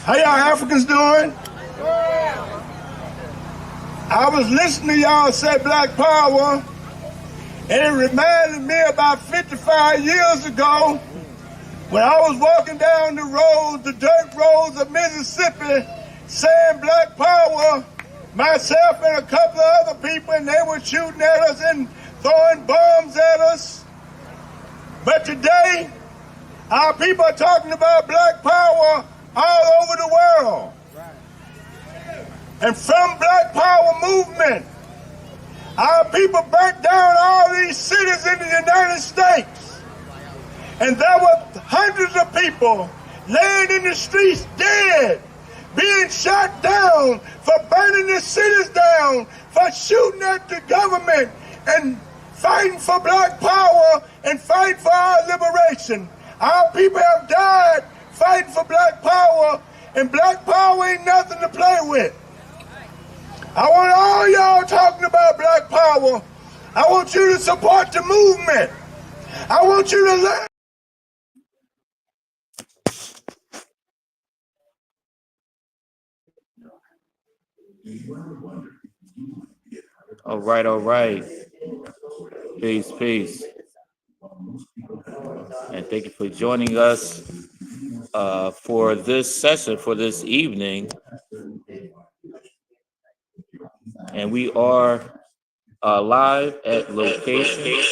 How y'all Africans doing? I was listening to y'all say Black Power, and it reminded me about 55 years ago when I was walking down the road, the dirt roads of Mississippi, saying Black Power, myself and a couple of other people, and they were shooting at us and throwing bombs at us. But today, our people are talking about Black Power all over the world. And from Black Power movement, our people burnt down all these cities in the United States. And there were hundreds of people laying in the streets dead, being shot down for burning the cities down, for shooting at the government and fighting for Black Power and fighting for our liberation. Our people have died fighting for Black Power, and Black Power ain't nothing to play with. I want all y'all talking about Black Power. I want you to support the movement. I want you to learn. All right, all right. Peace, peace. And thank you for joining us for this session, for this evening. And we are live at location.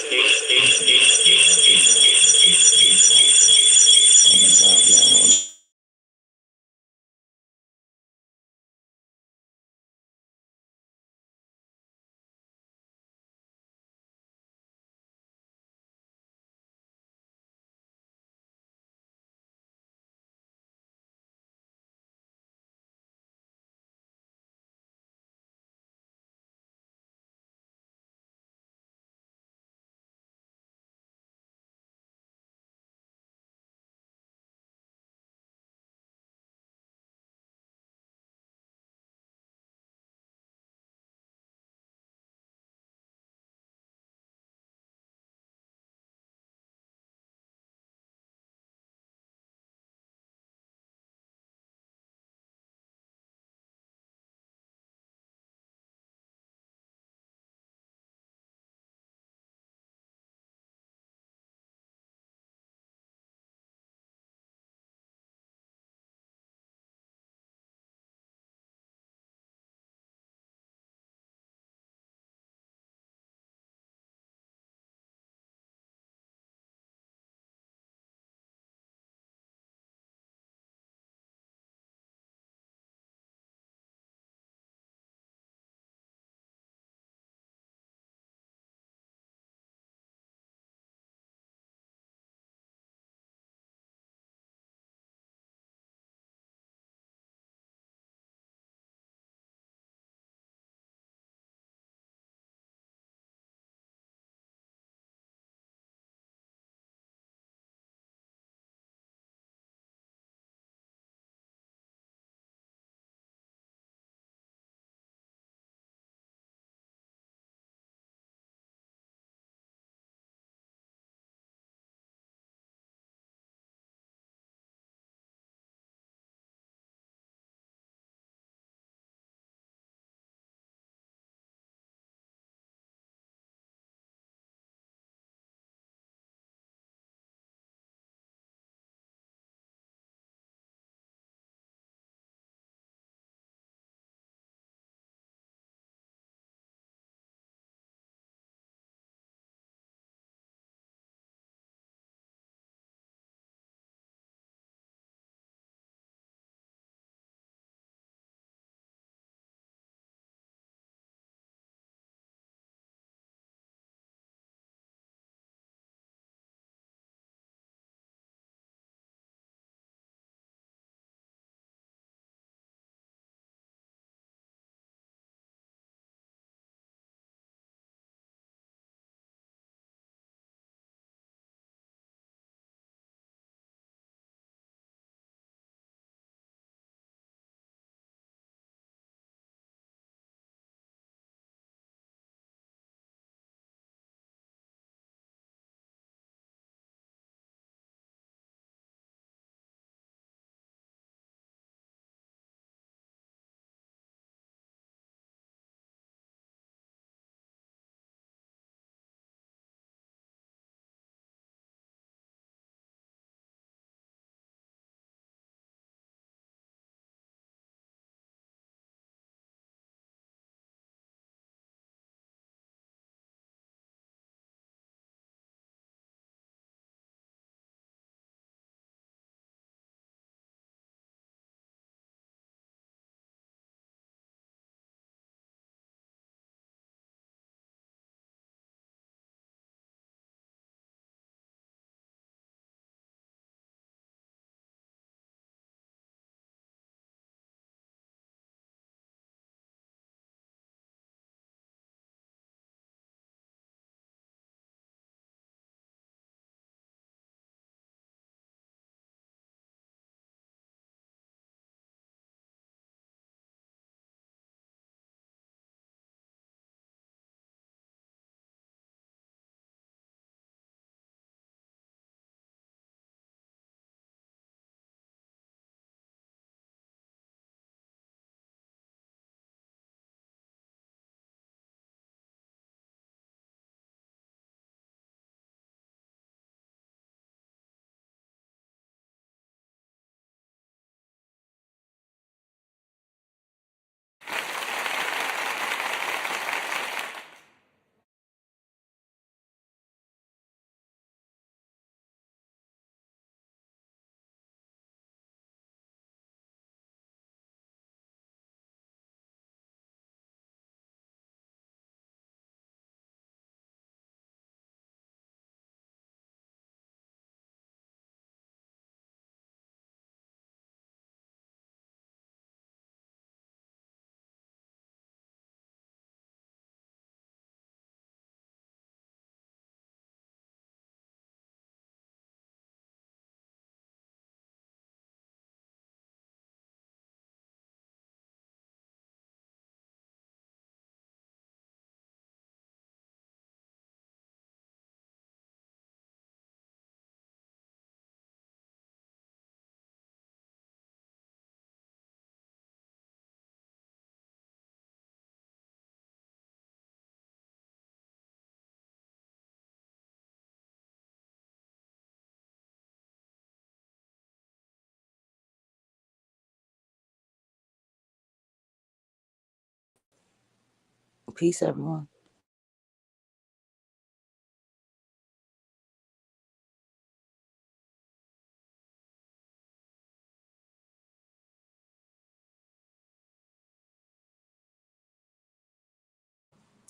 Peace, everyone.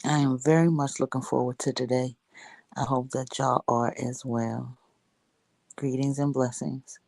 I am very much looking forward to today. I hope that y'all are as well. Greetings and blessings.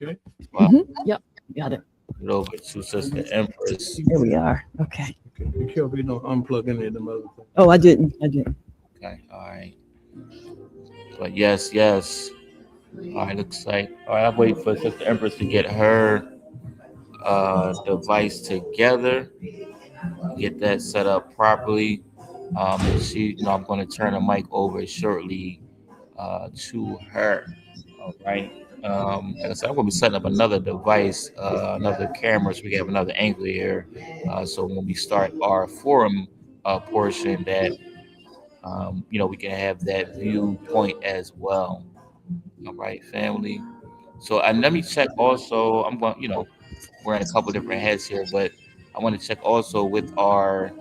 Okay. Well, Yep, got it. it over to Sister Empress. There we are. Okay. Okay. Be careful you don't unplug any of them other things. Oh, I didn't. I didn't. Okay, all right. But yes, yes. All right, looks like. All right, I'll wait for Sister Empress to get her device together, get that set up properly. And I'm going to turn the mic over shortly to her. All right. Like I said, I'm going to be setting up another device, another camera, so we have another angle here. So when we start our forum portion, that we can have that viewpoint as well. All right, family. So and let me check also. I'm going, wearing a couple different heads here, but I want to check also with our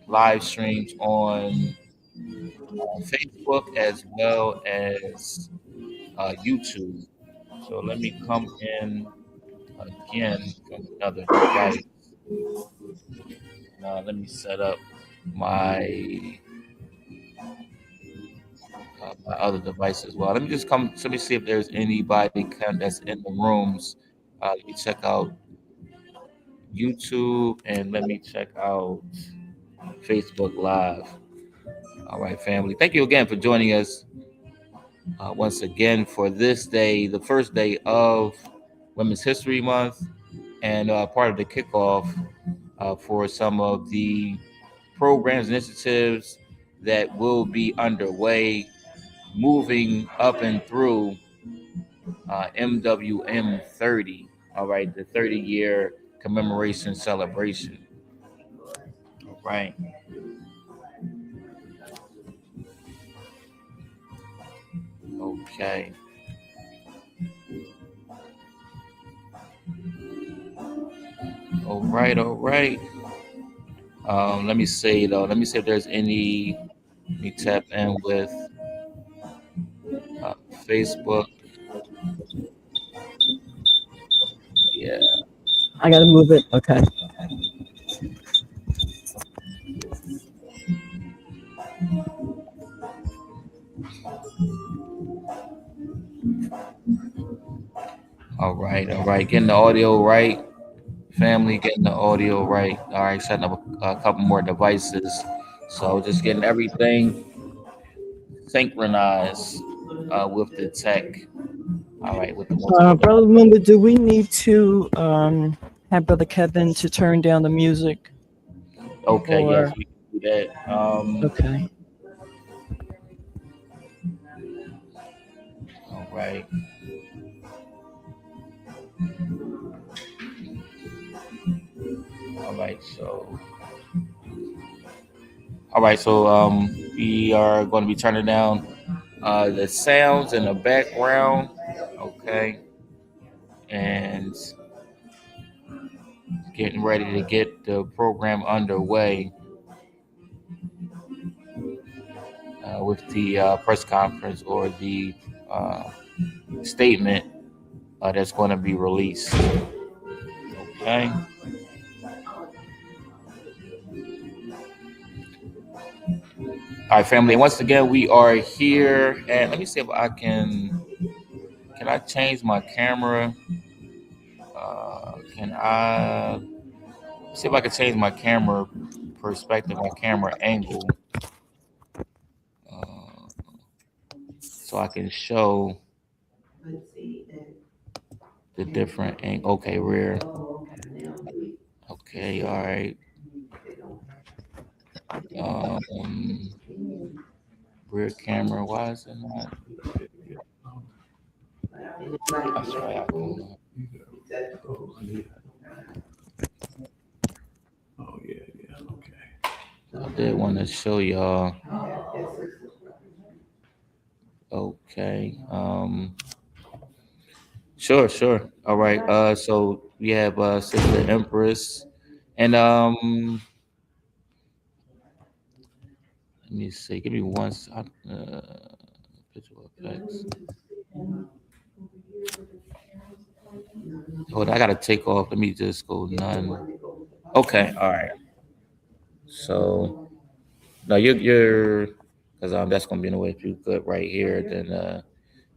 live streams on Facebook as well as YouTube. So let me come in again from another device. Let me set up my my other device as well. Let me just come. Let me see if there's anybody that's in the rooms. Let me check out YouTube and let me check out Facebook Live. All right, family. Thank you again for joining us once again for this day, the first day of Women's History Month, and part of the kickoff for some of the programs and initiatives that will be underway moving up and through MWM 30. All right, the 30-year commemoration celebration. All right. Okay. All right. All right. Let me see though. Let me see if there's any. Let me tap in with Facebook. Yeah. I got to move it. Okay. All right. All right. Getting the audio right, family. Getting the audio right. All right. Setting up a couple more devices. So just getting everything synchronized with the tech. All right. With the Brother Lumba, do we need to have Brother Kevin to turn down the music? Okay. Or, Yes, we can do that. okay. All right. All right. So we are going to be turning down the sounds in the background. Okay. And getting ready to get the program underway with the press conference or the statement that's going to be released. Okay. All right, family. Once again, we are here, and let me see if I can. Can I change my camera? Can I see if I can change my camera perspective, my camera angle, uh, so I can show the different angle. Okay, rear. Okay, all right. Um, rear camera. Why is it not? That's right. I can. Oh yeah, yeah. Okay. I did want to show y'all. Okay. Sure, sure. All right. So we have Sister Empress, and let me see. Give me one. Visual effects. Hold on, I gotta take off. Let me just go none. Okay. All right. So no, you're because that's gonna be in the way. If you good right here, then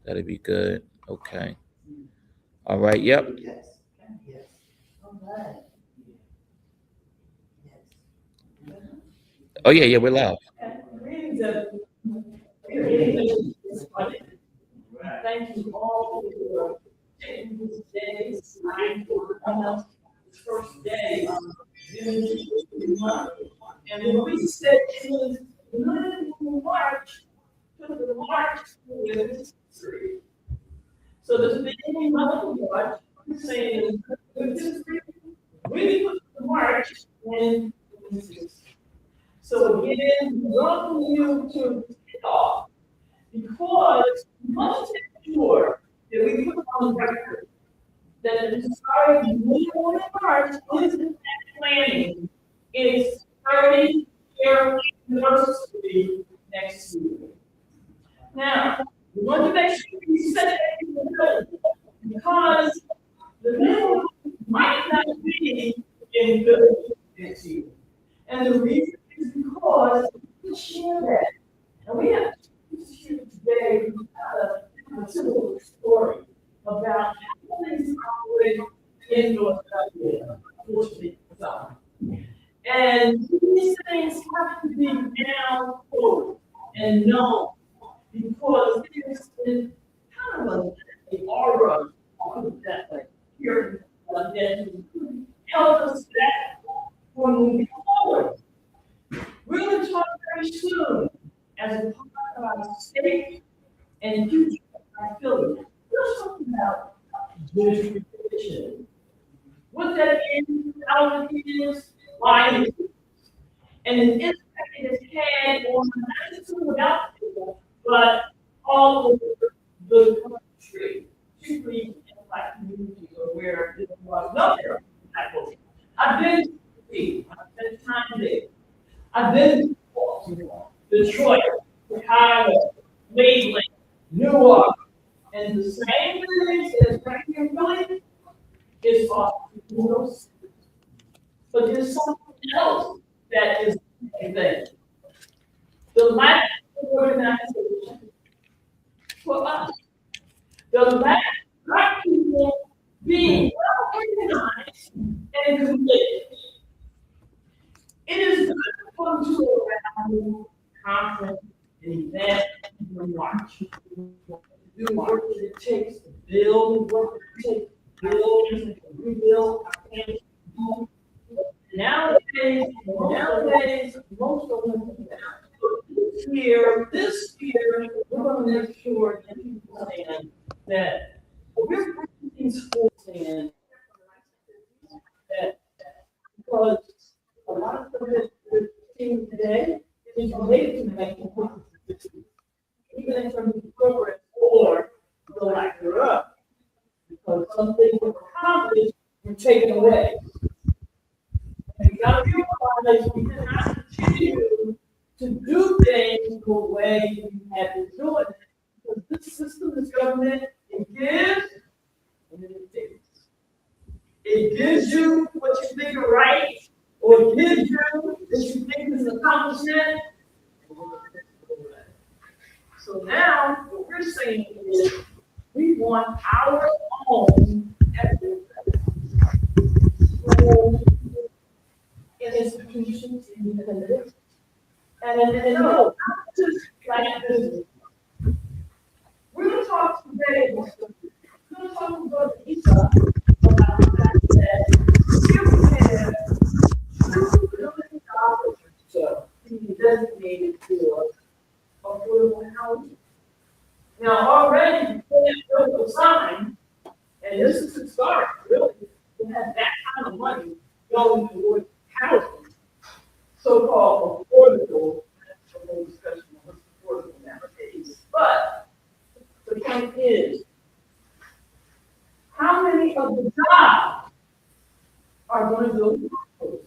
that'd be good. Okay. All right. Yep. Oh yeah, yeah, we're live. Greetings, everyone. Thank you all for taking this day, time for us, the first day of the month. And when we said it was March to the March with history. So the beginning of March, I'm saying with history, we put the March in history. So again, welcome you to kick off because we must make sure that we put on record that the entire middle of March is planning its 30-year anniversary next year. Now, we want to make sure we set that in the middle because the middle might not be in good next year. And the reason is because we share that. And we have to share today a simple story about how things operate in North Carolina, unfortunately. And these things have to be now told and known because there's been kind of an aura, I'll put it that way, here that help us that for moving forward. We're going to talk very soon as a part of our state and future affiliate. We're talking about gentrification. What that is, how it is, why it is, and the impact it has had on not just without people, but all over the country, particularly in Black communities or where there was no Black folks. I've been to D.C., I've spent time there. I've been to Baltimore, Detroit, Chicago, Cleveland, Newark, and the same things as right here in Philly is often in those cities. But there's something else that is there. The lack of organization for us, the lack of Black people being well organized and committed. It is good to come to a rally, conference, an event, and march. Do the work that it takes to build, the work that it takes to build and rebuild our country. Nowadays, most of them this year, we're going to make sure that people understand that we're bringing these forces in that because a lot of the team today is related to making policies, even in terms of progress or the lack thereof, because some things were accomplished were taken away. And we got to realize we cannot continue to do things the way we have been doing it. Because this system, this government, it gives and it takes. It gives you what you think are right, or it gives you what you think is an accomplishment. So now, what we're saying is we want our own institutions, independent, and no, not just like business. We're going to talk today, we're going to talk about Lisa about the fact that you have $2 billion or so being designated for affordable housing. Now, already, before the sign, and this is the start, really, we have that kind of money going toward housing, so-called affordable. That's a whole discussion on what's affordable nowadays. But the point is, how many of the jobs are going to go to those?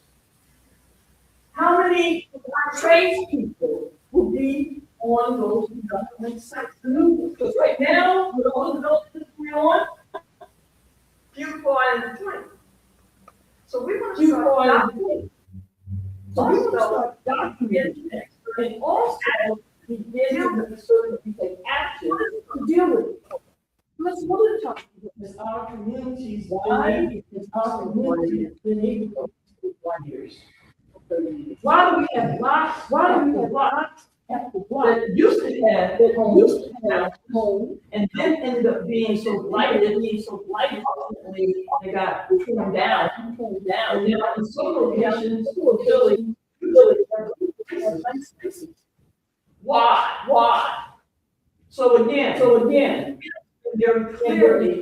How many of our tradespeople will be on those government sites? Because right now, with all the buildings we're on, few far in between. So we want to start documenting. So we want to start documenting that. And also begin to make sure that we take action to deal with it. Let's look at talk. It's our communities. Why? It's our communities. Been able to 1 years. Why do we have lots? Why do we have lots that used to have home and then ended up being so blighted, ultimately they got torn down, and then in some locations, really, why? So again, very clearly,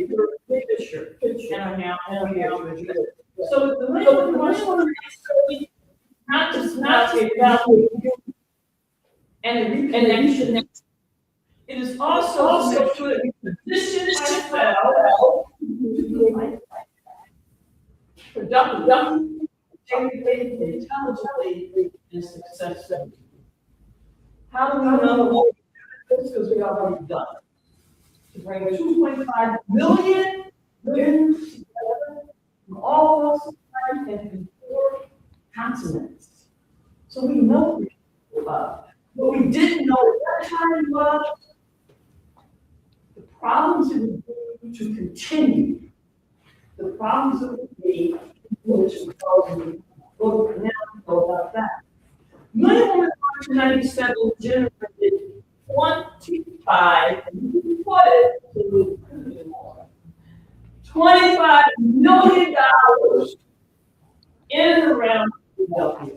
the picture, and now, so the middle not just about and then should. It is also to make sure that we position ourselves productively, intelligently, and successfully. How do we know this? Because we already done it. To bring 2.5 million together from all walks of life and from 4 continents. So we know what we didn't know at that time was the problems it would be to continue. The problems it would be which we go about that. Minimum 1997 generated 25, $25 million in and around Philadelphia.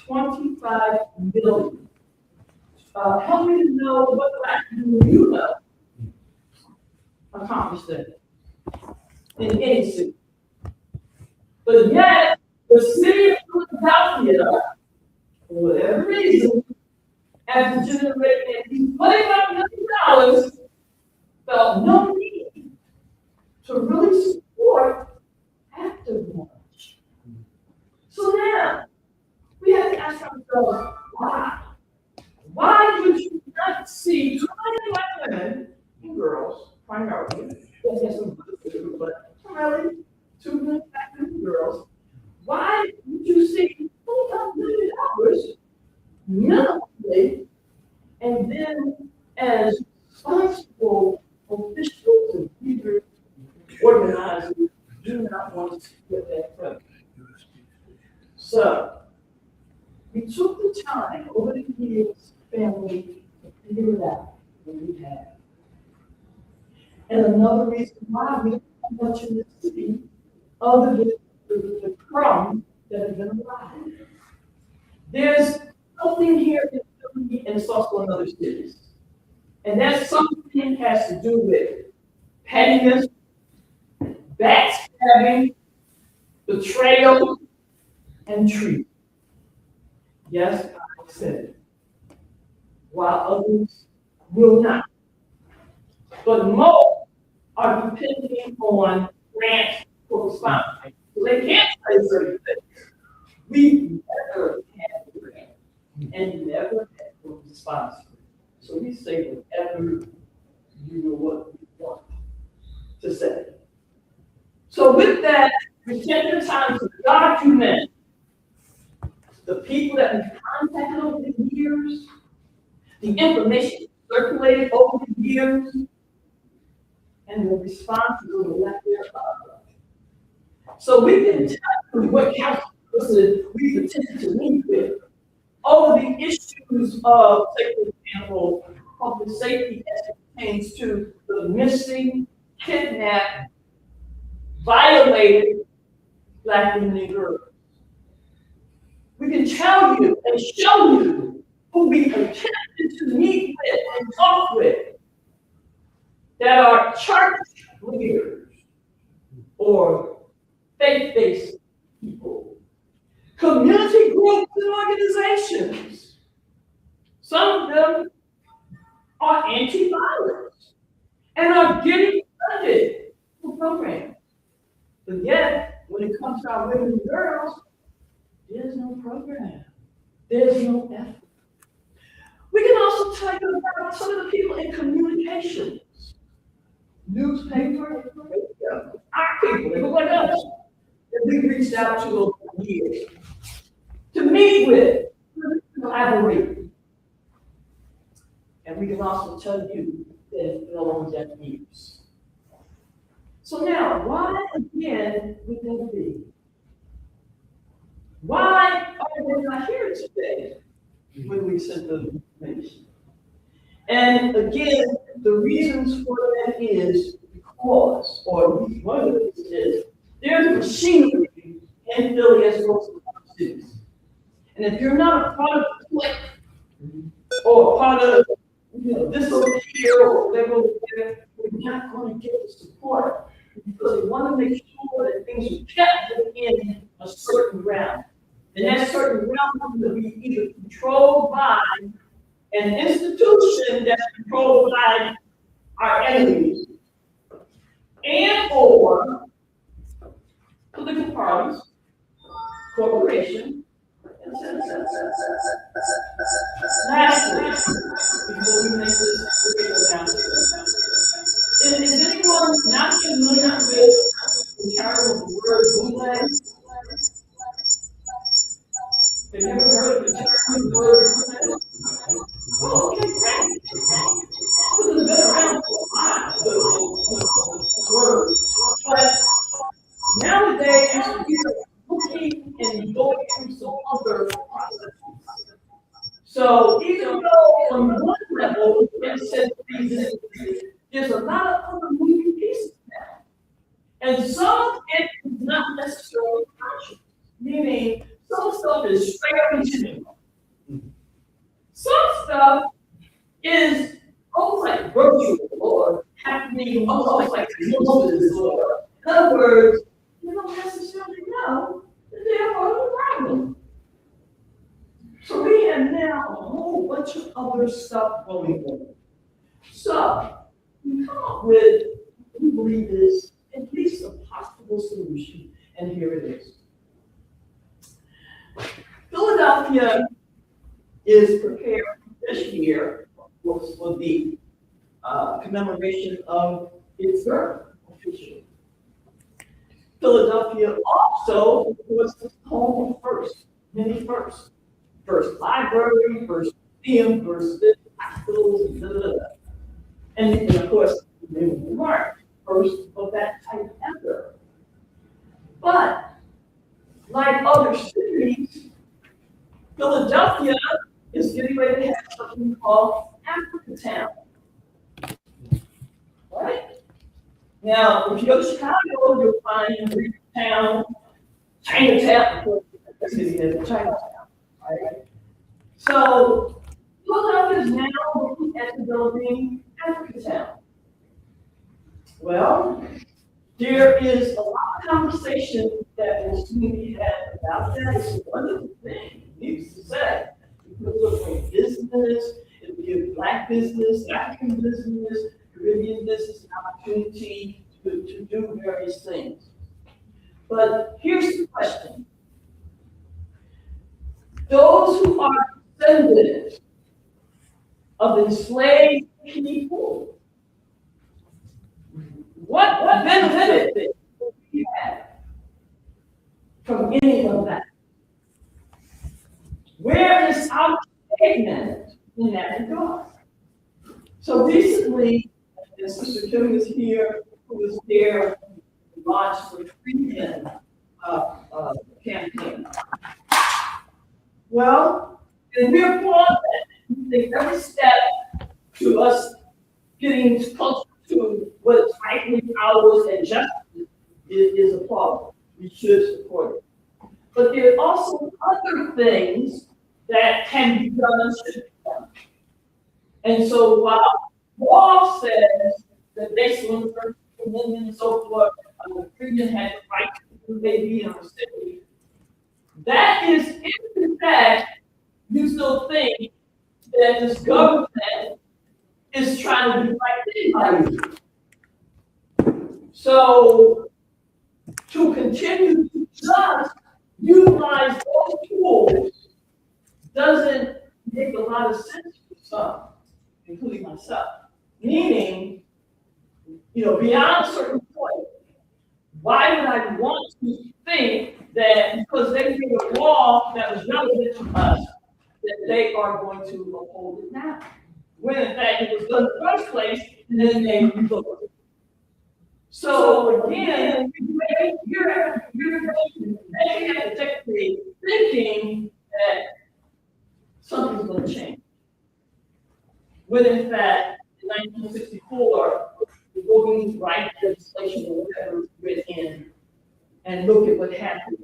25 million. Help me to know what Black people you know accomplished that in any city. But yet, the city of Philadelphia, for whatever reason, after generating at least $25 million, felt no need to really support active launch. So now, we have to ask ourselves, why? Why would you not see 20 Black women and girls, primarily, yes, but primarily 2 million Black women and girls, why would you see $25 million minimally, and then as responsible officials and leaders, organizers do not want to get that credit? So, we took the time over the years, family, to figure it out, and we have. And another reason why we don't have much in the city, other than the crumbs that have been arrived. There's something here in Philly, and it's also in other cities. And that something has to do with pettiness, backstabbing, betrayal, and treason. Yes, I said it. While others will not. But most are depending on grants for response. So they can't say certain things. We never had a grant and never had a response. So we say whatever you know what we want to say. So with that, we take the time to document the people that we've contacted over the years, the information circulated over the years, and the responses of the lack thereof. So we can tell you what council person we've attempted to meet with over the issues of, say, for example, public safety as it pertains to the missing, kidnapped, violated Black women and girls. We can tell you and show you who we attempted to meet with and talk with that are church leaders or faith-based people, community groups and organizations. Some of them are anti-violence and are getting funded for programs. But yet, when it comes to our women and girls, there's no program. There's no effort. We can also tell you about some of the people in communications. Newspaper, radio, our people, they look like us, that we reached out to over the years to meet with, to collaborate. And we can also tell you and fell on deaf ears. So now, why again would that be? Why are they not here today when we sent the information? And again, the reasons for that is because, or one of the reasons is, there's machinery in Philly as opposed to other cities. And if you're not a part of the clique, or a part of, this over here, or whatever over there, we're not going to get the support because they want to make sure that things are kept within a certain realm. And that certain realm will be either controlled by an institution that's controlled by our enemies, and or political parties, corporations, and citizens. Lastly, before we make this announcement, is anyone not familiar with the term of the word bootleg? Have you ever heard of the term of the word bootleg? Oh, okay, great. This has been around for a while, the word. But nowadays, we're looking and going through some other processes. So even though on one level, it says there's a lot of other moving pieces now. And some of it is not necessarily conscious, meaning some stuff is straight intentional. Some stuff is almost like virtual or happening almost like Moses, or in other words, you don't necessarily know that they're part of the problem. So we have now a whole bunch of other stuff going on. So we come up with, we believe is at least a possible solution, and here it is. Philadelphia is prepared this year for the commemoration of its birth officially. Philadelphia also was the home of first, many firsts. First library, first museum, first hospitals, blah, blah, blah. And of course, they weren't first of that type ever. But like other cities, Philadelphia is getting ready to have something called Africa Town. Right? Now, if you go to Chicago, you'll find Town, Chinatown. Of course, the city has a Chinatown. Right? So Philadelphia is now looking at developing Africa Town. Well, there is a lot of conversation that will soon be had about that. It's a wonderful thing, needless to say. Because of a business, it will give Black business, African business, Caribbean business an opportunity to do various things. But here's the question. Those who are descendants of enslaved people, what benefit do we have from any of that? Where is our statement in that regard? So recently, and Sister Kim is here, who was there to launch the Freedom campaign. Well, and we applaud that. We take every step to us getting closer to what is rightly ours and justice is applauded. We should support it. But there are also other things that can be done and should be done. And so while law says that based on the First Amendment and so forth, the freedom has the right to do maybe in our city, that is if in fact you still think that this government is trying to do right thing by you. So to continue to just utilize those tools doesn't make a lot of sense for some, including myself. Meaning, beyond a certain point, why would I want to think that because they made a law that was relevant to us, that they are going to uphold it now? when in fact it was done in the first place, and then they revoked it. So again, you're at the decade thinking that something's going to change. When in fact, in 1964, the voting rights legislation or whatever was written, and look at what happened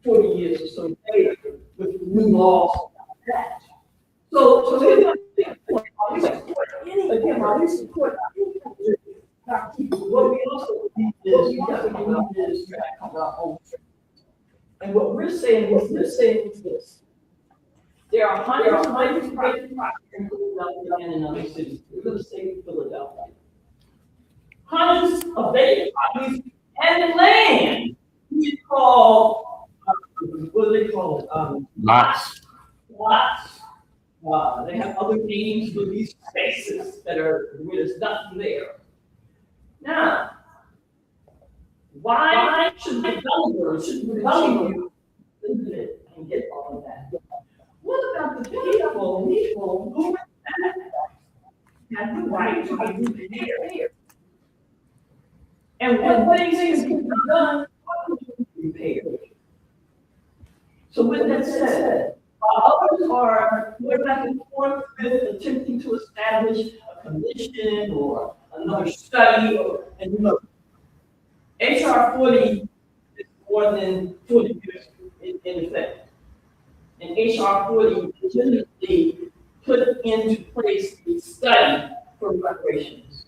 40 years or so later with the new laws about that. So here's my point. Again, while we support what we also need is we got to get this track of our own. And what we're saying is this. There are hundreds of private property in Philadelphia and in other cities. We're going to say Philadelphia. Hundreds of vacant properties and land. We call, what do they call it? Lots. Lots. They have other names for these spaces that are where there's nothing there. Now, why should the developer, live it and get all of that? What about the people who have the right to be there? And what things can be done to repair? So with that said, while others are going back and forth with attempting to establish a commission or another study, and you know, HR 40 is more than 40 years in effect. And HR 40 legitimately put into place the study for reparations.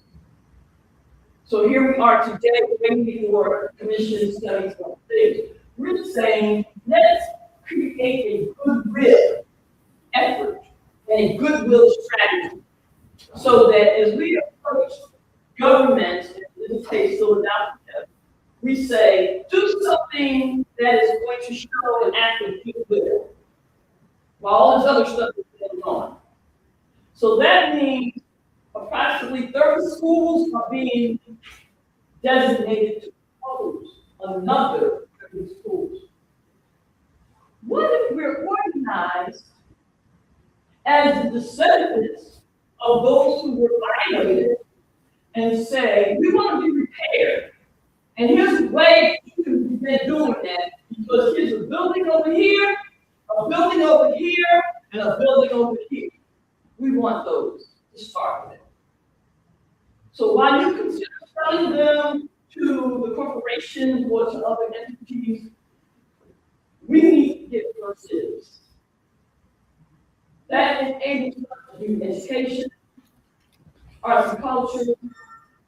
So here we are today waiting for commission studies on things. We're saying let's create a goodwill effort and a goodwill strategy so that as we approach government, in this case Philadelphia, we say do something that is going to show an act of goodwill while all this other stuff is going on. So that means approximately 30 schools are being designated to close another 30 schools. What if we're organized as the descendants of those who were violated and say, we want to be repaired. And here's the way you can begin doing that, because here's a building over here, a building over here, and a building over here. We want those to start with. So while you consider selling them to the corporations or to other entities, we need to get versus. That enables us to do education, arts and culture,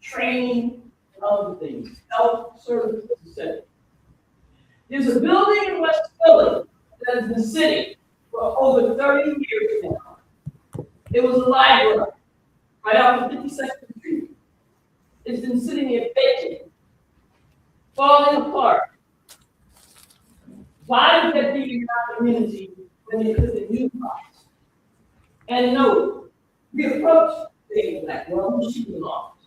training, and other things, health services, etc. There's a building in West Philly that has been sitting for over 30 years now. It was a library right off of 52nd Street. It's been sitting there vacant, falling apart. Why would that be in our community when they put the new box? And no, we approached things like, well, she's in office.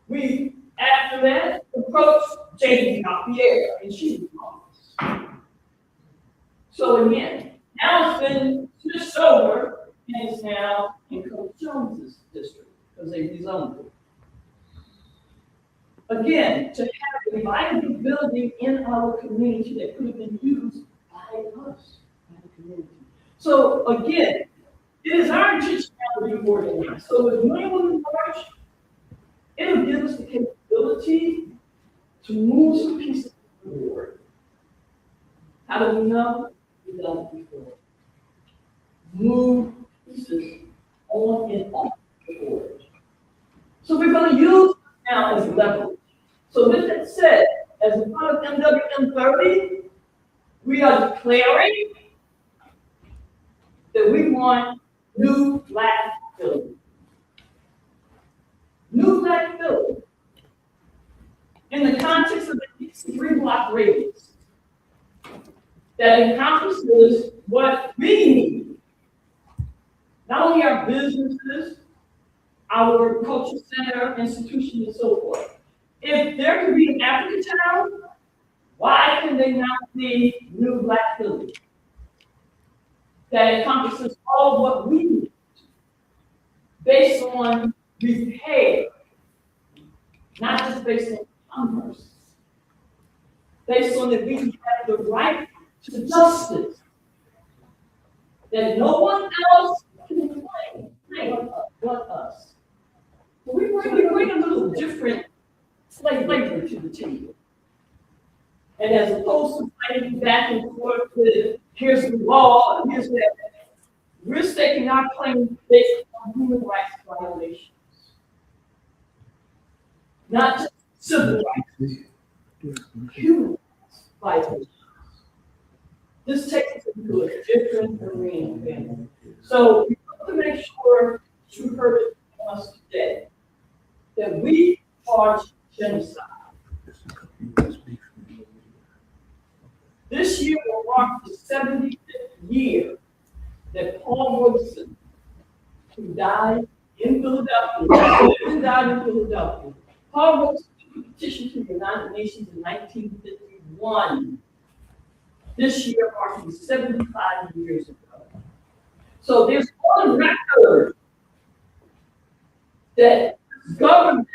We, after that, approached J.D. Pierre, and she's in office. So again, now it's been switched over, and it's now in Coach Jones's district, because they rezoned it. Again, to have a viable building in our community that could have been used by us, by the community. So again, it is our intention now to be organized. So with New England in March, it'll give us the capability to move some pieces forward. How do we know? We've done it before. Move pieces on and off the board. So we're going to use now as leverage. So with that said, as a part of MWM 30, we are declaring that we want new black Philly. New black Philly. In the context of the 3-block radius that encompasses what we need. Not only our businesses, our culture center, institutions, and so forth. If there could be an African town, why can they not be new black Philly? That encompasses all of what we need. based on repair, not just based on commerce, based on that we have the right to justice, that no one else can claim but us. So we bring a little different flavor to the table. And as opposed to fighting back and forth with here's the law and here's that, we're staking our claim based on human rights violations, not just civil rights, human rights violations. This takes us into a different arena, family. So we have to make sure you heard it from us today that we charge genocide. This year will mark the 75th year that Paul Robeson, who died in Philadelphia, Paul Robeson petitioned to the United Nations in 1951. This year marking 75 years ago. So there's on record that government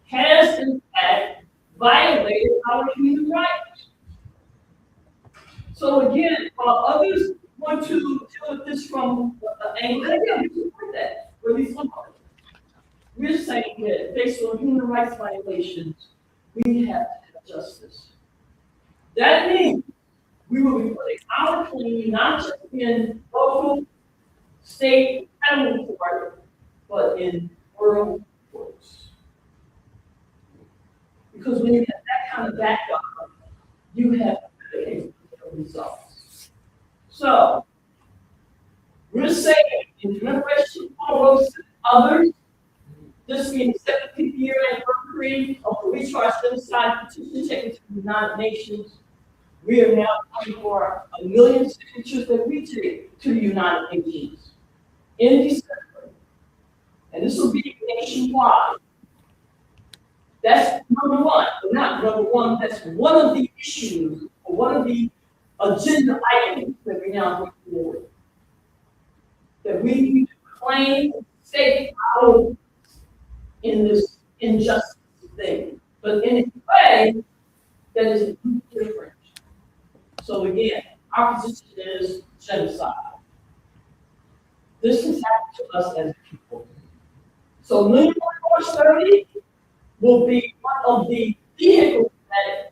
has in fact violated our human rights. So again, while others want to deal with this from the angle, and again, we support that, or at least some of it. We're saying that based on human rights violations, we have to have justice. That means we will be putting our claim not just in local, state, federal court, but in world courts. Because when you have that kind of backup, you have results. So, we're saying in commemoration of Paul Robeson and others, this being the 75th year anniversary of the recharge genocide petition taken to the United Nations, we are now calling for 1 million signatures that we take to the United Nations in December. And this will be nationwide. That's number one, but not number one, that's one of the issues, or one of the agenda items that we now bring forward. That we need to claim, stake our in this injustice thing, but in a way that is different. So again, our position is genocide. This has happened to us as people. So March 30 will be one of the vehicles that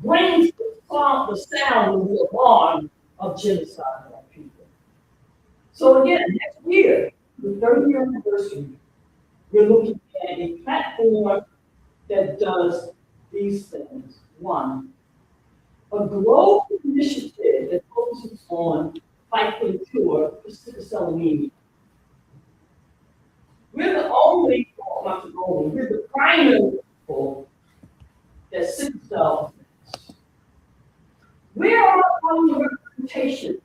brings the sound of the alarm of genocide on people. So again, next year, the 30th anniversary, we're looking at a platform that does these things. One, a global initiative that focuses on fight for the cure for sickle cell anemia. We're the only, not the only, we're the primary people that sickle cell affects. Where are our representation,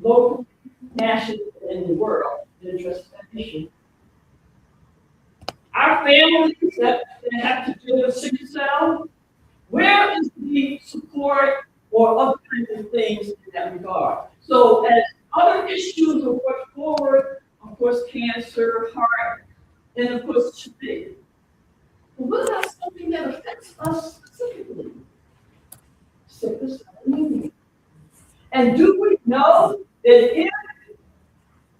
local, national, and in the world, that address that issue? Our families that have to deal with sickle cell, where is the support or other kinds of things in that regard? So as other issues are brought forward, of course, cancer, heart, and of course, TB. But what about something that affects us specifically? Sickle cell anemia. And do we know that if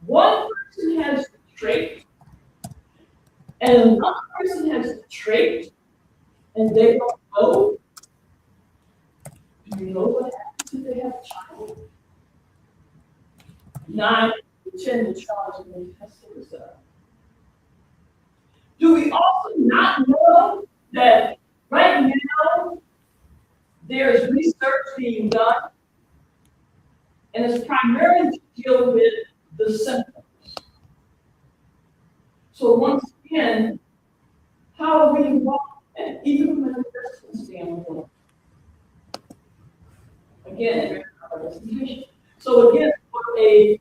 one person has the trait and another person has the trait and they don't know, do you know what happens if they have a child? 9 to 10 the child is going to have sickle cell. Do we also not know that right now there is research being done and it's primarily to deal with the symptoms? So once again, how are we involved? And even from an investment standpoint, again, representation. So again, for a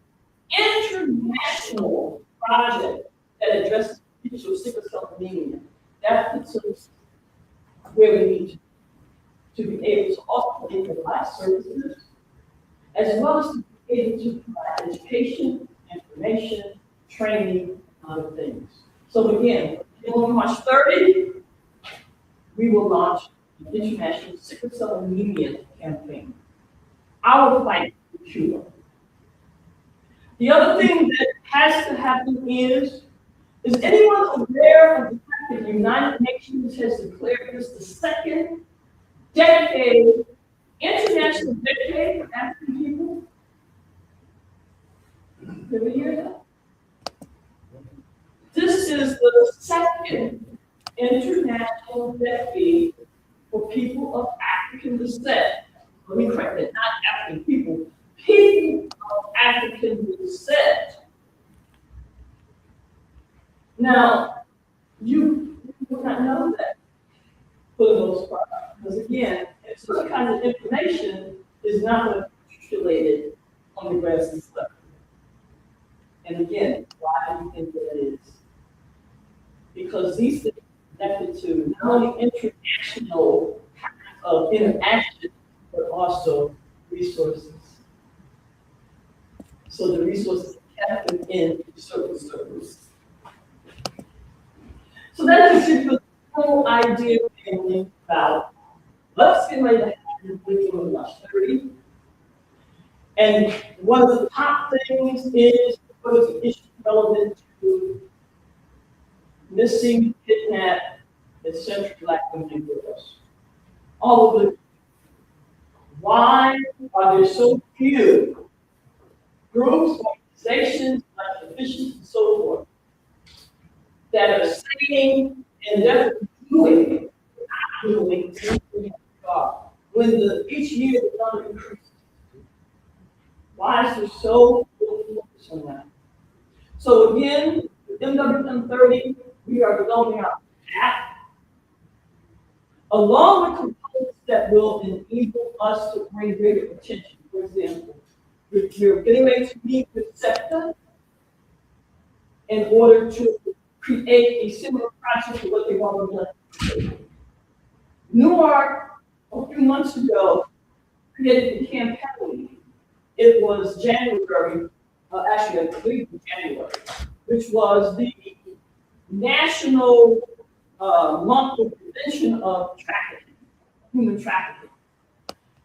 international project that addresses the issue of sickle cell anemia, that puts us where we need to be able to offer provide services, as well as to be able to provide education, information, training, other things. So again, on March 30, we will launch the International Sickle Cell Anemia Campaign. Our fight for cure. The other thing that has to happen is anyone aware of the fact that the United Nations has declared this the second decade, international decade for African people? Did we hear that? This is the second international decade for people of African descent. Let me correct that, not African people, people of African descent. Now, you would not know that for the most part, because again, such kind of information is not articulated on the grassroots level. And again, why do you think that is? Because these things are connected to not only international interaction, but also resources. So the resources are kept in certain circles. So that gives you the whole idea of thinking about what's getting ready to happen with March 30. And one of the top things is what is the issue relevant to missing, kidnapped, and Central Black women and girls. All of it. Why are there so few groups, organizations, like officials, and so forth, that are saying and definitely doing when each year the number increases? Why is there so little focus on that? So again, with MWM 30, we are developing our app, along with components that will enable us to bring greater attention. For example, we're getting ready to meet with SEPTA in order to create a similar process to what they've already done. Newark, a few months ago, created a campaign. It was January, actually, I believe it was January, which was the National Month of Prevention of Trafficking, human trafficking.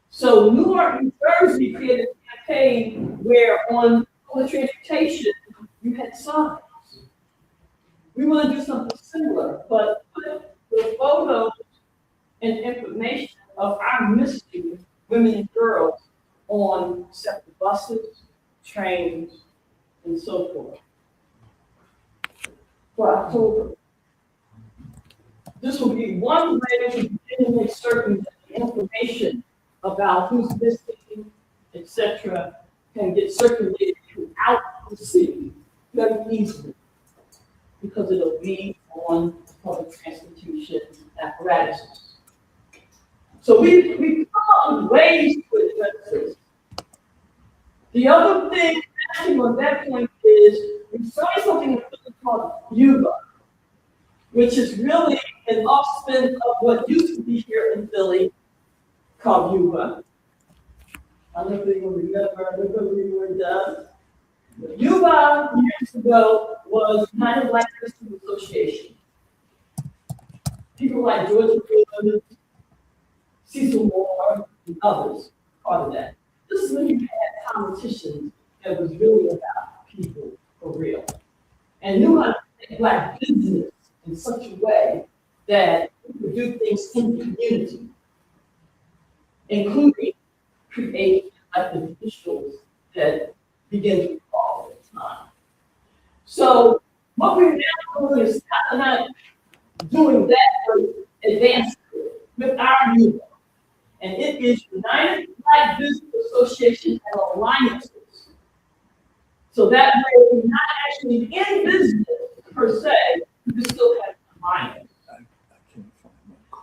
So Newark, New Jersey created a campaign where on public transportation, you had signs. We want to do something similar, but put the photos and information of our missing women and girls on separate buses, trains, and so forth. For October. This will be one way to begin to make certain that the information about who's missing, etc., can get circulated throughout the city very easily, because it'll be on public transportation apparatuses. So we come up with ways to address this. The other thing, actually, on that point is we started something called Yuba, which is really an offspin of what used to be here in Philly called Yuba. I don't know if anyone remember what it does. Yuba years ago was United Black Christian Association. People like George Wood, Cecil Moore, and others part of that. This is when you had politicians that was really about people for real, and knew how to make Black business in such a way that you could do things in the community, including create elected officials that begin to evolve at the time. So what we're now doing is not doing that, but advancing with our youth. And it is United Black Business Association and Alliances. So that way we're not actually in business per se, we still have an alliance.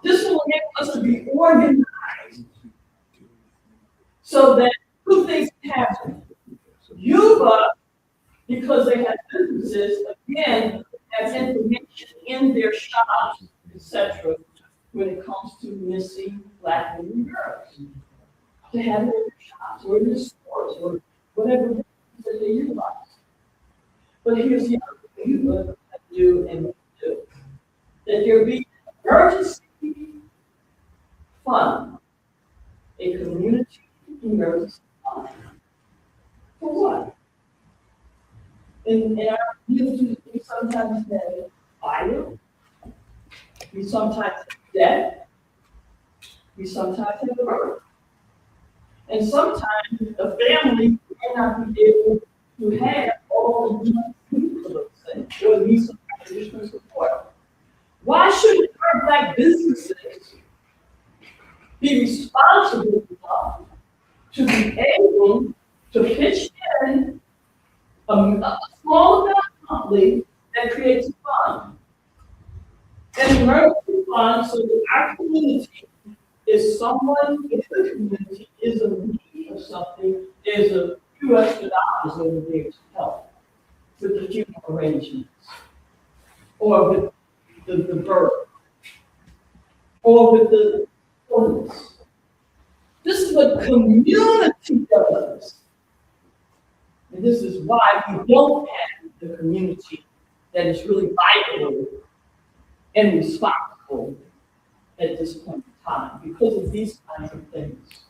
This will enable us to be organized so that two things can happen. Yuba, because they have businesses, again, has information in their shops, etc., when it comes to missing Black women and girls. To have it in their shops or in their stores or whatever that they utilize. But here's the other you would do and do. That there be an emergency fund, a community emergency fund. For what? In our community, we sometimes have fire, we sometimes have death, we sometimes have birth. And sometimes a family may not be able to have all of those things, or need some additional support. Why should our Black businesses be responsible enough to be able to pitch in a small amount monthly that creates a fund? An emergency fund so that our community is someone in the community is in need of something, there's a few extra dollars over there to help with the funeral arrangements, or with the birth, or with the illness. This is what community does. And this is why we don't have the community that is really vital and responsible at this point in time because of these kinds of things.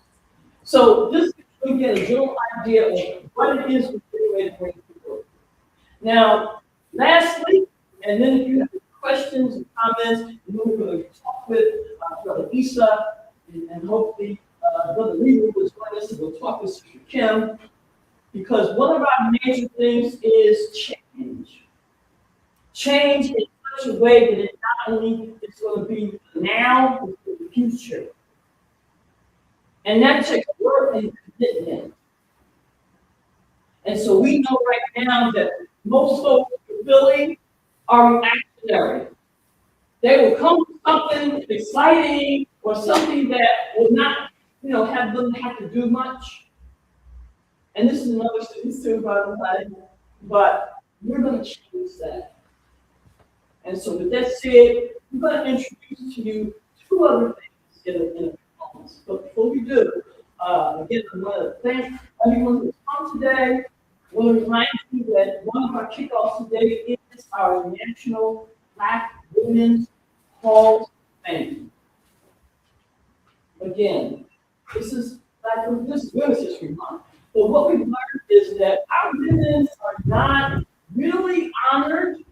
So this we get a general idea of what it is we're doing to bring people. Now, lastly, and then if you have questions and comments, we're going to talk with Brother Issa, and hopefully Brother Lee will join us, and we'll talk with Sister Kim, because one of our major things is change. Change in such a way that it not only is going to be now, but for the future. And that takes work and commitment. And so we know right now that most folks in Philly are reactionary. They will come with something exciting or something that will not, have them have to do much. And this is another student too, by the way, but we're going to change that. And so with that said, I'm going to introduce to you two other things in a few moments. But before we do, again, I want to thank everyone who's come today. I want to remind you that one of our kickoffs today is our National Black Women's Hall of Fame. Again, this is Women's History Month. But what we've learned is that our women are not really honored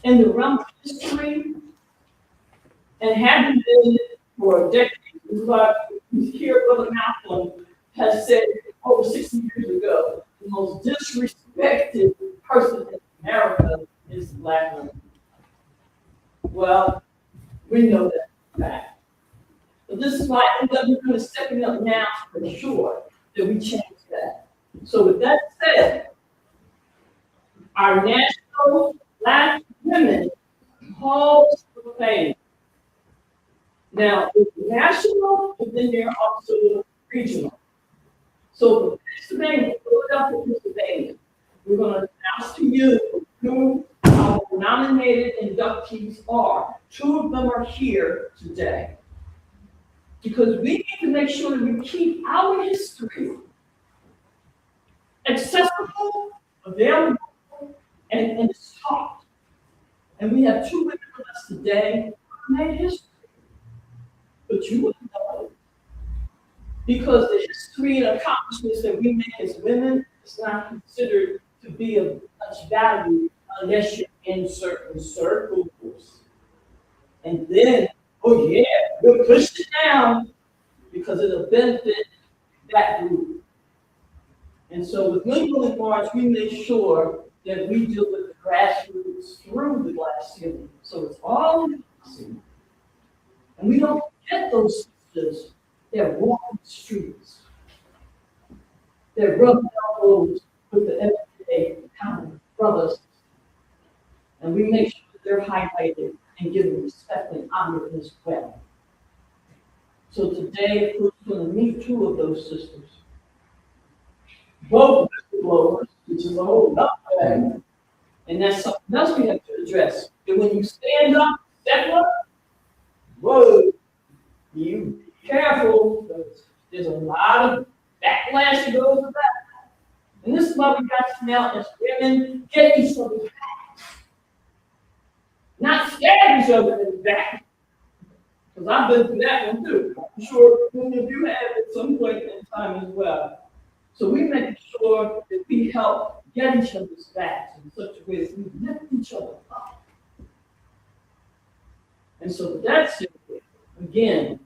in the realm of history and haven't been for decades. This is why here Brother Malcolm has said over 60 years ago, the most disrespected person in America is the Black woman. Well, we know that fact. But this is why MWM is stepping up now to ensure that we change that. So with that said, our National Black Women Hall of Fame. Now, it's national, but then there are also regional. So for Pennsylvania, Philadelphia, Pennsylvania, we're going to announce to you who our nominated inductees are. Two of them are here today. Because we need to make sure that we keep our history accessible, available, and it's taught. And we have two women with us today who made history. But you wouldn't know it. Because the history and accomplishments that we make as women is not considered to be of much value unless you're in certain circles. And then, oh yeah, we'll push it down because it'll benefit that group. And so with Women Building March, we make sure that we deal with the grassroots through the glass ceiling. So it's all inclusive. And we don't get those sisters that walk the streets, that rub elbows with the everyday common brothers. And we make sure that they're highlighted and given respect and honor as well. So today, we're going to meet two of those sisters. Both whistleblowers, which is a whole other thing. And that's something else we have to address. That when you stand up, step up, whoa, you be careful, because there's a lot of backlash that goes with that. And this is why we got to now, as women, get each other's backs. not stab each other in the back. Because I've been through that one too. I'm sure many of you have at some point in time as well. So we make sure that we help get each other's backs in such a way that we lift each other up. And so that's it. Again,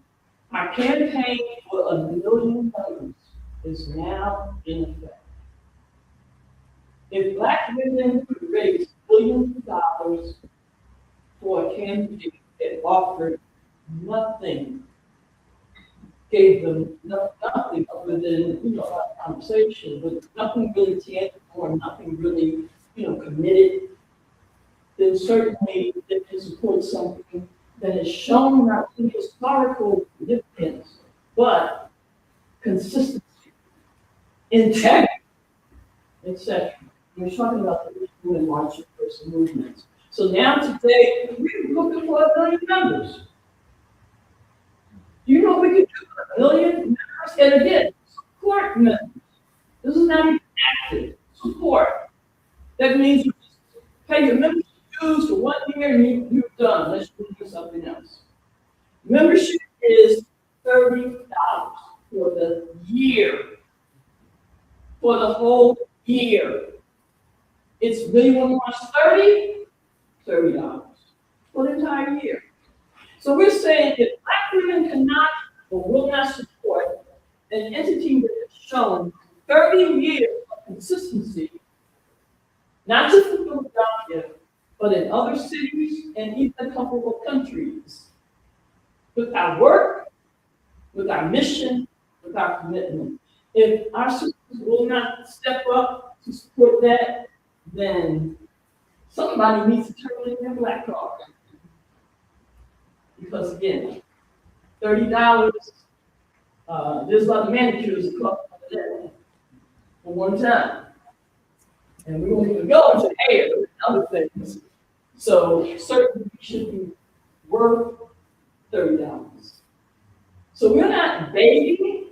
our campaign for 1 million votes is now in effect. If Black women could raise billions of dollars for a candidate that offered nothing, gave them nothing other than, a lot of conversation, but nothing really tangible or nothing really, committed, then certainly they can support something that is shown not in historical significance, but consistency, integrity, etc. We're talking about the Women Marching Person movements. So now today, we're looking for 1 million members. You know we could do 1 million members, and again, support members. This is not even active support. That means you just pay your membership dues for 1 year and you're done, unless you do something else. Membership is $30 for the year, for the whole year. It's minimum cost $30 for the entire year. So we're saying that Black women cannot or will not support an entity that has shown 30 years of consistency, not just in Philadelphia, but in other cities and even a couple of countries, with our work, with our mission, with our commitment. If our sisters will not step up to support that, then somebody needs to turn in their Black card. Because again, $30, there's a lot of manicures that cost that for one time. And we won't even go into hair and other things. So certainly we should be worth $30. So we're not begging,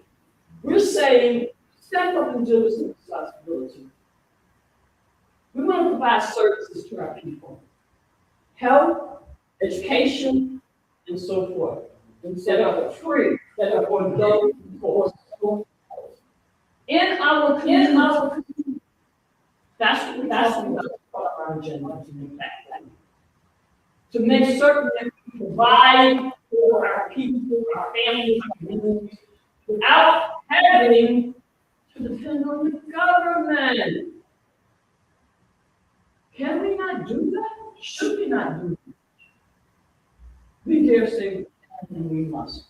we're saying step up and do some responsibility. We want to provide services to our people. Health, education, and so forth. Instead of free, that are for those for in our community. That's our agenda to impact that. To make certain that we provide for our people, our families, our communities, without having to depend on the government. Can we not do that? Should we not do that? We dare say we can and we must.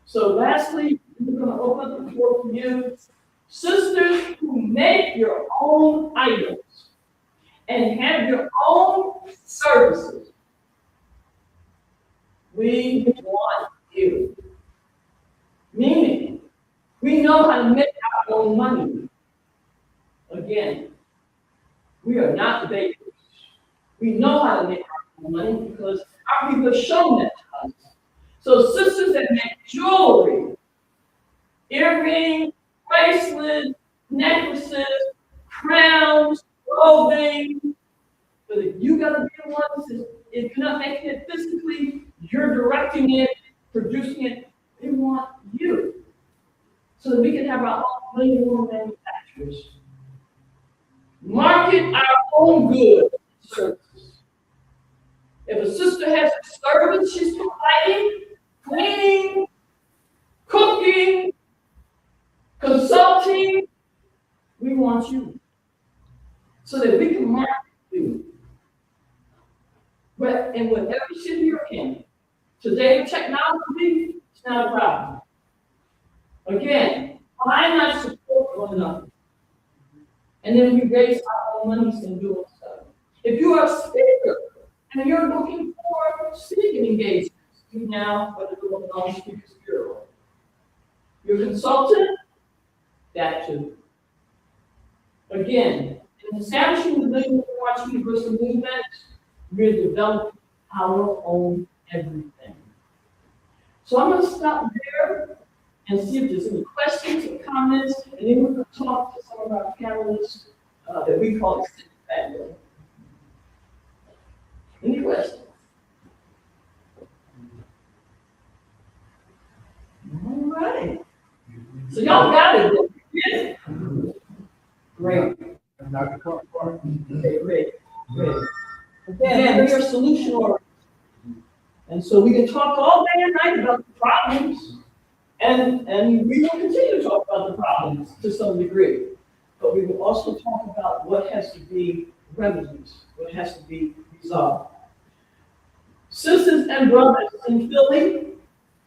So lastly, we're going to open up the floor for you. Sisters who make your own items and have your own services, we want you. Meaning, we know how to make our own money. Again, we are not bakers. We know how to make our own money because our people have shown that to us. So sisters that make jewelry, earrings, bracelets, necklaces, crowns, clothing, but you gotta be the one, if you're not making it physically, you're directing it, producing it. We want you. So that we can have our own million manufacturers. Market our own goods and services. If a sister has a service she's providing, cleaning, cooking, consulting, we want you. So that we can market you. But in whatever city you're in, today technology is not a problem. Again, why not support one another? And then we raise our own monies and do stuff. If you are a speaker and you're looking for speaking engagements, you now go to the Speakers Bureau. You're a consultant, that too. Again, in establishing the Living Watch Universal Movement, we're developing our own everything. So I'm going to stop there and see if there's any questions or comments, and then we're going to talk to some of our panelists that we call extended family. Any questions? right. So y'all got it. Yeah. Great. Okay, great. Again, we are solution oriented. And so we can talk all day and night about the problems, and we will continue to talk about the problems to some degree. But we will also talk about what has to be remedies, what has to be resolved. Sisters and brothers in Philly,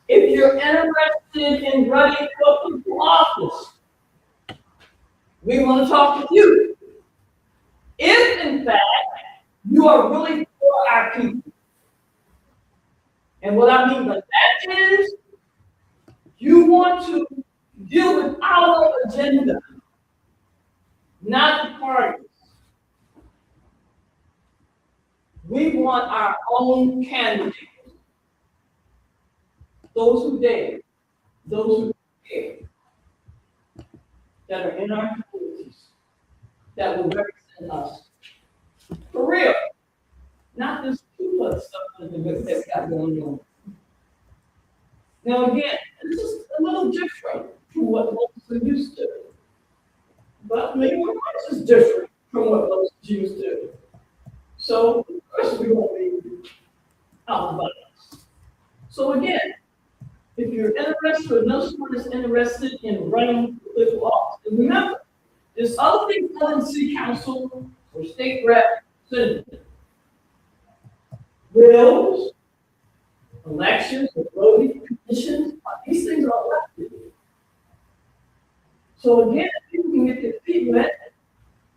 if you're interested in running for political office, we want to talk with you. If, in fact, you are really for our people. And what I mean by that is, you want to deal with our agenda, not the party's. We want our own candidates. Those who dare, those who care, that are in our communities, that will represent us. For real. Not this two-foot stuff that we got going on. Now again, this is a little different from what most are used to. But maybe much is different from what most are used to. So of course we won't be out of bounds. So again, if you're interested or know someone is interested in running political office, and remember, there's other things other than city council or state rep, senator. Wills, elections, voting commissions, these things are elected. So again, people can get their feet wet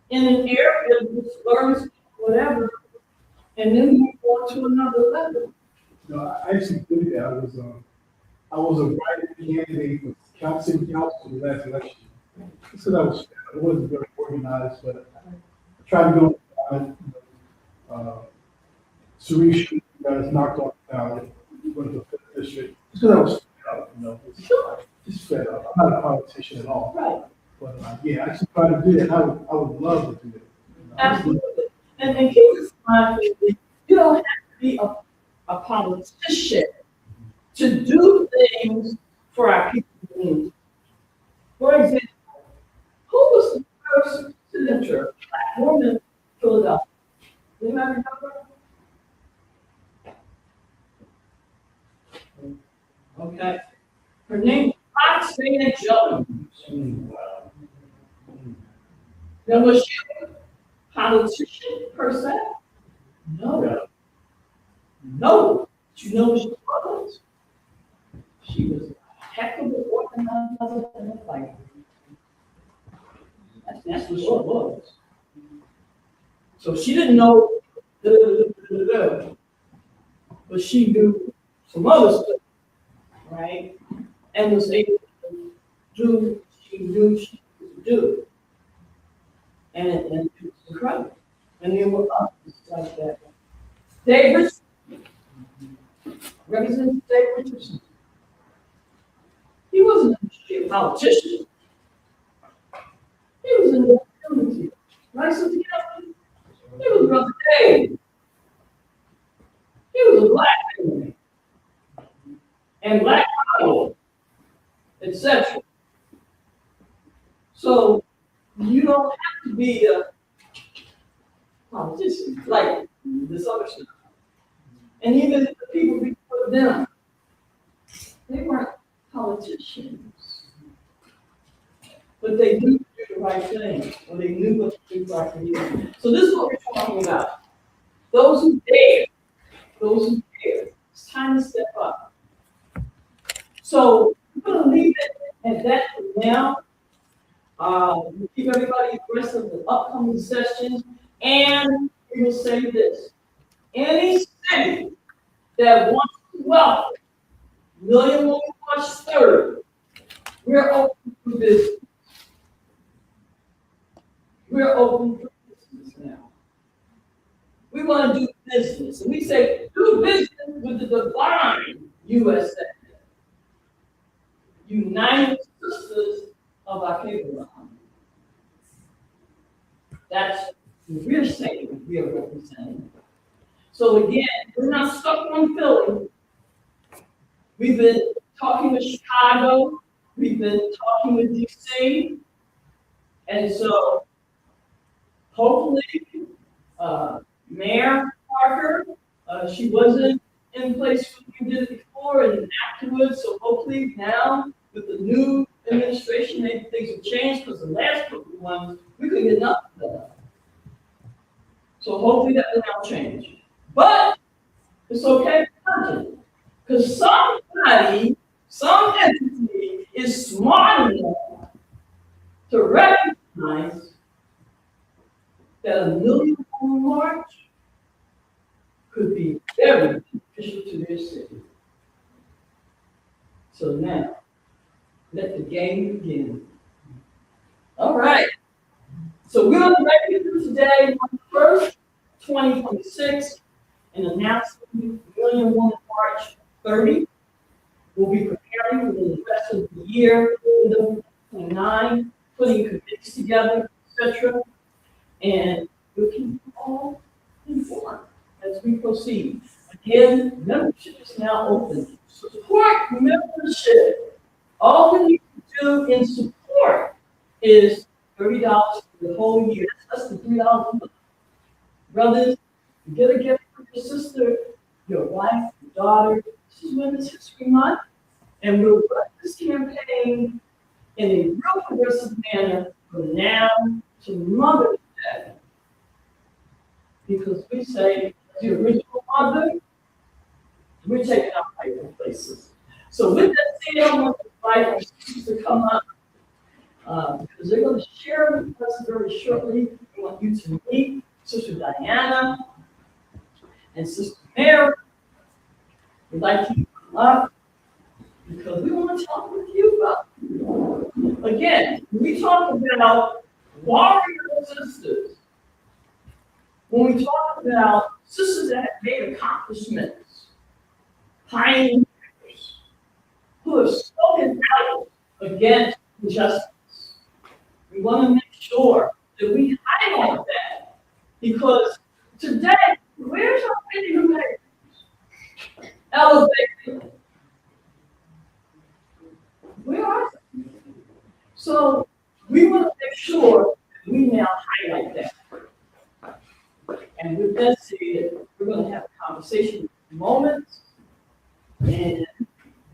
in an area which learns whatever, and then move on to another level. No, I actually did that. I was a write-in candidate for city council in the last election. So that was, it wasn't very organized, but I tried to go on Suresh got us knocked off the ballot, went to the fifth district. Because I was fed up, just fed up. I'm not a politician at all. Right. But yeah, I should try to do that. I would love to do that. Absolutely. And keep this in mind, you don't have to be a politician to do things for our people. For example, who was the first senator, black woman in Philadelphia? Do you remember? Okay. Her name was Roxanne Jones. Now, was she a politician per se? No. No. But you know what she was? She was a heck of an organizer and a fighter. That's what she was. So she didn't know, but she knew some other stuff, right? And was able to do what she knew she could do. And it was incredible. And there were others like that. Dave Richardson, Representative Dave Richardson. He wasn't a politician. He was in the community. Right, Sister Kelly? He was Brother Dave. He was a black man. And black power, etc. So you don't have to be a politician like this other stuff. And even the people before them, they weren't politicians. But they knew to do the right thing, or they knew what to do for our community. So this is what we're talking about. Those who dare, it's time to step up. So we're going to leave it at that for now. We'll keep everybody abreast of the upcoming sessions, and we will say this. Any city that wants to welcome William Wilberforce III, we're open for business. We're open for business now. We want to do business, and we say do business with the divine USA. United Sisters of our Abraham. That's what we're saying we are representing. So again, we're not stuck on Philly. We've been talking with Chicago, we've been talking with DC, and so hopefully, Mayor Parker, she wasn't in place when we did it before and afterwards, so hopefully now with the new administration, maybe things will change, because the last couple of ones, we couldn't get nothing done. So hopefully that will now change. But it's okay, because somebody, some entity is smart enough to recognize that a million home march could be very beneficial to their city. So now, let the game begin. All right. So we're going to register today, March 1st, 2026, and announcing the Million Woman March 30. We'll be preparing for the rest of the year, in 29, putting committees together, etc. And we'll keep you all informed as we proceed. Again, membership is now open. Support membership. All we need to do in support is $30 for the whole year. That's less than $3 a month. Brothers, you get a gift for your sister, your wife, your daughter. This is Women's History Month, and we'll run this campaign in a real progressive manner from now to Mother's Day. Because we say, the original mother, we're taking our rightful places. So with that said, I want to invite our sisters to come up, because they're going to share with us very shortly. We want you to meet Sister Diana and Sister Mary. We'd like you to come up because we want to talk with you about you. Again, we talk about warrior sisters. When we talk about sisters that have made accomplishments, pioneers, who have spoken out against injustice, we want to make sure that we highlight that, because today, where's our freedom makers? Elevated. Where are they? So we want to make sure that we now highlight that. And with that said, we're going to have a conversation in moments, and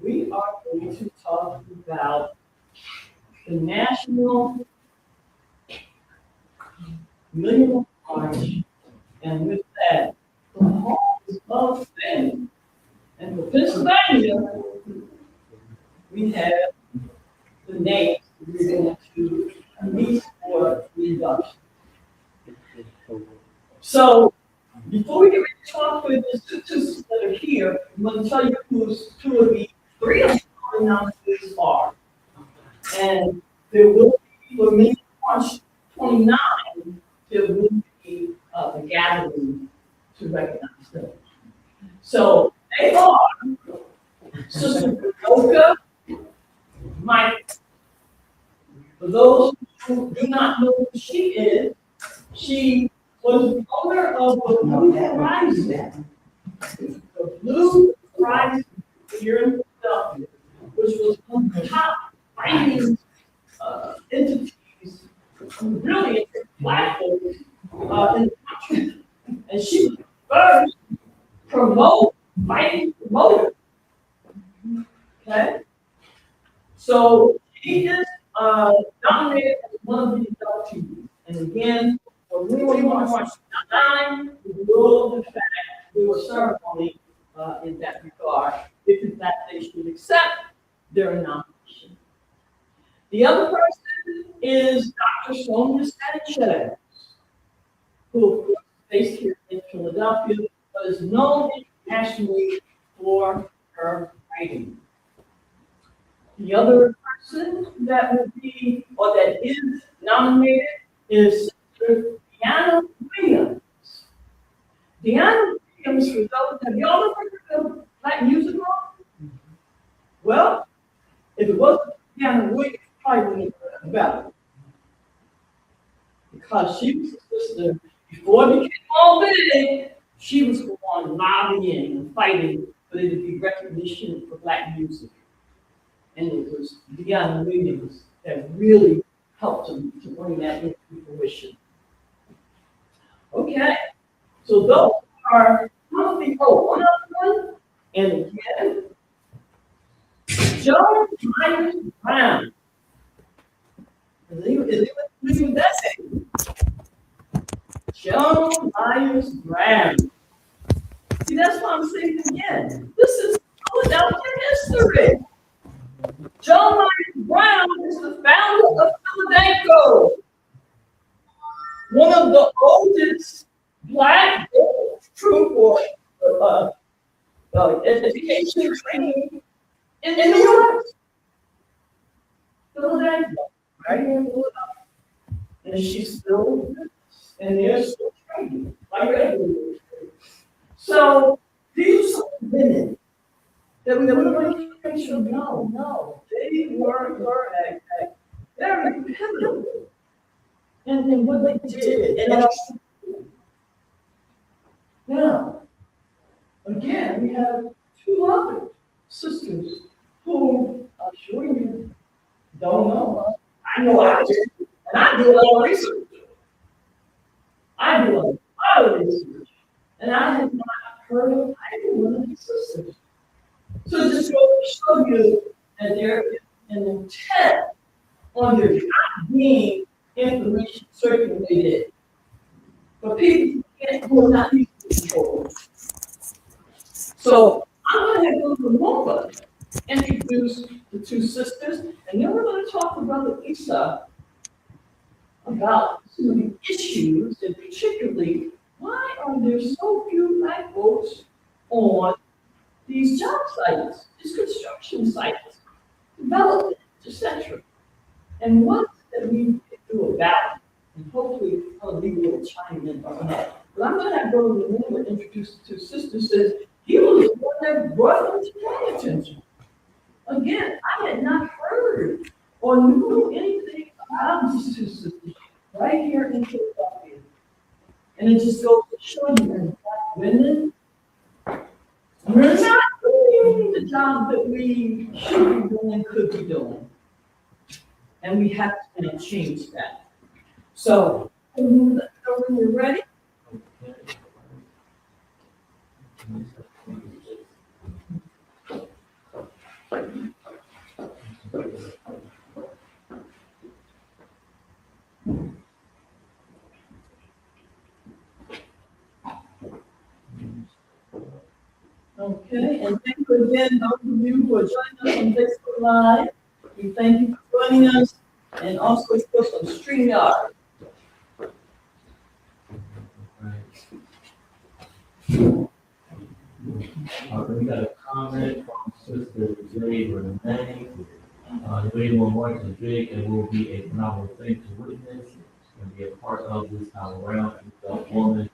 we are going to talk about the National Million March, and with that, the halls of fame. And for Pennsylvania, we have the names we're going to meet for reduction. So, before we get ready to talk with the sisters that are here, I'm going to tell you who two of the three of the announcements are. And there will be, for me, March 29, there will be the gathering to recognize them. So, they are Sister Roka Mike. For those who do not know who she is, she was the owner of the Blue Horizon. The Blue Horizon here in Philadelphia, which was one of the top fighting entities, really platforms in the country. And she was the first fighting promoter. Okay? So he is nominated as one of the adoptees. And again, for really March 9, we will, in fact, do a ceremony in that regard, if in fact they should accept their nomination. The other person is Dr. Sonia Sanchez, who of course is based here in Philadelphia, but is known internationally for her writing. The other person that would be, or that is nominated, is Sister Deanna Williams. Deanna Williams, for those, have y'all ever heard of Black Music Hall? Well, if it wasn't Deanna Williams, probably wouldn't have heard about it. Because she was a sister, before it became all big, she was the one lobbying and fighting for there to be recognition for Black music. And it was Deanna Williams that really helped to bring that into fruition. Okay, so those are one other one, and again, Joan Myers Brown. Is it with that name? Joan Myers Brown. See, that's why I'm saying again. This is Philadelphia history. Joan Myers Brown is the founder of Philadelphia, one of the oldest Black true education training in the U.S. Philadelphia, right here in Philadelphia. And she's still, and they're still training, like regularly. So these are women that we want to make sure, no, they were very pivotal in what they did. And now, again, we have two other sisters who I'm sure you don't know. I know I did, and I do a lot of research. I do a lot of research, and I have not heard of either one of these sisters. So just go to show you that there is an intent on there not being information circulated, but people who are not used to control. So I'm going to have Lumumba introduce the two sisters, and then we're going to talk to Brother Issa about some of the issues, and particularly why are there so few Black folks on these job sites, these construction sites, development, etc. And what that we can do about it, and hopefully I'll be able to chime in on that. But I'm going to have Brother Lumumba introduce the two sisters, says he was the one that brought them to pay attention. Again, I had not heard or knew anything about these two sisters right here in Philadelphia. And it just goes to show you that Black women, we're not doing the job that we should be doing, could be doing. And we have to kind of change that. So, when you're ready. Okay, and thank you again, those of you who are joining us on Facebook Live. We thank you for joining us, and also of course on StreamYard. We got a comment from Sister Jay Renee. Anyone wants to drink, it will be a phenomenal thing to witness and be a part of this time around. That woman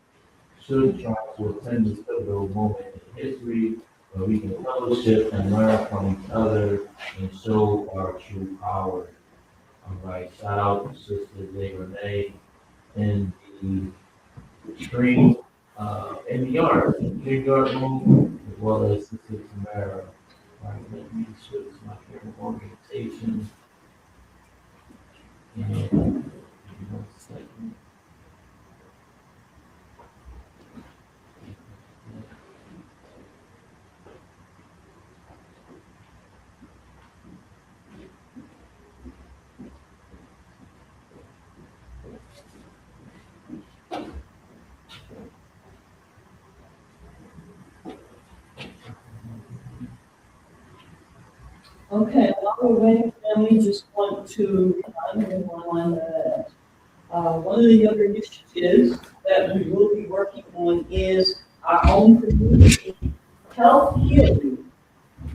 should try to attend this pivotal moment in history where we can fellowship and learn from each other and show our true power. All right, shout out to Sister Jay Renee in the stream, in the yard room, as well as Sister Tamara. All right, let me switch my camera orientation. And give me 1 second. Okay, while we're waiting, family, just want to remind everyone that one of the other initiatives that we will be working on is our own community health, healing,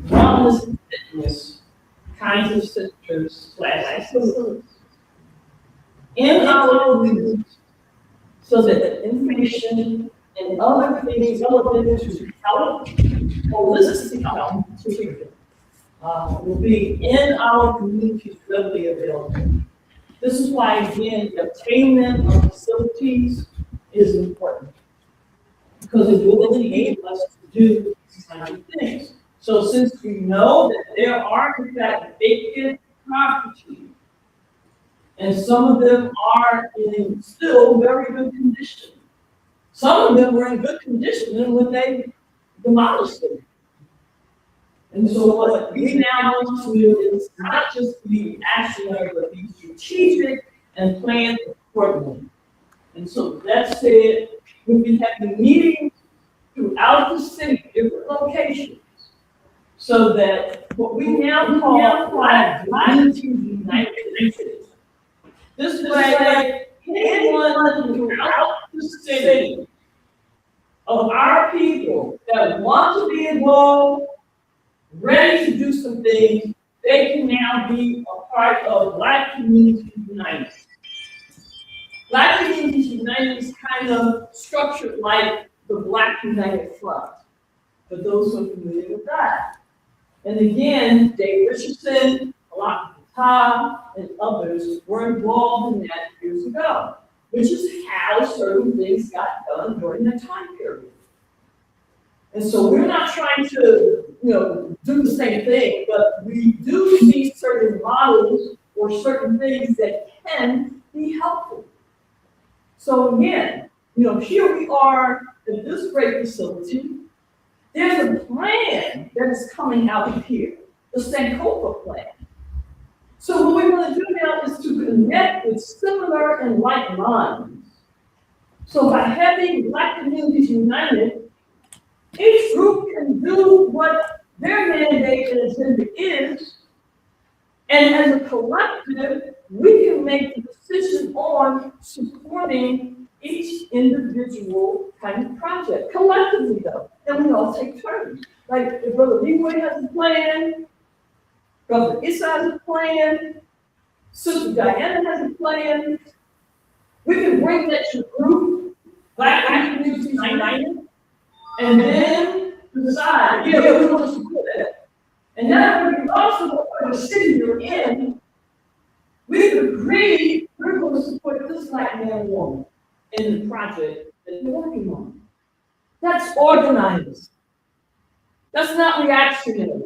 wellness, and fitness kinds of centers / facilities in our communities, so that the information and other things relevant to health, holistic health, particularly, will be in our communities readily available. This is why, again, the attainment of facilities is important, because it will enable us to do these kinds of things. So since we know that there are in fact vacant properties, and some of them are in still very good condition. Some of them were in good condition when they demolished them. And so what we now want to do is not just be actionary, but be strategic and plan accordingly. And so that said, we'll be having meetings throughout the city, different locations, so that what we now call Black Communities United Initiative. This way, anyone throughout the city of our people that want to be involved, ready to do some things, they can now be a part of Black Communities United. Black Communities United is kind of structured like the Black United Front, for those who are familiar with that. And again, Dave Richardson, Alak Patel, and others were involved in that years ago, which is how certain things got done during that time period. And so we're not trying to, do the same thing, but we do see certain models or certain things that can be helpful. So again, here we are at this great facility. There's a plan that is coming out of here, the Sankofa plan. So what we want to do now is to connect with similar and like minds. So by having Black Communities United, each group can do what their mandate and agenda is, and as a collective, we can make the decision on supporting each individual kind of project, collectively though, and we all take turns. Like if Brother Leroy has a plan, Brother Issa has a plan, Sister Diana has a plan, we can bring that to the group, Black Communities United, and then decide, we want to support that. And now we can also look at the city you're in, we can agree we're going to support this Black man and woman in the project that you're working on. That's organized. That's not reactionary.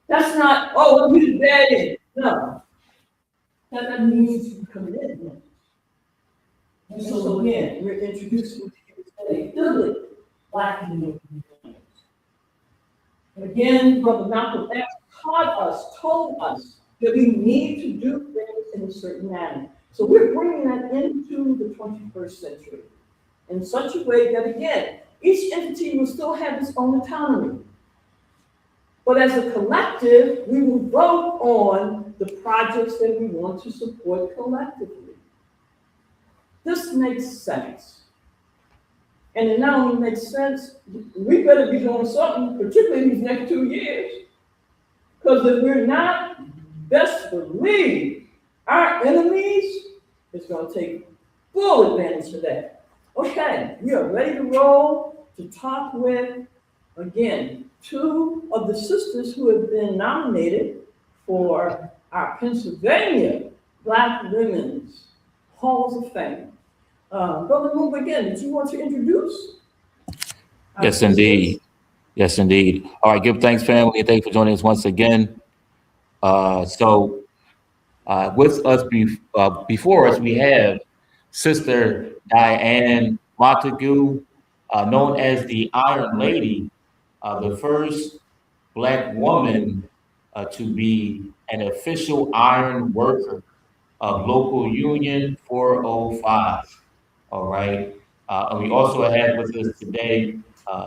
That's not, oh, we did that. No. That means commitment. And so again, we're introducing a Black community. And again, Brother Malcolm X told us that we need to do things in a certain manner. So we're bringing that into the 21st century in such a way that, again, each entity will still have its own autonomy. But as a collective, we will vote on the projects that we want to support collectively. This makes sense. And it not only makes sense, we better be doing something, particularly these next 2 years. Because if we're not, best believe our enemies is going to take full advantage of that. Okay, we are ready to roll to talk with, again, 2 of the sisters who have been nominated for our Pennsylvania Black Women's Halls of Fame. Brother Moon, again, did you want to introduce? Yes, indeed. Yes, indeed. All right, give thanks, family, and thanks for joining us once again. With us before us, we have Sister Diane Montague, known as the Iron Lady, the first Black woman to be an official iron worker of Local Union 405. All right. And we also have with us today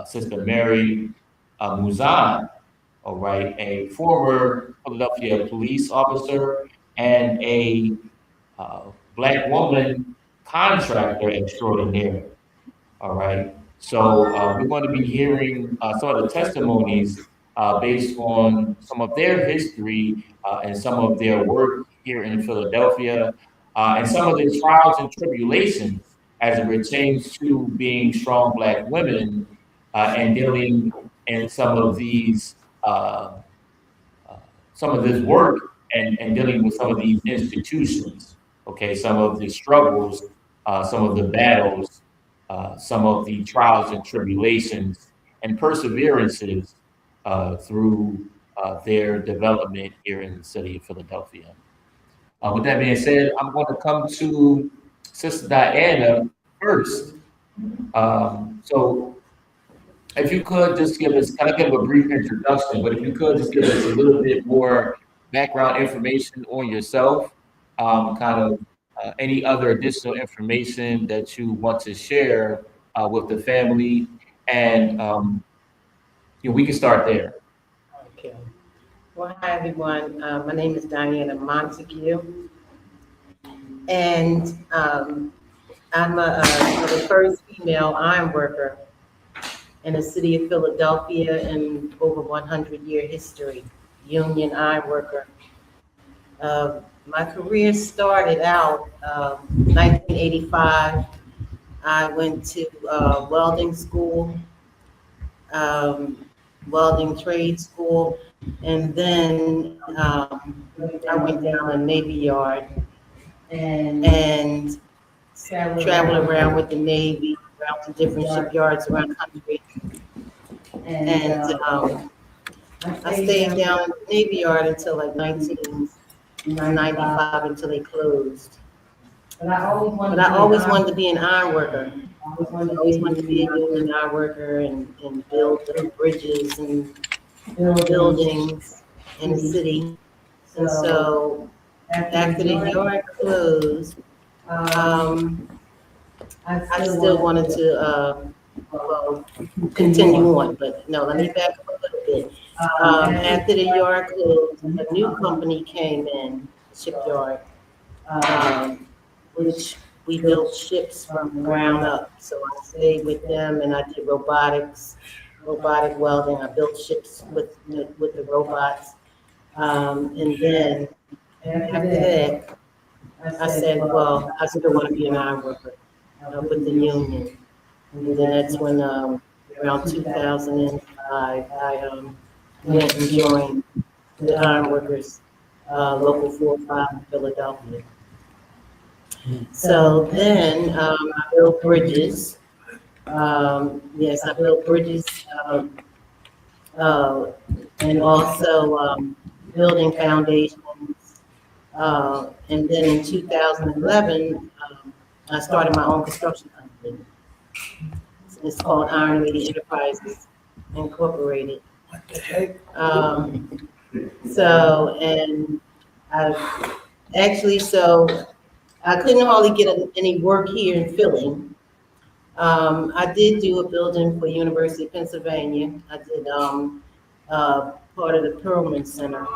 Sister Mary Muzan, all right, a former Philadelphia police officer and a Black woman contractor extraordinaire. All right. So we're going to be hearing some of the testimonies based on some of their history and some of their work here in Philadelphia and some of the trials and tribulations as it pertains to being strong Black women and dealing in some of these, some of this work and dealing with some of these institutions. Okay, some of the struggles, some of the battles, some of the trials and tribulations and perseverances through their development here in the city of Philadelphia. With that being said, I'm going to come to Sister Diana first. So if you could just give us, kind of give a brief introduction, but if you could just give us a little bit more background information on yourself, kind of any other additional information that you want to share with the family, and we can start there. Okay. Well, hi everyone. My name is Diana Montague, and I'm the first female iron worker in the city of Philadelphia in over 100-year history, union iron worker. My career started out 1985. I went to welding school, welding trade school, and then I went down a Navy Yard and traveled around with the Navy, around to different shipyards around the country. And I stayed down in the Navy Yard until like 1995 until they closed. But I always wanted to be an iron worker. I always wanted to be a union iron worker and build the bridges and buildings in the city. And so after the yard closed, I still wanted to continue on, but no, let me back up a little bit. After the yard closed, a new company came in, shipyard, which we built ships from the ground up. So I stayed with them and I did robotic welding. I built ships with the robots. And then after that, I said, well, I still want to be an iron worker with the union. And then that's when around 2005, I went and joined the iron workers, local 405 in Philadelphia. So then I built bridges. Yes, I built bridges and also building foundations. And then in 2011, I started my own construction company. It's called Iron Lady Enterprises Incorporated. What the heck? And I couldn't hardly get any work here in Philly. I did do a building for University of Pennsylvania. I did part of the Perlman Center.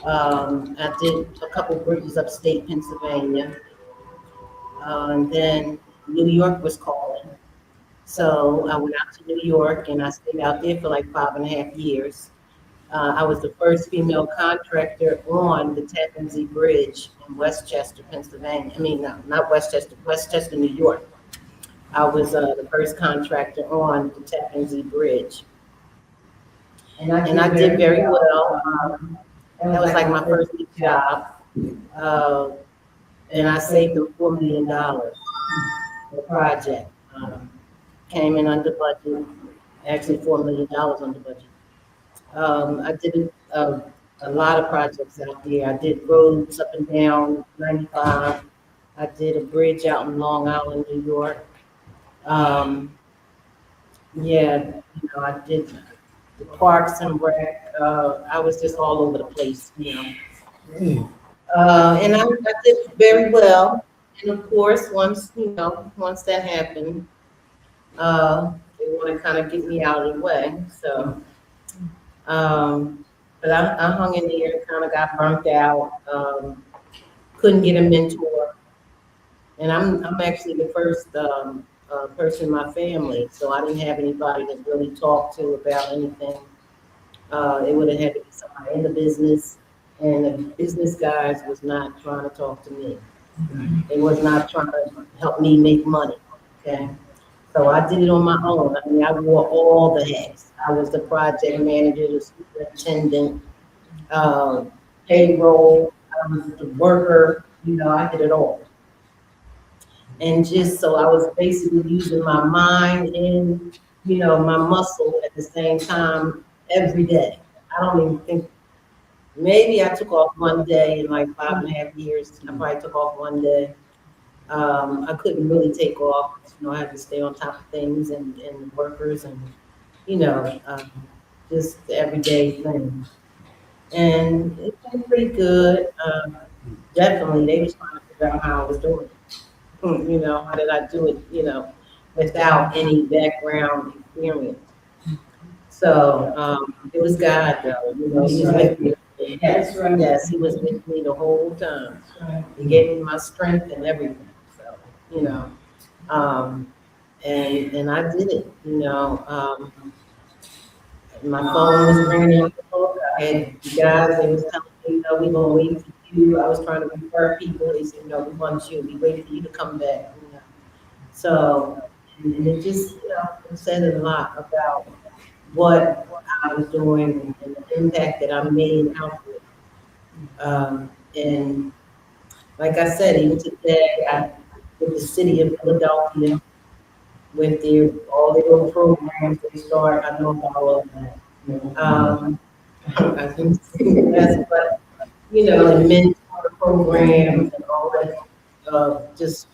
I did a couple bridges upstate Pennsylvania. And then New York was calling. So I went out to New York and I stayed out there for like 5.5 years. I was the first female contractor on the Tappan Zee Bridge in Westchester, Pennsylvania. I mean, no, not Westchester, Westchester, New York. I was the first contractor on the Tappan Zee Bridge. And I did very well. That was like my first big job. And I saved them $4 million. The project came in under budget, actually $4 million under budget. I did a lot of projects out there. I did roads up and down 95. I did a bridge out in Long Island, New York. I did the parks and rec. I was just all over the place, And I did very well. And of course, once that happened, they want to kind of get me out of the way. So, but I hung in there and kind of got burnt out. Couldn't get a mentor. And I'm actually the first person in my family, so I didn't have anybody to really talk to about anything. It would have had to be somebody in the business, and the business guys was not trying to talk to me. They was not trying to help me make money, okay? So I did it on my own. I mean, I wore all the hats. I was the project manager, the superintendent, payroll, I was the worker, I did it all. And so I was basically using my mind and, my muscle at the same time every day. I don't even think, maybe I took off one day in like 5.5 years. I probably took off one day. I couldn't really take off, I had to stay on top of things and workers and, just the everyday thing. And it's been pretty good. Definitely, they was trying to figure out how I was doing it. How did I do it, without any background experience. So, it was God though, he was with me. Yes, right. Yes, he was with me the whole time. He gave me my strength and everything, so, and I did it, my phone was ringing off the hook. I had the guys, they was telling me, we gonna wait for you. I was trying to refer people. They said, no, we want you. We waited for you to come back. So, and it just, it said a lot about what I was doing and the impact that I made out of it. And like I said, even today, with the city of Philadelphia, with all their little programs they start, I know about all of that. I think that's what, and mentor programs and all that, just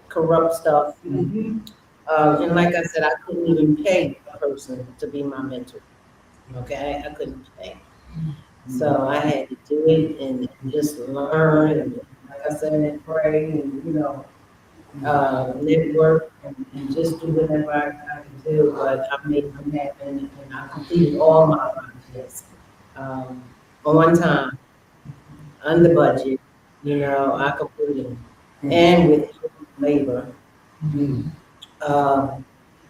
corrupt stuff. And like I said, I couldn't even pay a person to be my mentor. Okay, I couldn't pay. So I had to do it and just learn and, like I said, and pray and, network and just do whatever I could do. But I made them happen and I completed all my projects on time, under budget. I completed them and with labor.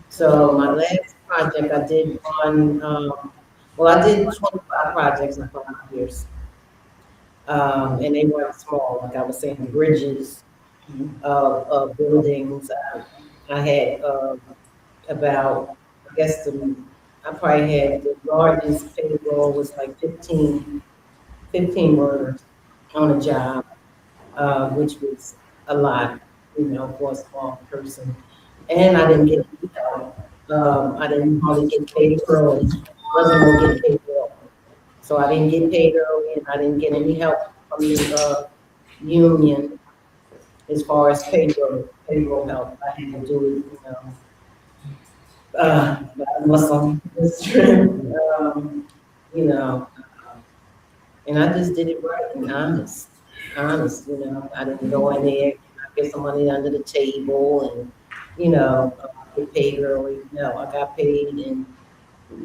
So my last project I did I did 25 projects in 5 years. And they weren't small, like I was saying, bridges, buildings. I had about, I guess I probably had the largest payroll was like 15 workers on a job, which was a lot, for a small person. And I didn't get any help. I didn't hardly get paid early. Wasn't gonna get paid early. So I didn't get paid early and I didn't get any help from the union as far as payroll help. I had to do it, by muscle, and I just did it right and honest. I didn't go in there, get some money under the table and, get paid early. No, I got paid in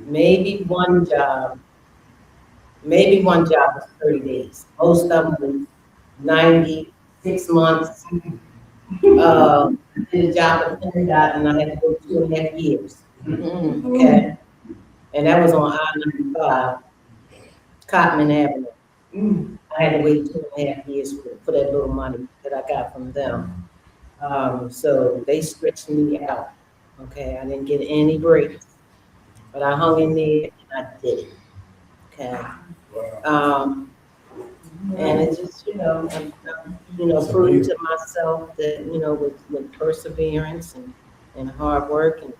maybe one job was 30 days. Most of them was 96 months. I did a job at PennDOT and I had to go 2.5 years. Okay. And that was on I-95, Cotman Avenue. I had to wait 2.5 years for that little money that I got from them. So they stretched me out. Okay. I didn't get any breaks, but I hung in there and I did it. Okay. And it just, proved to myself that, with perseverance and hard work and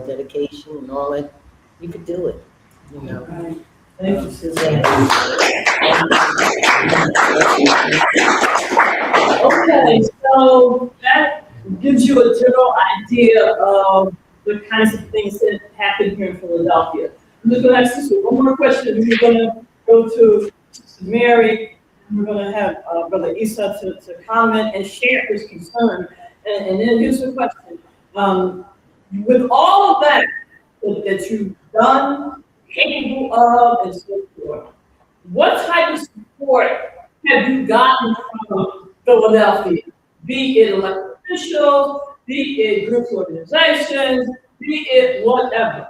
dedication and all that, you could do it, Thank you, Suzanne. Okay, so that gives you a general idea of the kinds of things that happen here in Philadelphia. I'm just going to ask this one more question. We're going to go to Mary, and we're going to have Brother Issa to comment and share his concern. And then here's the question. With all of that you've done, capable of, and so forth, what type of support have you gotten from Philadelphia? Be it elected officials, be it groups, organizations, be it whatever.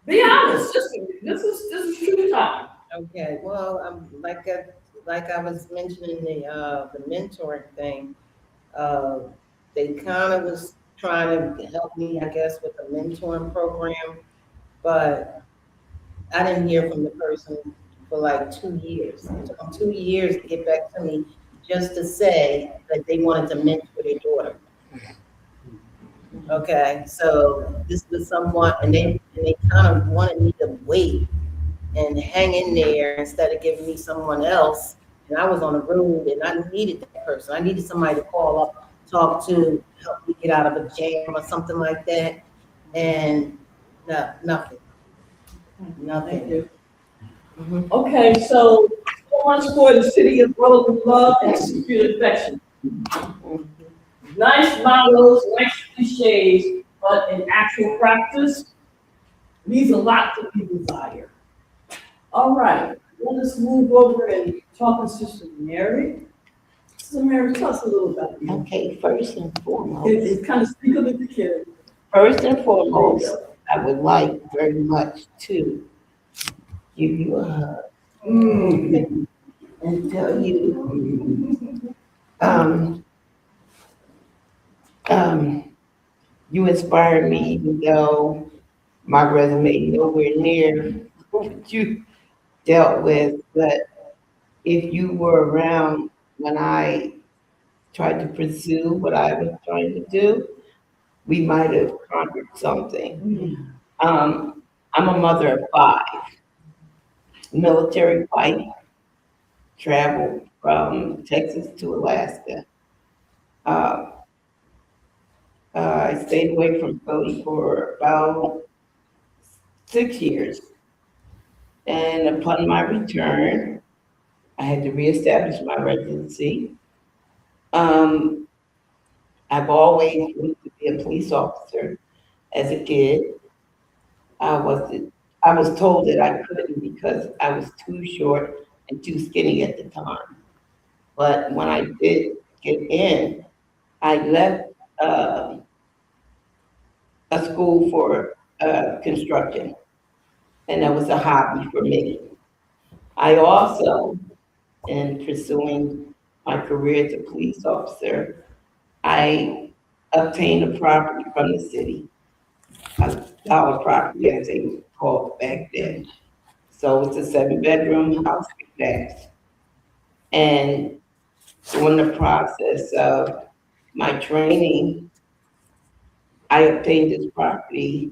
Be honest. This is true time. Okay. Well, like I was mentioning the mentoring thing. They kind of was trying to help me, I guess, with the mentoring program, but I didn't hear from the person for like 2 years. It took them 2 years to get back to me just to say that they wanted to mentor their daughter. Okay, so this was someone, and they kind of wanted me to wait and hang in there instead of giving me someone else. And I was on the road and I needed that person. I needed somebody to call up, talk to, help me get out of a jam or something like that. And no, nothing, Thank nothing. you. Mhm. Okay, so much for the city of brotherly love and secure affection. Nice mottos, nice cliches, but in actual practice, leaves a lot to be desired. All right, let us move over and talk to Sister Mary. Sister Mary, tell us a little about you. Okay, first and foremost, It's kind of speak of the kid. first and foremost, I would like very much to give you a hug and tell you, um, you inspired me, even though my resume nowhere near what you dealt with. But if you were around when I tried to pursue what I was trying to do, we might have conquered something. I'm a mother of five, military wife, traveled from Texas to Alaska. Uh, I stayed away from Philly for about 6 years. And upon my return, I had to reestablish my residency. Um, I've always wanted to be a police officer as a kid. I was I was told that I couldn't because I was too short and too skinny at the time. But when I did get in, I left uh, a school for construction, and that was a hobby for me. I also, in pursuing my career as a police officer, I obtained a property from the city, a dollar property as they called it back then. So it's a 7-bedroom house detached. And during the process of my training, I obtained this property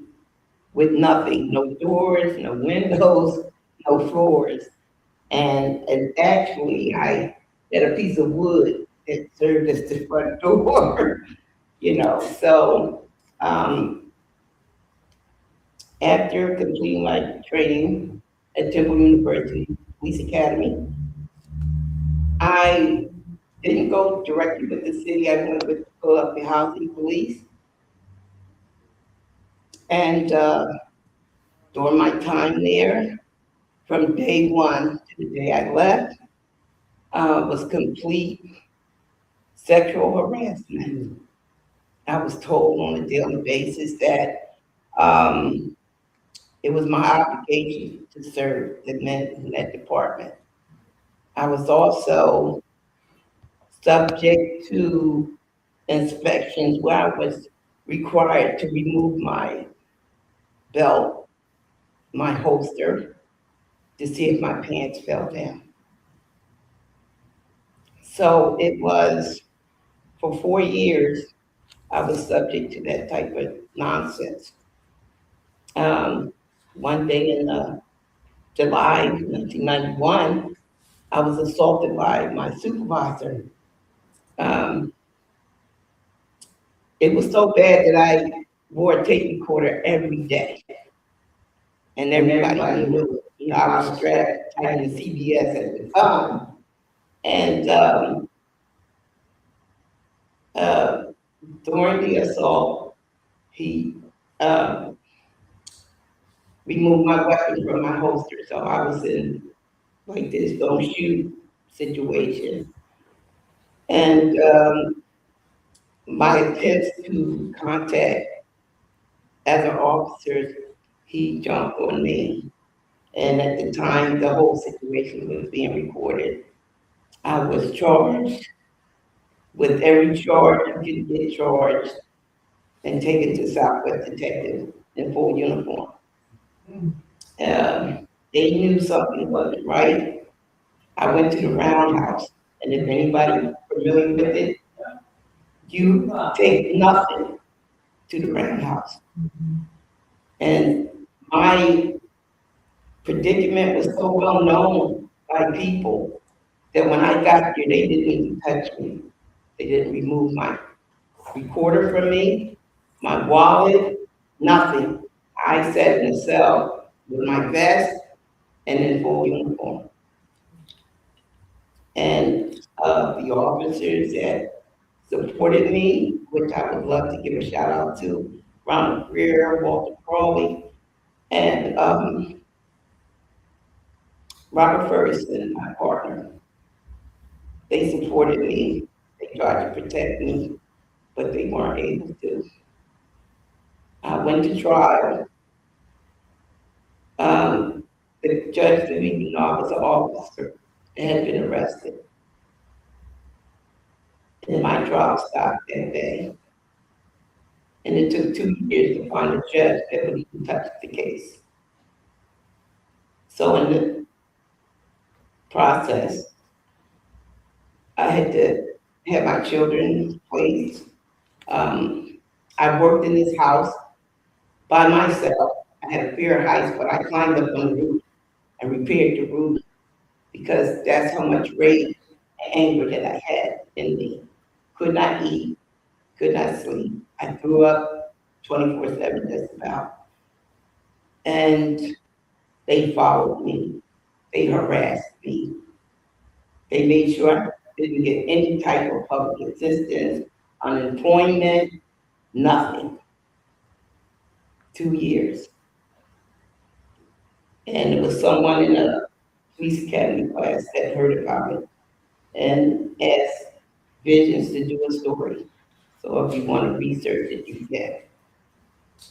with nothing, no doors, no windows, no floors. And actually I had a piece of wood that served as the front door, So um, after completing my training at Temple University Police Academy, I didn't go directly with the city. I went with Philadelphia Housing Police. And during my time there, from day one to the day I left, was complete sexual harassment. I was told on a daily basis that um, it was my obligation to serve the men in that department. I was also subject to inspections where I was required to remove my belt, my holster, to see if my pants fell down. So it was for 4 years, I was subject to that type of nonsense. Um, One day in July 1991, I was assaulted by my supervisor. Um, it was so bad that I wore a tape recorder every day, and everybody knew it. I was strapped tight to CBS at the time. And uh, during the assault, he uh, removed my weapon from my holster. So I was in like this don't shoot situation. And my attempts to contact other officers, he jumped on me. And at the time, the whole situation was being recorded. I was charged with every charge you can get charged and taken to Southwest Detective in full uniform. They knew something wasn't right. I went to the roundhouse, and if anybody familiar with it, you take nothing to the Brown House. And my predicament was so well known by people that when I got here, they didn't even touch me. They didn't remove my recorder from me, my wallet, nothing. I sat in a cell with my vest and in full uniform. And the officers that supported me, which I would love to give a shout out to, Ronald Greer, Walter Crawley, and Robert Ferguson, my partner. They supported me. They tried to protect me, but they weren't able to. I went to trial. The judge didn't even know I was an officer and had been arrested. And my trial stopped that day. And it took 2 years to find a judge that would even touch the case. So in the process, I had to have my children placed. I worked in this house by myself. I had a fear of heights, but I climbed up on the roof and repaired the roof because that's how much rage and anger that I had in me. Could not eat, could not sleep. I threw up 24/7 just about. And they followed me. They harassed me. They made sure I didn't get any type of public assistance, unemployment, nothing. 2 years. And it was someone in a police academy class that heard about it and asked Visions to do a story. So if you want to research it, you can.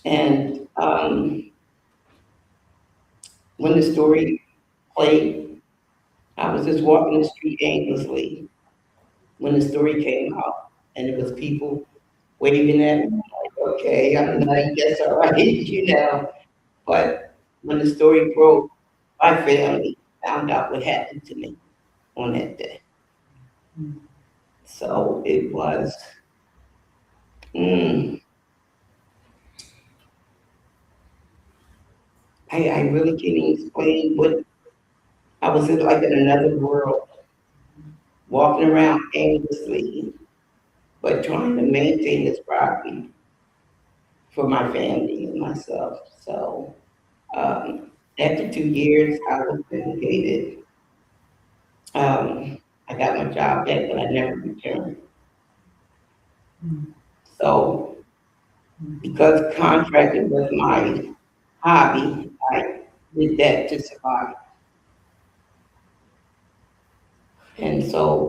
And when the story played, I was just walking the street aimlessly when the story came out, and it was people waving at me, like, okay, I'm nutty, that's all right, you know. But when the story broke, my family found out what happened to me on that day. So it was, I really can't even explain what, I was in like in another world, walking around aimlessly, but trying to maintain this property for my family and myself. So after 2 years, I was vindicated. I got my job back, but I never returned. So because contracting was my hobby, I did that to survive. And so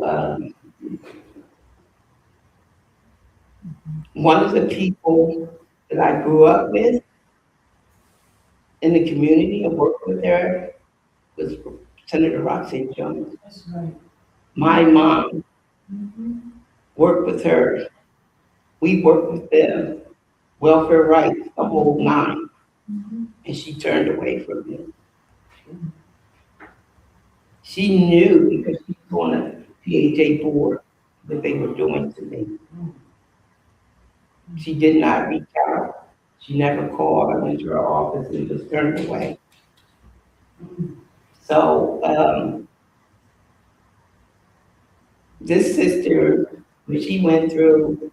one of the people that I grew up with in the community and worked with her was Senator Roxanne Jones. That's right. My mom worked with her. We worked with them, welfare rights, the whole nine. And she turned away from me. She knew because she was on a PHA board what they were doing to me. She did not reach out. She never called. I went to her office and just turned away. So this sister, what she went through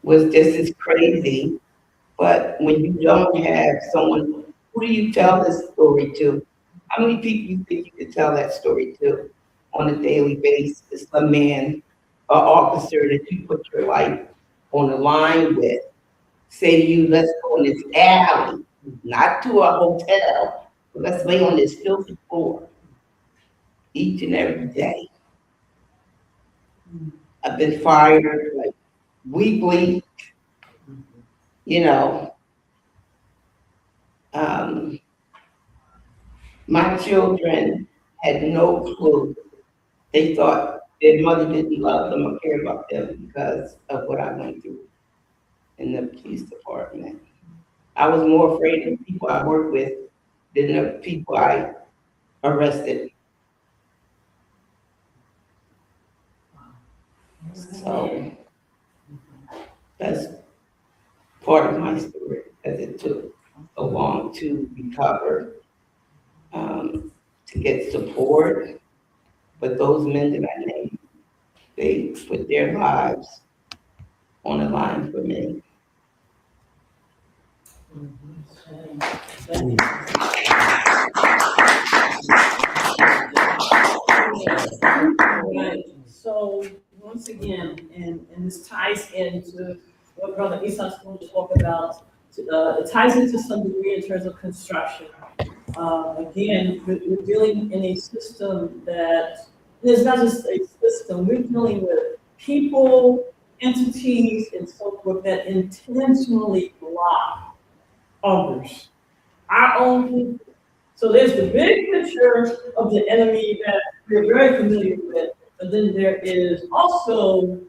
was just as crazy. But when you don't have someone, who do you tell this story to? How many people you think you could tell that story to on a daily basis? A man, an officer that you put your life on the line with, say to you, let's go in this alley, not to a hotel, but let's lay on this filthy floor each and every day. I've been fired like weekly, you know. My children had no clue. They thought their mother didn't love them or care about them because of what I went through in the police department. I was more afraid of the people I worked with than the people I arrested. So that's part of my trying to recover, to get support. But those men that I named, they put their lives on the line for me. Right. So once again, and this ties into what Brother Esau's going to talk about. It ties into some degree in terms of construction. Again, we're dealing in a system that it's not just a system. We're dealing with people, entities, and so forth that intentionally block others, our own people. So there's the big picture of the enemy that we're very familiar with, but then there is also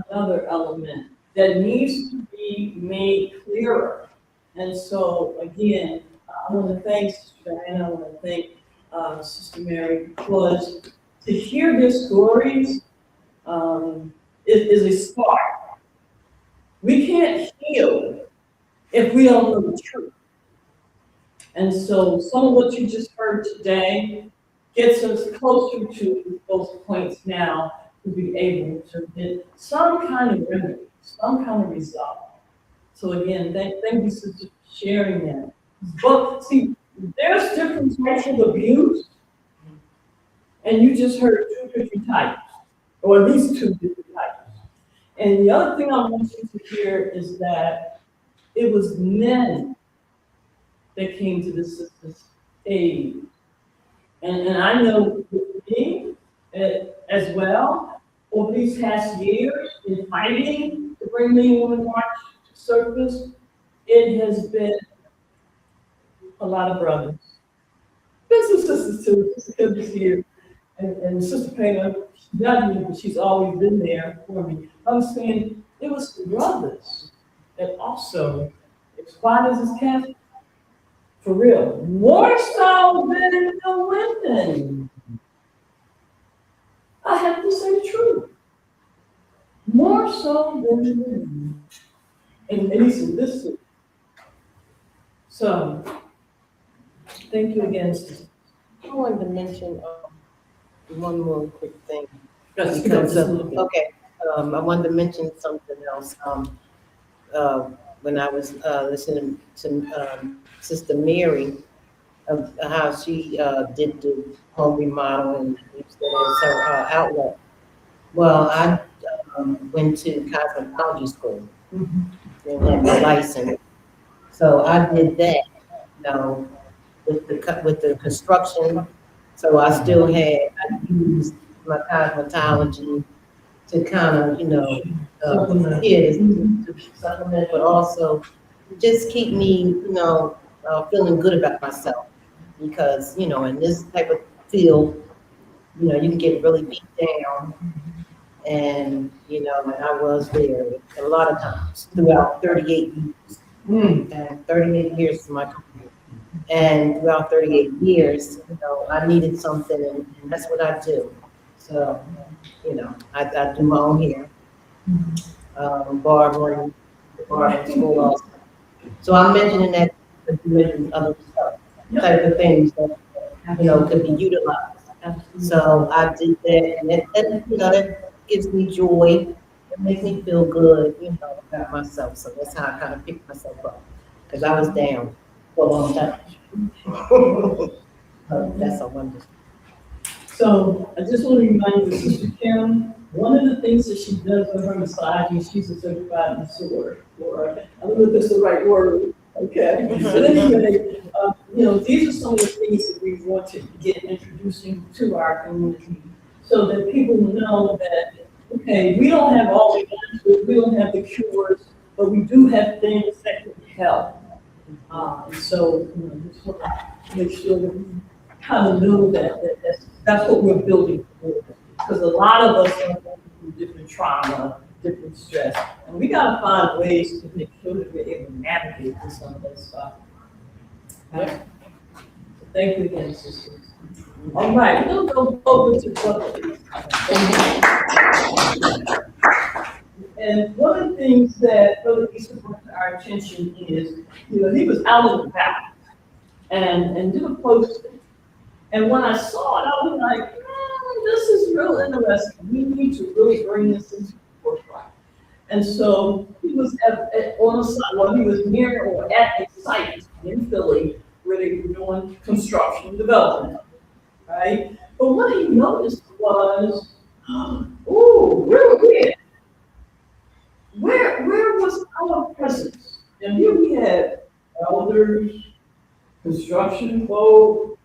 another element that needs to be made clearer. And so again, I want to thank Sister Diana, I want to thank Sister Mary, because to hear their stories is a start. We can't heal if we don't know the truth. And so some of what you just heard today gets us closer to those points now to be able to get some kind of remedy, some kind of result. So again, thank you for sharing that. But see, there's different types of abuse, and you just heard 2 different types, or at least 2 different types. And the other thing I want you to hear is that it was men that came to the sister's aid. And I know with me as well, over these past years in fighting to bring me Women March to surface, it has been a lot of brothers. There's some sisters too, Sister Kim is here, and Sister Painter, she's not here, but she's always been there for me. I'm saying it was the brothers that also, why does this cast? For real, more so than the women. I have to say the truth. More so than the women. And at least in this city. So, thank you again, sister. I wanted to mention one more quick thing. Yes, Because, okay. okay, I wanted to mention something else. When I was listening to Sister Mary, of how she did the home remodel and used it as her outlet. Well, I went to cosmetology school and had my license. So I did that, with the construction. So I still had, I used my cosmetology to kind of, Supplement. to supplement, but also just keep me, feeling good about myself. Because, in this type of field, you can get really beat down. And, and I was there a lot of times throughout 38 years. And 38 years is my career. And throughout 38 years, I needed something, and that's what I do. So, I do my own hair, barbering, school also. So I'm mentioning that to mention other stuff, type of things that, could be utilized. So I did that, and that gives me joy. It makes me feel good, about myself. So that's how I kind of picked myself up, because I was down for a long time. That's a wonder. So I just want to remind you, Sister Kim, one of the things that she does with her massaging, she's a certified masseur, or I don't know if that's the right word, okay? But anyway, these are some of the things that we want to get introducing to our community, so that people know that, okay, we don't have all the answers, we don't have the cures, but we do have things that can help. And so, just want to make sure that we kind of know that's what we're building for. Because a lot of us are going through different trauma, different stress, and we gotta find ways to make sure that we're able to navigate through some of that stuff. So thank you again, sisters. All right, we'll go over to Brother. And one of the things that Brother Easter brought to our attention is, he was out and about. and did a posting. And when I saw it, I was like, this is real interesting. We need to really bring this into the forefront. And so he was on a site, well, he was near or at a site in Philly where they were doing construction development, right? But what he noticed was, oh, where was our presence? And here we had elders, construction folk,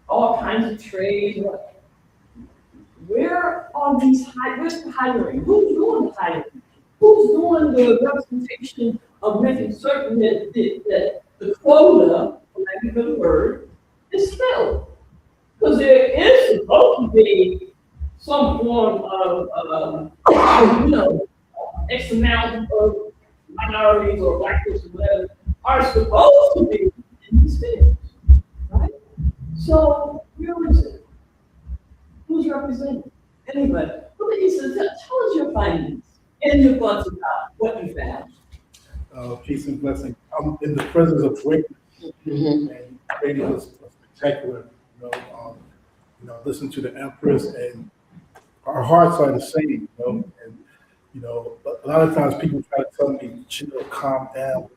all kinds of trades. Where are where's the hiring? Who's doing the hiring? Who's doing the representation of making certain that the quota, for lack of a better word, is filled? Because there is supposed to be some form of, X amount of minorities or black people, whatever, are supposed to be in these fields, right? So where is it? Who's represented? Anyway, Lisa, tell us your findings and your thoughts about what you found. Peace and blessing. I'm in the presence of greatness, and greatness was spectacular. Listen to the Empress, and our hearts are the same. And a lot of times people try to tell me, chill, calm down.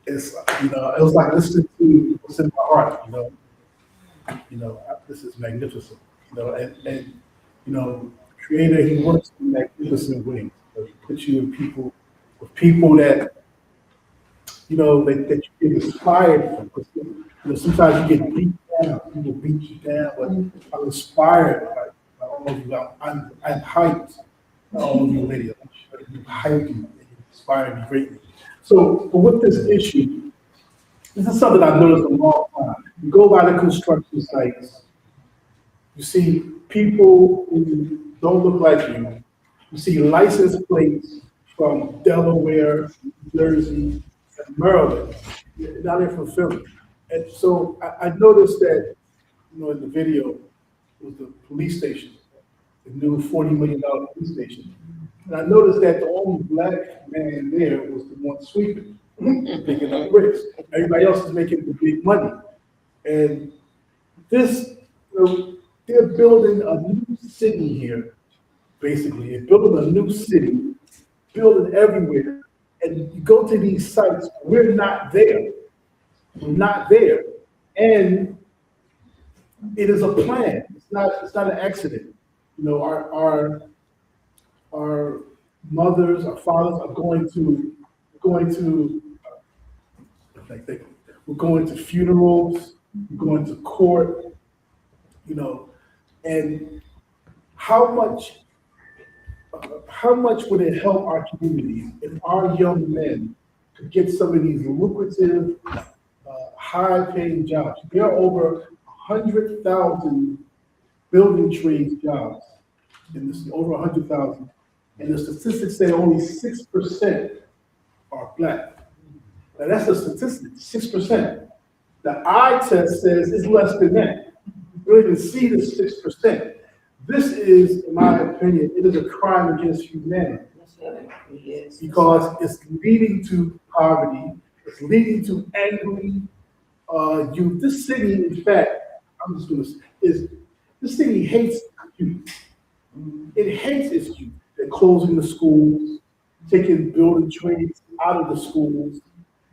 It's it was like listening to what's in my heart. This is magnificent. Creator, he works in magnificent ways. He puts you with people that that you get inspired from. Because sometimes you get beat down, people beat you down, but I'm inspired by all of you. I'm hyped by all of you ladies. I'm hyped and you inspire me greatly. So, but with this issue, this is something I've noticed a long time. You go by the construction sites, you see people who don't look like you. You see license plates from Delaware, New Jersey, and Maryland. Now they're from Philly. And so I noticed that, in the video, it was the police station, the new $40 million police station. And I noticed that the only black man there was the one sweeping, picking up bricks. Everybody else is making the big money. And this, they're building a new city here, basically. They're building a new city, building everywhere. And you go to these sites, we're not there. We're not there. And it is a plan. It's not an accident. Our mothers, our fathers are going to we're going to funerals, we're going to court, and how much would it help our communities if our young men could get some of these lucrative, high-paying jobs? There are over 100,000 building trades jobs in this, over 100,000, and the statistics say only 6% are black. Now that's a statistic, 6%. The eye test says it's less than that. You don't even see the 6%. This is, in my opinion, it is a crime against humanity. Yes. Because it's leading to poverty, it's leading to angry youth. This city, in fact, I'm just gonna say, this city hates youth. It hates its youth. They're closing the schools, taking building trades out of the schools.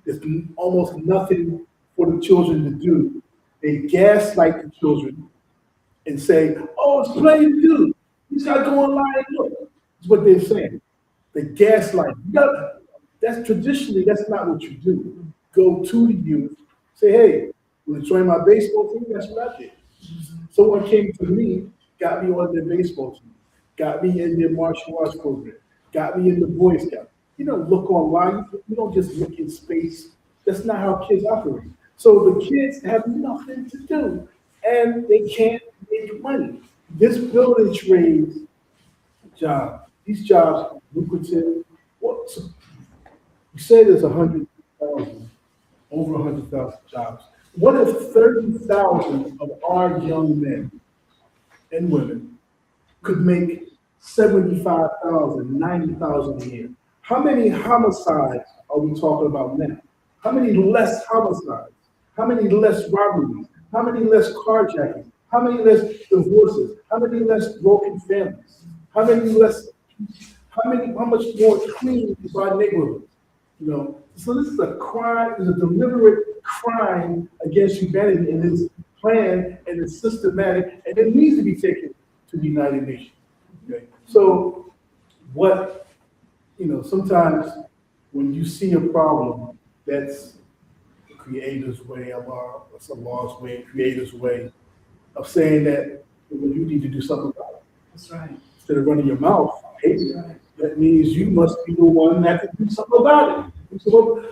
There's almost nothing for the children to do. They gaslight the children and say, oh, it's plain to do. You just gotta go online and look. That's what they're saying. They gaslight. That's traditionally, that's not what you do. Go to the youth, say, hey, want to join my baseball team? That's what I did. Someone came to me, got me on their baseball team, got me in their martial arts program, got me in the Boy Scout. You don't look online, you don't just look in space. That's not how kids operate. So the kids have nothing to do and they can't make money. This building trades job, these jobs are lucrative. What? You say there's 100,000, over 100,000 jobs. What if 30,000 of our young men and women could make 75,000, 90,000 a year? How many homicides are we talking about now? How many less homicides? How many less robberies? How many less carjackings? How many less divorces? How many less broken families? How many less, how much more clean is our neighborhood? You know, so this is a crime, it's a deliberate crime against humanity, and it's planned and it's systematic, and it needs to be taken to the United Nations. Okay? So what, sometimes when you see a problem that's the creator's way of it's a law's way, creator's way of saying that you need to do something about it. That's right. Instead of running your mouth, hey, that means you must be the one that can do something about it. So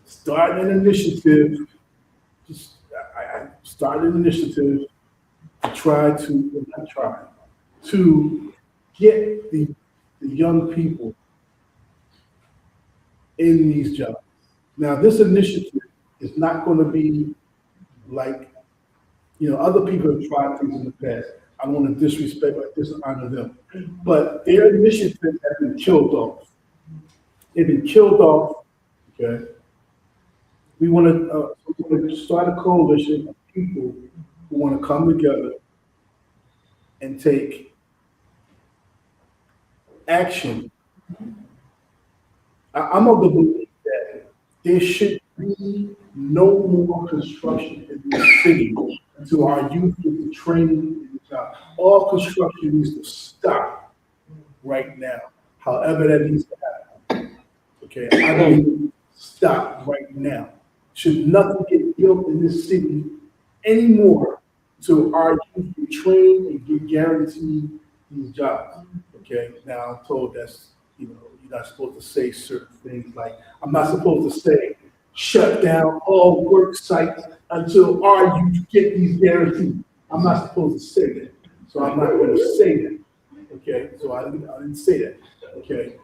start an initiative. I started an initiative to get the young people in these jobs. Now, this initiative is not going to be like, other people have tried things in the past. I don't want to disrespect or dishonor them, but their initiatives have been killed off. They've been killed off. Okay, we want to start a coalition of people who want to come together and take action. I'm of the belief that there should be no more construction in this city until our youth get the training and the job. All construction needs to stop right now, however that needs to happen. Okay, I mean, stop right now. Should nothing get built in this city anymore until our youth get trained and get guaranteed these jobs. Okay, now I'm told that's, you're not supposed to say certain things like, I'm not supposed to say, shut down all work sites until our youth get these guarantees. I'm not supposed to say that. So I'm not going to say that. Okay, so I didn't say that. Okay,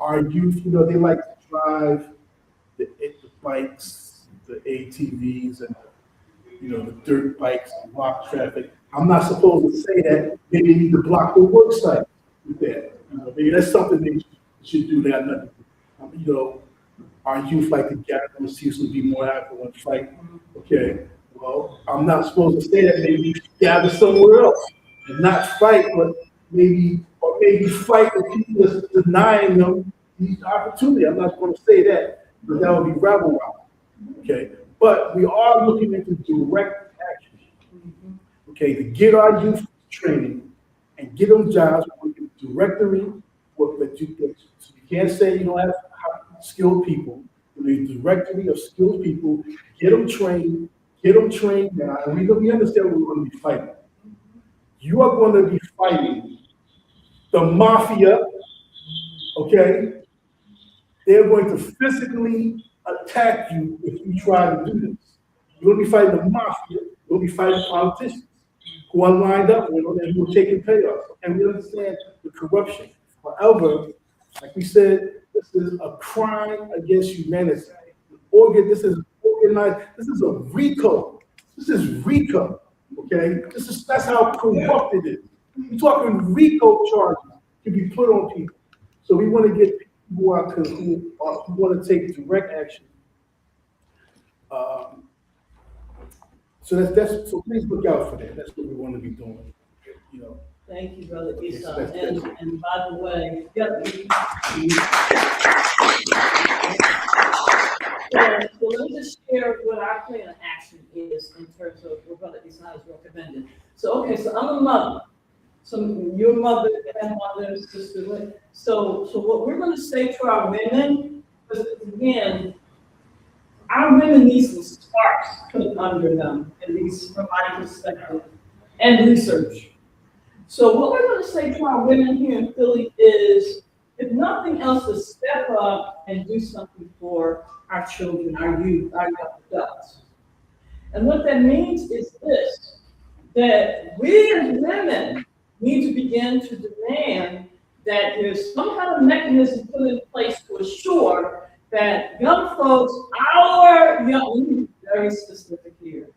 our youth, they like to drive the bikes, the ATVs, and the dirt bikes and block traffic. I'm not supposed to say that. Maybe they need to block the work site with that. Maybe that's something they should do. They got nothing to do. Our youth like to gather and seriously be more active and fight. Okay, well, I'm not supposed to say that. Maybe we should gather somewhere else and not fight, but maybe fight with people that's denying them these opportunities. I'm not going to say that, because that would be rabble rousing. Okay, but we are looking into direct action. Okay, to get our youth training and get them jobs. We can directory, but you can't say you don't have skilled people. We need a directory of skilled people. Get them trained. Now, we understand what we're going to be fighting. You are going to be fighting the mafia. Okay, they're going to physically attack you if you try to do this. You're going to be fighting the mafia. You'll be fighting politicians who are lined up and who are taking payoffs. And we understand the corruption. However, like we said, this is a crime against humanity. This is organized. This is a RICO. This is RICO. Okay, that's how corrupt it is. We're talking RICO charges can be put on people. So we want to get people who want to take direct action. So please look out for that. That's what we want to be doing. Thank you, Brother Esau. And by the way, so let me just share what our plan of action is in terms of what Brother Esau has recommended. So, okay, so I'm a mother. So your mother, grandmother, sister. So what we're going to say to our women, because again, our women need some sparks put under them, at least from my perspective, and research. So what we're going to say to our women here in Philly is, if nothing else, to step up and do something for our children, our youth, our young adults. And what that means is this, that we as women need to begin to demand that there's some kind of mechanism put in place to assure that young folks, let me be very specific here,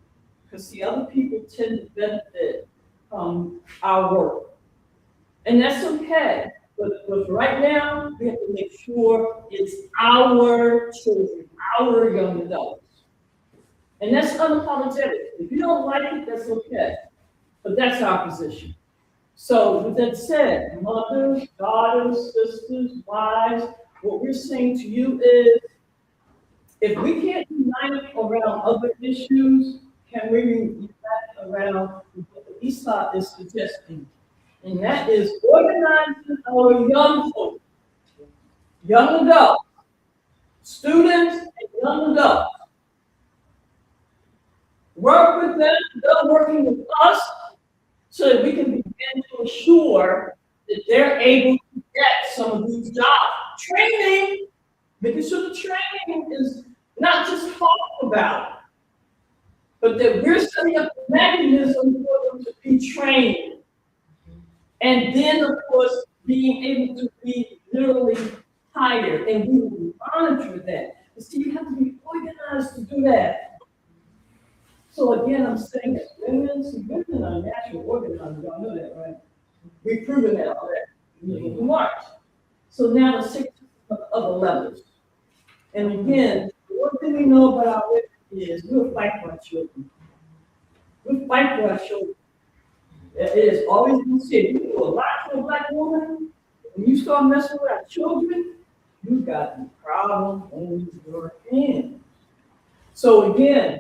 because the other people tend to benefit from our work. And that's okay. But right now, we have to make sure it's our children, our young adults. And that's unapologetic. If you don't like it, that's okay. But that's our position. So with that said, mothers, daughters, sisters, wives, what we're saying to you is, if we can't unite around other issues, can we unite around what the ESOP is suggesting? And that is organizing our young folks, young adults, students and young adults. Work with them, they're working with us, so that we can begin to ensure that they're able to get some of these jobs. Training, making sure the training is not just talked about, but that we're setting up a mechanism for them to be trained. And then, of course, being able to be literally hired, and we will monitor that. But see, you have to be organized to do that. So again, I'm saying that women are natural organizers, y'all know that, right? We've proven that already in March. So now the 6 other levels. And again, one thing we know about our women is we'll fight for our children. We'll fight for our children. It has always been said, you do a lot to a black woman, when you start messing with our children, you got the problem on your hands. So again,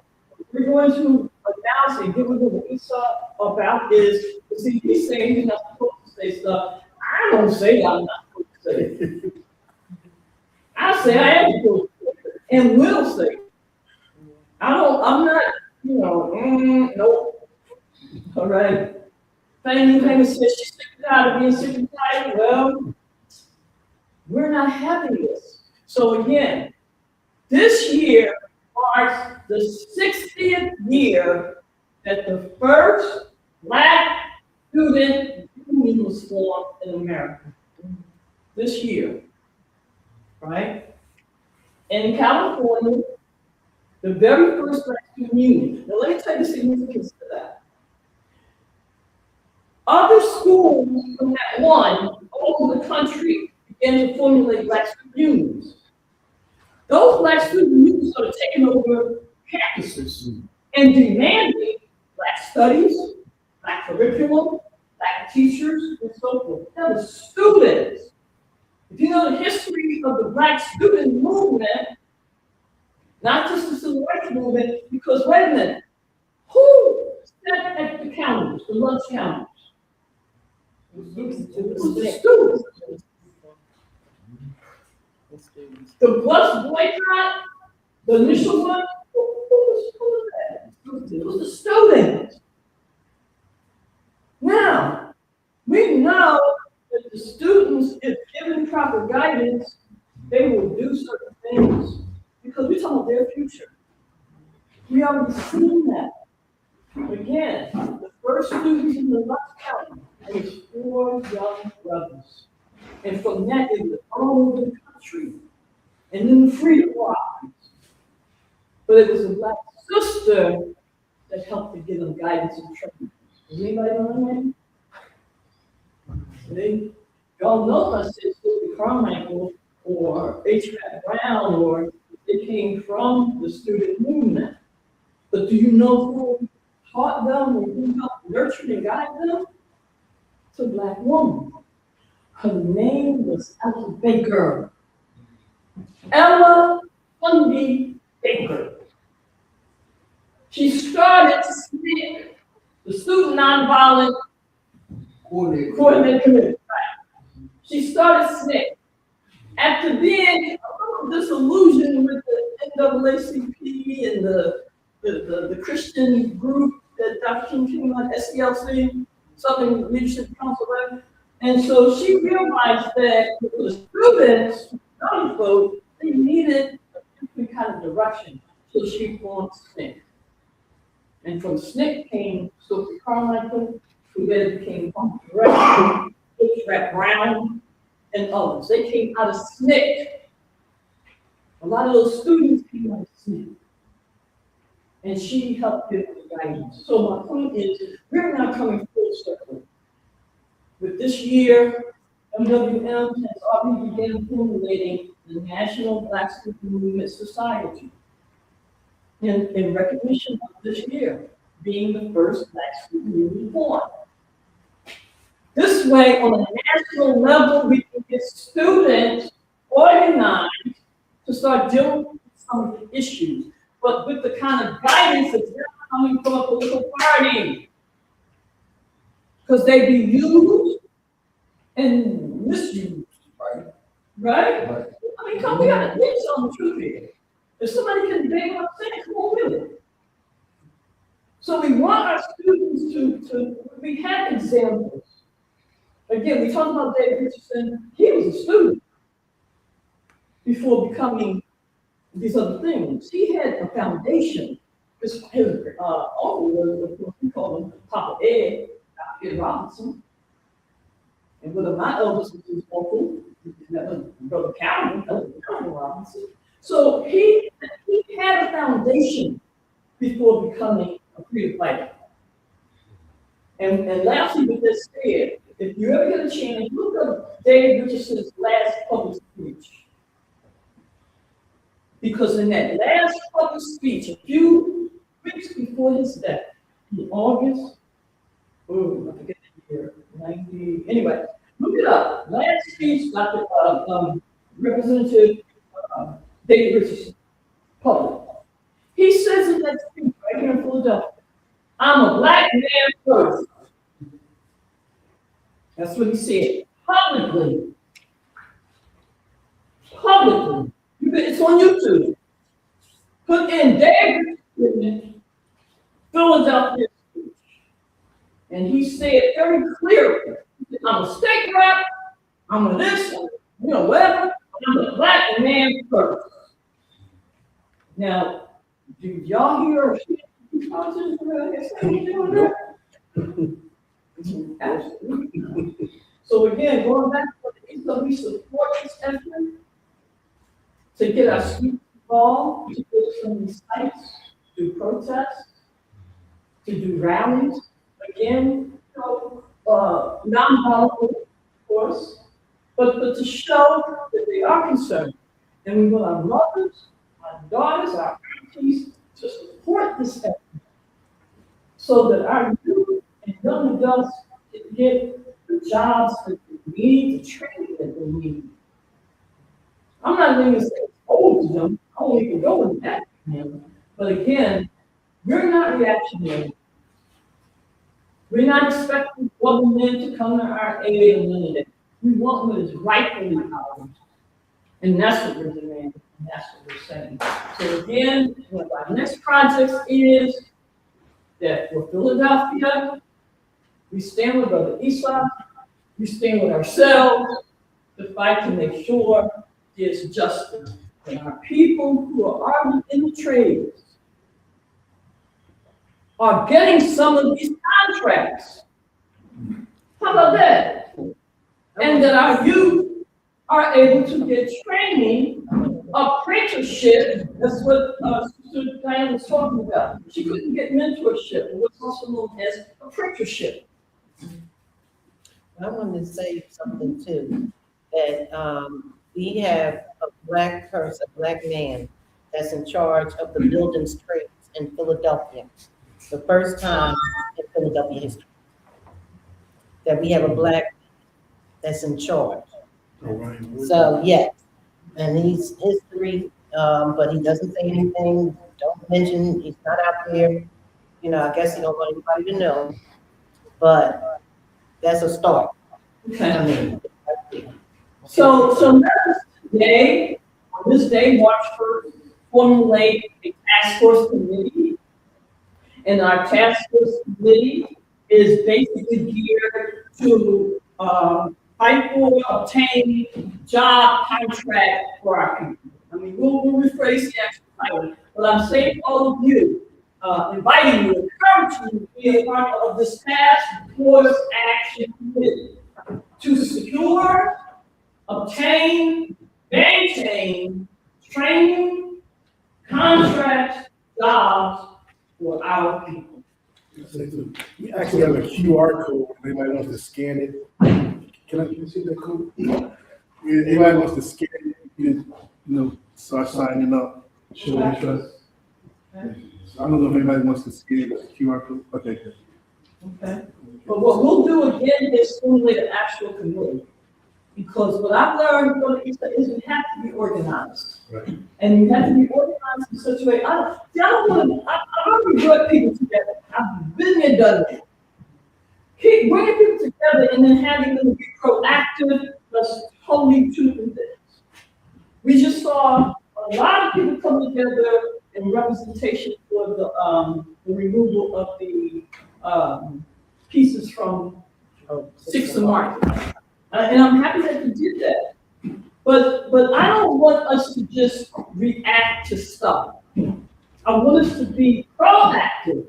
we're going to announce and give a little ESOP about is, see, he's saying he's not supposed to say stuff. I don't say I'm not supposed to say it. I say I am supposed to say it and will say it. I'm not, nope. All right. Fannie Lou Hamer says she's sick and tired of being sick and tired. Well, we're not having this. So again, this year marks the 60th year that the first Black student union was formed in America. This year, right? And in California, the very first Black student union. Now let me tell you the significance of that. Other schools from that one all over the country began to formulate Black student unions. Those Black student unions started taking over campuses and demanding Black studies, Black curriculum, Black teachers, and so forth. That was students. If you know the history of the Black student movement, not just the civil rights movement, because wait a minute, who sat at the counters, the lunch counters? It was the students. The bus boycott, the initial one, who was that? It was the students. Now, we know that the students, if given proper guidance, they will do certain things because we're talking about their future. We already seen that. Again, the first students in the last county, it was 4 young brothers. And from that, it was all over the country. And then the freedom rise. But it was a Black sister that helped to give them guidance and training. Does anybody know that? See? Y'all know if I said Sylvia Carmichael or H. Pat Brown, or it came from the student movement. But do you know who taught them or who helped nurture and guide them? It's a Black woman. Her name was Ella Baker. Ella Fundy Baker. She started SNCC, the Student Nonviolent Coordinating Committee. Right. She started SNCC. After being a little disillusioned with the NAACP and the Christian group that Dr. King came on, SCLC, Southern Leadership Council, right? And so she realized that for the students, young folks, they needed a different kind of direction. So she formed SNCC. And from SNCC came Sophie Carmichael, who then became Director, H. Pat Brown, and others. They came out of SNCC. A lot of those students came out of SNCC. And she helped give them guidance. So my point is, we're now coming full circle. With this year MWM has already begun formulating the National Black Student Movement Society in recognition of this year being the first Black student union formed. This way, on a national level, we can get students organized to start dealing with some of the issues, but with the kind of guidance that's not coming from a political party. Because they be used and misused, right? Right? I mean, we gotta tell the truth here. If somebody can debate what I'm saying, come on with it. So we want our students we have examples. Again, we talked about David Richardson. He was a student before becoming these other things. He had a foundation. His uncle was, of course, we call him Papa Ed, Dr. Robinson. And one of my elders was his uncle, Brother Calvin Robinson. So he had a foundation before becoming a freedom fighter. And lastly, with this said, if you ever get a chance, look up David Richardson's last public speech. Because in that last public speech, a few weeks before his death, in August, I forget the year, 90, anyway, look it up. Last speech, Dr. Representative David Richardson, public. He says in that speech right here in Philadelphia, I'm a black man first. That's what he said, publicly. Publicly. It's on YouTube. Put in David Richardson, Philadelphia speech. And he said very clearly, I'm a state rep, I'm a this, whatever, I'm a black man first. Now, do y'all hear politicians around here saying doing that? Absolutely. So again, going back to the we support this effort to get our students involved, to go to some of these sites, do protests, to do rallies. Again, non-violent, of course, but to show that they are concerned. And we want our mothers, our daughters, our aunties to support this effort so that our youth and young adults can get the jobs that they need, the training that they need. I'm not even saying it's old to them, I won't even go with that. But again, we're not reactionary. We're not expecting government to come to our aid and none of that. We want what is rightfully ours. And that's what we're demanding, and that's what we're saying. So again, one of our next projects is that for Philadelphia, we stand with Brother Esau, we stand with ourselves to fight to make sure there's justice. And our people who are already in the trades are getting some of these contracts. How about that? And that our youth are able to get training, apprenticeship. That's what Sister Diane was talking about. She couldn't get mentorship, what's also known as apprenticeship. I wanted to say something too, that we have a black person, a black man, that's in charge of the buildings trades in Philadelphia. The first time in Philadelphia history that we have a black that's in charge. So yes, and he's history, but he doesn't say anything. Don't mention he's not out there. I guess he don't want anybody to know. But that's a start. Okay. I mean, So today, on this day, March 1st, formulate a task force committee. And our task force committee is basically geared to fight for, obtain job contract for our people. I mean, we'll rephrase the actual title, but I'm saying all of you, inviting you, encouraging you to be a part of this task force action committee to secure, obtain, maintain, training, contracts, jobs for our people. We actually have a QR code, if anybody wants to scan it. Can I see that code? Anybody wants to scan it, you start signing up, show interest. So I don't know if anybody wants to scan the QR code. Okay, good. Okay. But what we'll do again is stimulate an actual committee. Because what I've learned from it is you have to be organized. Right. And you have to be organized in such a way. I already brought people together. I've been there, done that. Keep bringing people together and then having them be proactive, that's totally two different things. We just saw a lot of people come together in representation for the removal of the pieces from 6th of March. And I'm happy that you did that. But I don't want us to just react to stuff. I want us to be proactive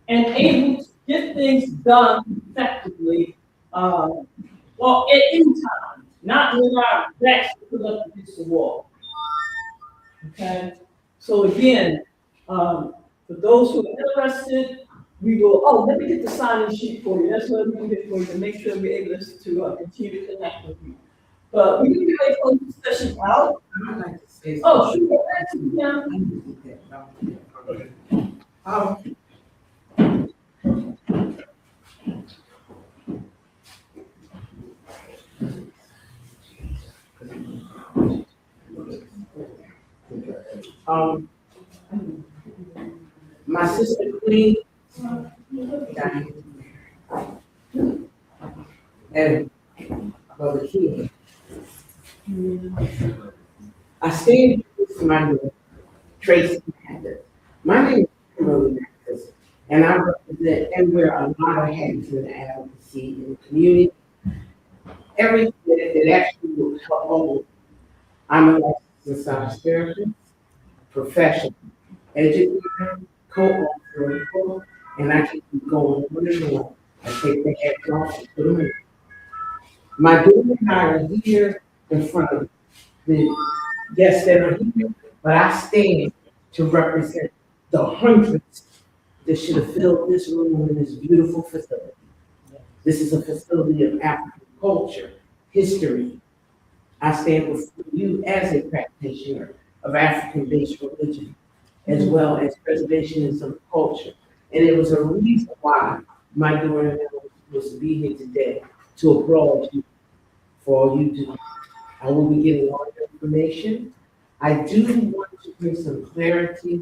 and able to get things done effectively, well, at any time, not when our backs are put up against the wall. Okay? So again, for those who are interested, we will, let me get the sign-in sheet for you. That's what we can get for you to make sure we're able to continue to connect with you. But we can do a closed session out. I'd like to say Oh, sure. Yeah. My sister Queen died. And brother King. I stand with my daughter, Tracy Mathis. My name is Kimberly Mathis, and I represent and wear a lot of hats in the advocacy in the community. Everything that actually will help others. I'm a licensed massage therapist, professional, educator, co-author, and I keep going on and on. I take the hats off and put them in. My daughter and I are here in front of the guests that are here, but I stand to represent the hundreds that should have filled this room in this beautiful facility. This is a facility of African culture, history. I stand before you as a practitioner of African-based religion, as well as preservationism of culture. And it was a reason why my daughter was to be here today to applaud you for all you do. I will be getting all your information. I do want to bring some clarity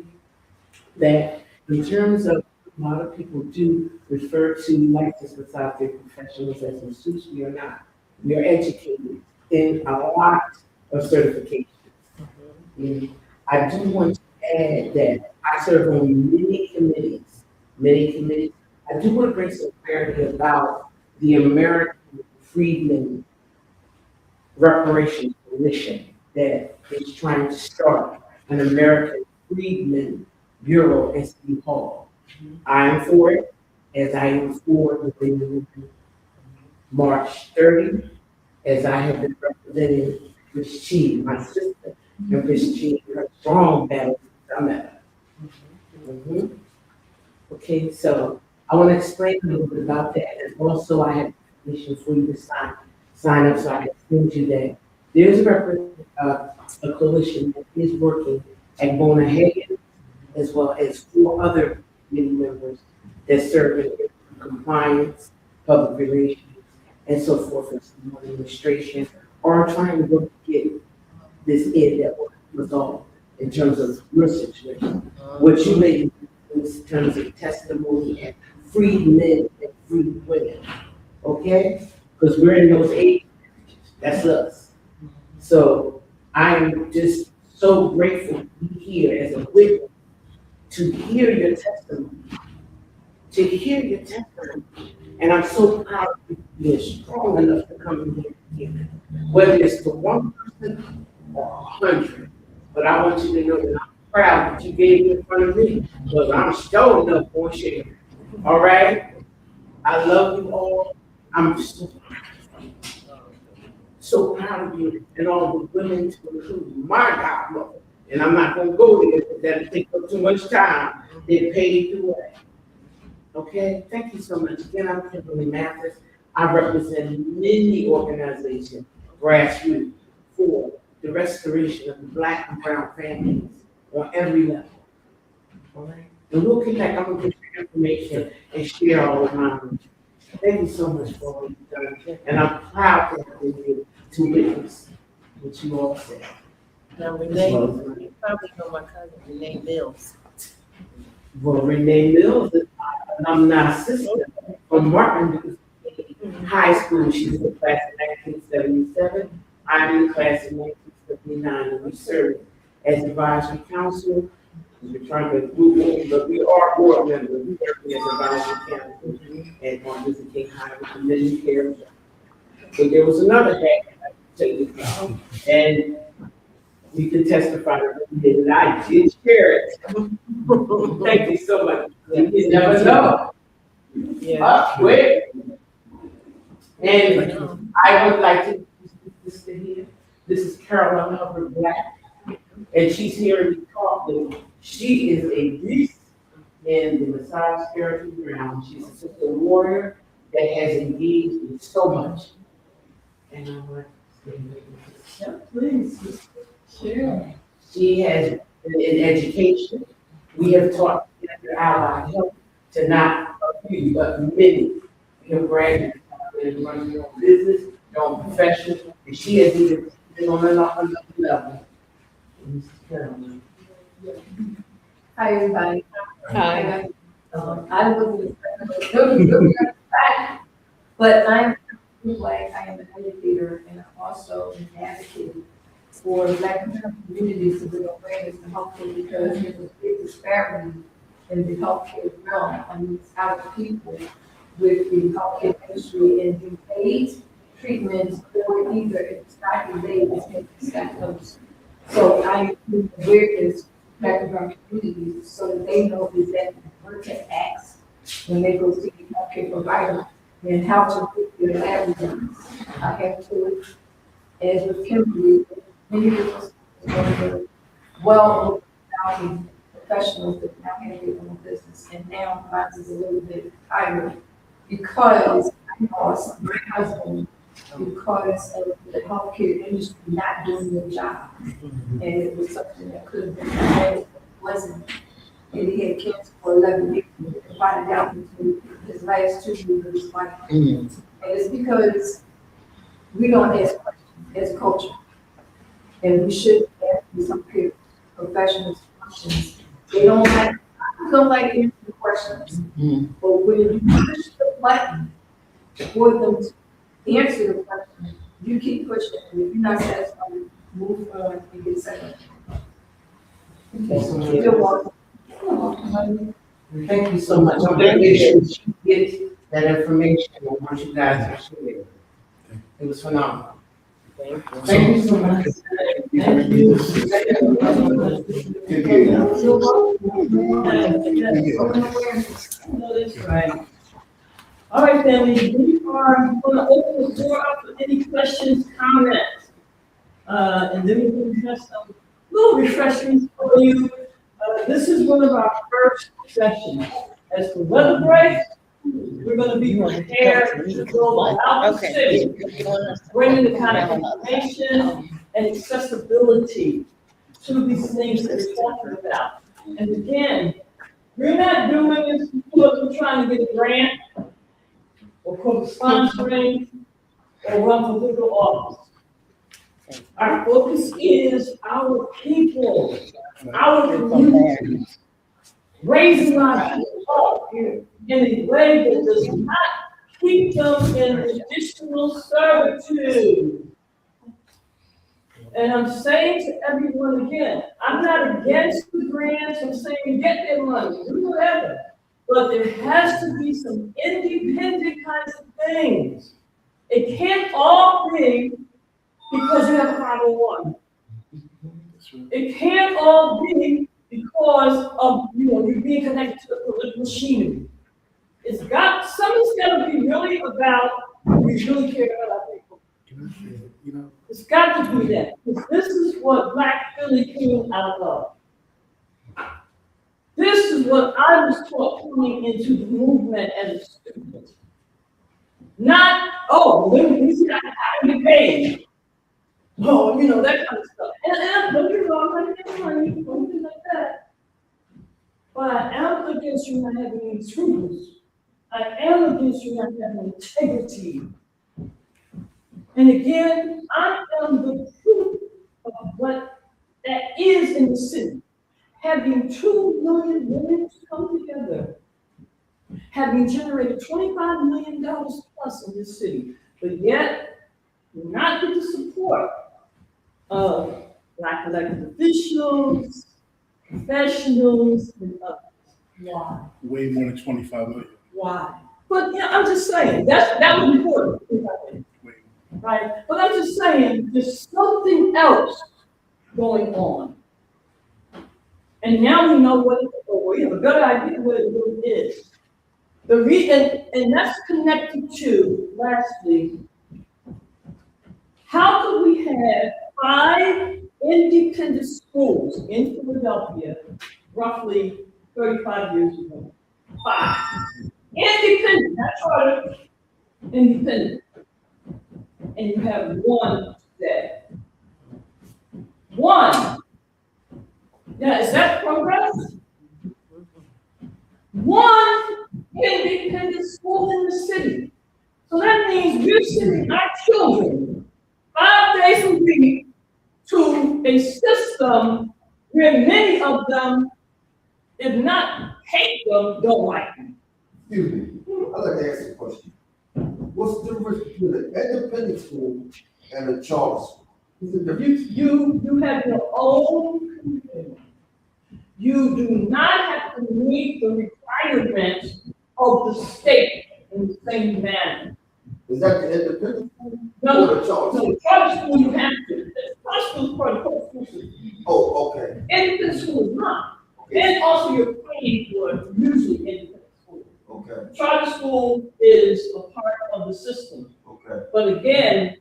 that in terms of a lot of people do refer to licensed massage professionals as masseuse. We are not. We are educated in a lot of certifications. I do want to add that I serve on many committees. I do want to bring some clarity about the American Freedmen Reparation Coalition that is trying to start an American Freedmen Bureau at City Hall. I am for it, as I am for the March 30, as I have been representing Chris Chi, my sister, and Chris Chi, her strong battle I met her. Okay, so I want to explain a little bit about that, and also I have permission for you to sign up so I can send you that. There's a coalition that is working at Bona Hagen, as well as 4 other committee members that serve in compliance, public relations, and so forth, and some administration, are trying to work to get this that was resolved in terms of your situation. What you may do in terms of testimony and freed men and freed women, okay? Because we're in those age ranges. That's us. So I'm just so grateful to be here as a witness to hear your testimony. And I'm so proud of you being strong enough to come in here, whether it's to one person or 100. But I want you to know that I'm proud that you gave it in front of me, because I'm sure enough for sharing. All right? I love you all. I'm so proud of you and all the women to include my godmother. And I'm not going to go there because that'll take up too much time. They paved the way. Okay? Thank you so much. Again, I'm Kimberly Mathis. I represent many organizations, grassroots, for the restoration of the Black and brown families on every level. All right? And we'll connect. I'm gonna get your information and share all of mine. Thank you so much for what you've done, and I'm proud to have been here to witness what you all said. Now, Renee, you probably know my cousin, Renee Mills. Well, Renee Mills is an alumni sister from Martin Luther King High School. She was in the class in 1977. I'm in the class in 1979, and we served as advisory council. We're trying to move on, but we are board members. We serve as advisory council at Martin Luther King High with the Community Care. But there was another hat I could tell you about, and you can testify that we did, and I did share it. Thank you so much. You never know. Yeah. Wait. And I would like to introduce this sister here. This is Carolyn Hubbard Black, and she's here to talk with. She is a beast in the Massage spiritual realm. She's a sister warrior that has engaged in so much. And I'm like, please. Sure. She has been in education. We have taught together allied health to not a few, but many. We have graduates and running their own business, their own profession, and she has even been on another level. Mrs. Carolyn. Hi, everybody. Hi. I wasn't but I'm like I am an educator and I'm also an advocate for Black communities to build awareness in healthcare because there's a big disparity in the healthcare realm amongst our people with the healthcare industry and the AIDS treatments or either it's not AIDS, it's diagnosed. So I include awareness Black and brown communities so that they know exactly where to ask when they go see the healthcare provider and how to put their lab results. I have to, as with Kimberly, many of us were well professionals that now have their own business, and now mine is a little bit higher because I lost my husband because of the healthcare industry not doing their job. And it was something that could have been done, it wasn't. And he had cancer for 11 years, and find out between his last 2 years of his life. And it's because we don't ask questions as a culture. And we should ask some professionals questions. They don't like answering the questions. But when you push the button for them to answer the question, you keep pushing. And if you're not satisfied, move on and get second. You're welcome. Thank you so much. I'm going to make sure she gets that information on what you guys are sharing. It was phenomenal. Thank you so much. Thank you. That's right. All right, family, we are going to open the floor up for any questions, comments. And then we're going to have some little refreshments for you. This is one of our first sessions. As for weather breaks, we're going to be prepared to go out the city, bringing the kind of information and accessibility to these things that we're talking about. And again, we're not doing this because we're trying to get a grant or co-sponsoring or run for political office. Our focus is our people, our community, raising our people up in a way that does not keep them in additional servitude. And I'm saying to everyone again, I'm not against the grants, I'm saying get their money, do whatever. But there has to be some independent kinds of things. It can't all be because you have a 501. It can't all be because of you're being connected to the political machinery. Something's got to be really about we really care about our people. It's got to be that. Because this is what Black Philly came out of. This is what I was taught coming into the movement as a student. Not oh, we see I can be paid. Oh, you know, that kind of stuff. And don't get me wrong, I'm not getting money, or anything like that. But I am against you not having any scruples. I am against you not having integrity. And again, I am the proof of what that is in the city. Having 2 million women come together, having generated $25 million plus in this city, but yet not with the support of Black elected officials, professionals, and others. Why? Way more than 25 million. Why? But yeah, I'm just saying, that was important, right? But I'm just saying, there's something else going on. And now we know what it is, or we have a good idea what it really is. The reason, and that's connected to, lastly, how could we have 5 independent schools in Philadelphia roughly 35 years ago? 5. Independent, not charter, independent. And you have 1 today. 1. Now, is that progress? 1 independent school in the city. So that means we're sending our children 5 days a week to a system where many of them, if not hate them, don't like them. Excuse me, I'd like to ask a question. What's the difference between an independent school and a charter school? You have your own curriculum. You do not have to meet the requirements of the state in the same manner. Is that the independent school? No, or the charter school? no, charter school you have to. Charter school is part of the public school system. Oh, okay. Independent school is not. And also you're paying for it, usually independent school. Okay. Charter school is a part of the system. Okay. But again,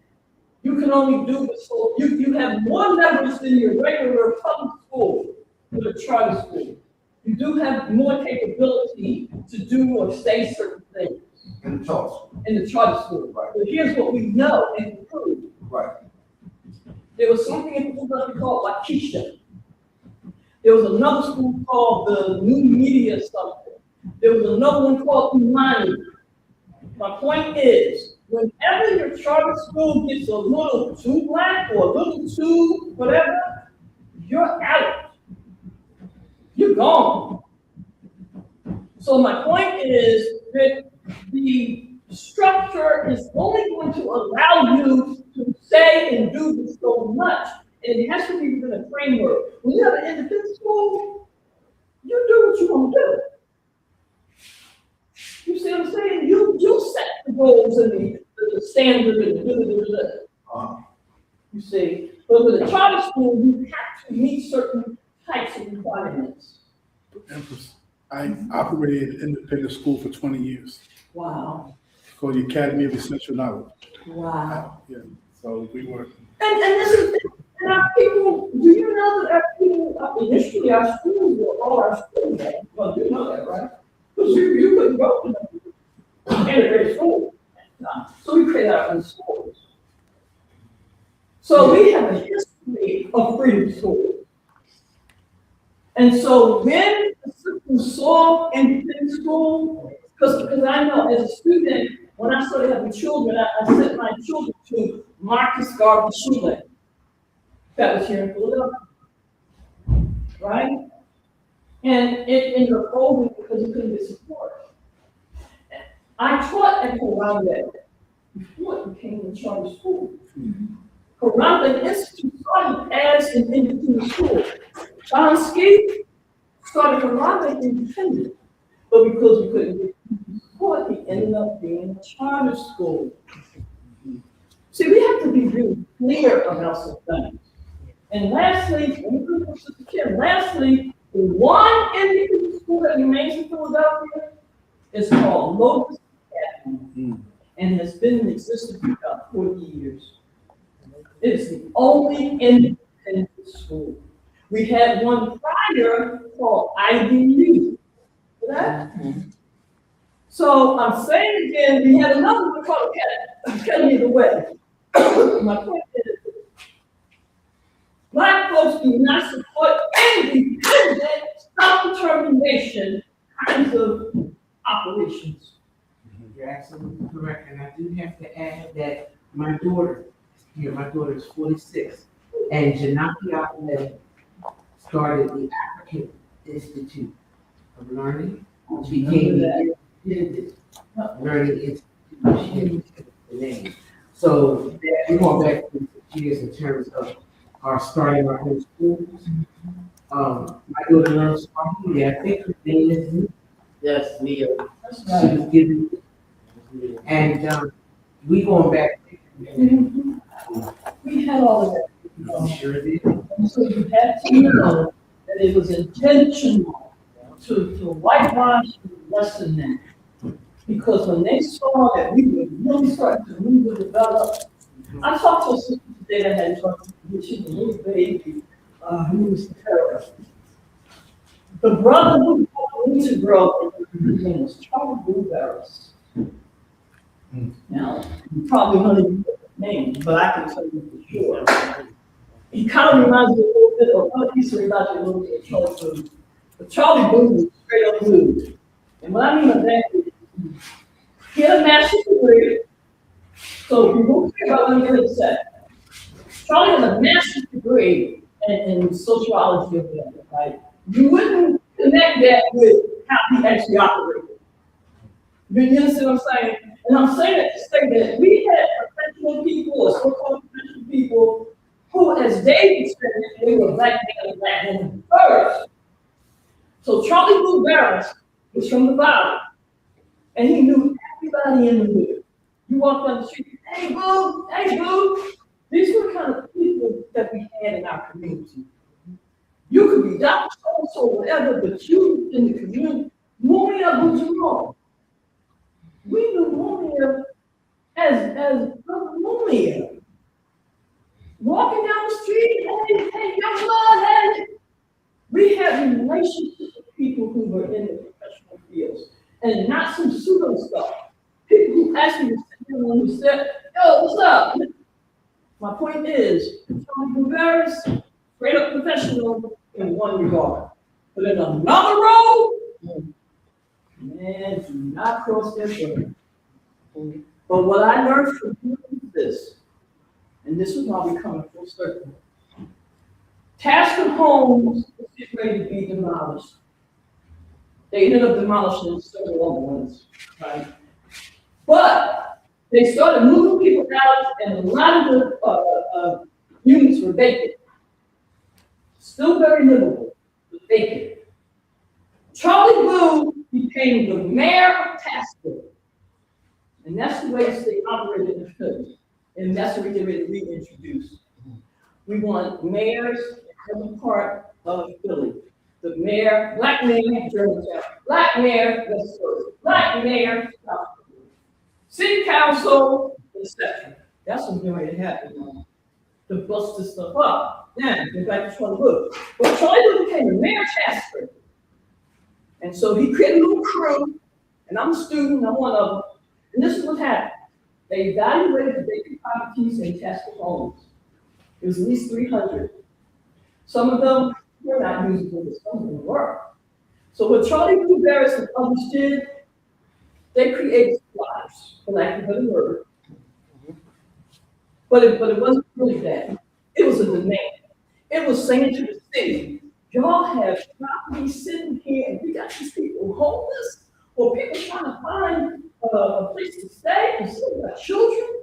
you can only do it so you have more levels than your regular public school with a charter school. You do have more capability to do or say certain things In the charter school. in the charter school. Right. But here's what we know and can prove. Right. There was something in Philadelphia called Waukesha. There was another school called the New Media something. There was another one called Imani. My point is, whenever your charter school gets a little too black or a little too whatever, you're out. You're gone. So my point is that the structure is only going to allow you to say and do this so much, and it has to be within a framework. When you have an independent school, you do what you want to do. You see what I'm saying? You set the goals and the standard and the You see, but with a charter school, you have to meet certain types of requirements. I operated an independent school for 20 years. Wow. Called the Academy of Essential Knowledge. Wow. Yeah, so we were. And this is, and our people, do you know that our people, initially our schools were all our schools? Well, you know that, right? Because you couldn't go to them. Integrated school. So we created our own schools. So we have a history of freedom schools. And so when the system saw independent school, because I know as a student, when I started having children, I sent my children to Marcus Garvey Schule. That was here in Philadelphia. Right? And it ended up folding because it couldn't get support. I taught at Harambe before it became a charter school. Harambe Institute started as an independent school. Chomsky started Harambe independent, but because we couldn't get support, he ended up being a charter school. See, we have to be really clear about some things. And lastly, the one independent school that remains in Philadelphia is called Lotus Academy, and has been in existence for about 40 years. It is the only independent school. We had one prior called Ivy League. So I'm saying again, we had another one called me the way. My point is, Black folks do not support independent, self-determination kinds of operations. You're absolutely correct, and I do have to add that my daughter is 46, and Janaki Ahmed started the African Institute of Learning, which became the Independent Learning Institute, the name. So we're going back 6 years in terms of our starting our own schools. My daughter learns Swahili. I think her name is Yes, Leo. she was given, and we going back. We had all of that. We sure did. And so you had to know that it was intentional to whitewash less than that. Because when they saw that we were really starting to move and develop, I talked to a sister today that had talked to me, she was a little baby, who was a terrorist. The brother who taught me to grow, his name was Charlie Blueberries. Now, you probably don't even know the name, but I can tell you for sure. He kind of reminds me a little bit of one piece of reminds me a little bit of Charlie Blues. But Charlie Blues was straight up blues. And what I mean by that is he had a master's degree. So we won't care about what I'm going to say. Charlie has a master's degree in sociology or whatever, right? You wouldn't connect that with how he actually operated. You understand what I'm saying? And I'm saying that to say that we had professional people or so-called professional people who, as David said, they were black men and black women first. So Charlie Blue Barris was from the bottom, and he knew everybody in the hood. You walk down the street, hey boo, hey boo. These were kind of people that we had in our community. You could be Dr. So-and-so, whatever, but you in the community, Mumia Bujimo. We knew Mumia as Mumia. Walking down the street, hey, young blood, hey. We had relationships with people who were in the professional fields, and not some pseudo stuff. People who actually were sitting there and said, yo, what's up? My point is, Charlie Blueberries, straight up professional in one regard. But in another road, man, do not cross that border. But what I learned from you is this, and this is why we come full circle. Tasker homes was getting ready to be demolished. They ended up demolishing several other ones, right? But they started moving people out, and a lot of the units were vacant. Still very livable, but vacant. Charlie Blue became the mayor of Tasker. And that's the way they operated in Philly. And that's what we get reintroduced. We want mayors in every part of Philly. The mayor, black mayor, Germantown, black mayor, West Coast, black mayor, South Philly. City council, etc. That's what's going to happen now. To bust this stuff up. Now, go back to Charlie Blue. Well, Charlie Blue became the mayor of Tasker. And so he created a little crew, and I'm a student, I'm one of them. And this is what happened. They evaluated the vacant properties in Tasker homes. It was at least 300. Some of them were not usable, but some of them were. So what Charlie Blueberries and others did, they created supplies, for lack of a better word. But it wasn't really that. It was a demand. It was saying to the city, y'all have property sitting here and we got these people homeless, or people trying to find a place to stay, and still got children.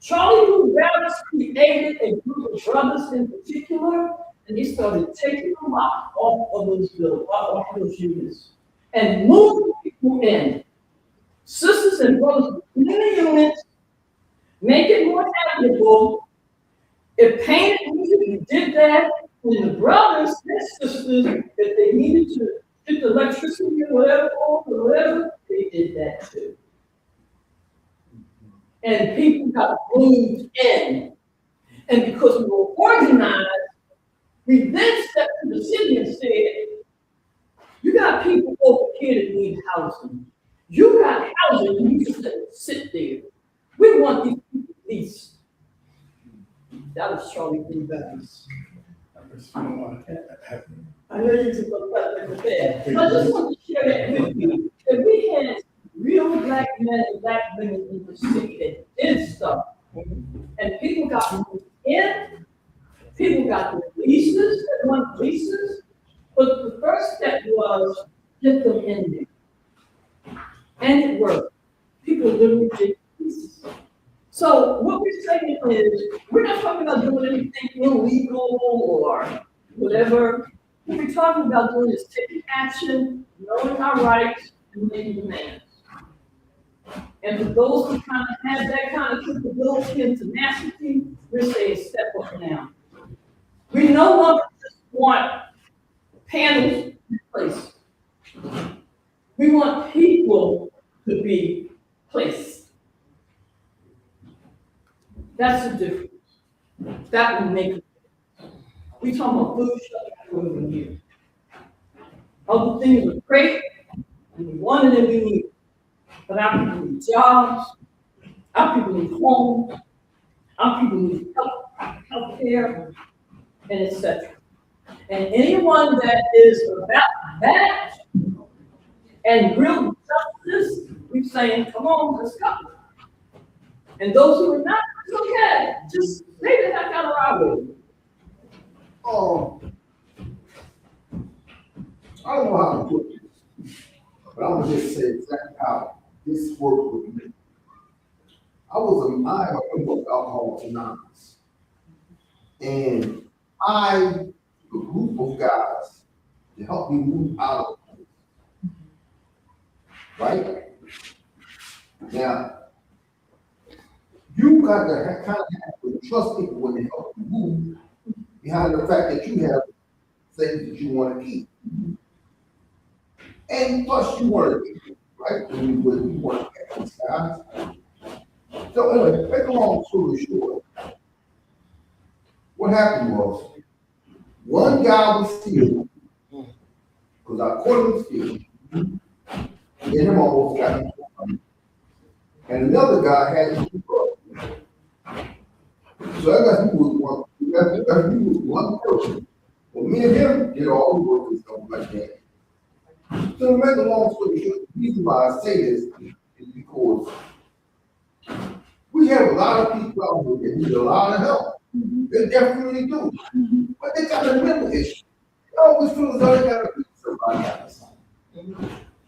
Charlie Blueberries created a group of brothers in particular, and they started taking them off of those buildings, off of those units, and moving people in. Sisters and brothers in the units, make it more habitable. If painted music, we did that. And the brothers and sisters, if they needed to get the electricity or whatever, they did that too. And people got moved in. And because we were organized, we then stepped to the city and said, you got people over here that need housing. You got housing and you just let it sit there. We want these people That was Charlie Green Evans. I don't want to. I know you took a cut with that. I just want to share that with you. That we had real black men and black women in the city that did stuff. And people got moved in, people got the leases, that want leases. But the first step was get them in there. And it worked. People literally did leases. So what we're saying is, we're not talking about doing anything illegal or whatever. What we're talking about doing is taking action, knowing our rights, and making demands. And for those who kind of have that kind of capability and tenacity, we're saying step up now. We no longer just want panels replaced. We want people to be placed. That's the difference. That will make it. We talking about food shelter over here. Other things are great, and we wanted and we need. But our people need jobs, our people need homes, our people need health care, and etc. And anyone that is about that and real justice, we're saying, come on, let's go. And those who are not, it's okay. Just stay the heck out of our way. I don't know how to put this, but I'm gonna just say exactly how this worked with me. I am a member of Alcoholics Anonymous, and I took a group of guys to help me move out of it. Right? Now, you got to kind of have to trust people when they help you move behind the fact that you have things that you want to keep. And plus you want to keep it, right? You want to get these guys. So anyway, make a long story short, what happened was, one guy was stealing, because I caught him stealing, and him almost got him. And another guy had him drugs. So I guess he was one person. Well, me and him did all the work and stuff like that. So to make a long story short, the reason why I say this is because we have a lot of people out here that need a lot of help. They definitely do. But they got a mental issue. They always feel as though they got to beat somebody else.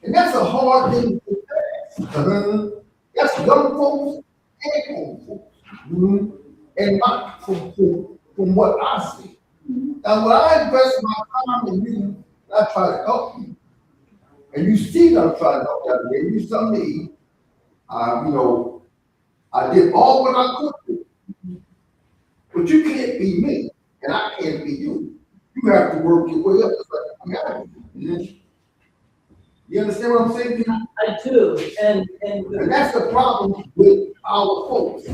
And that's a hard thing to pass. That's young folks and old folks. And from what I see. Now, when I invest my time in you, I try to help you. And you see that I'm trying to help you. And you tell me, I did all what I could do. But you can't be me, and I can't be you. You have to work your way up just like I have to. You understand what I'm saying? I do, and that's the problem with our folks.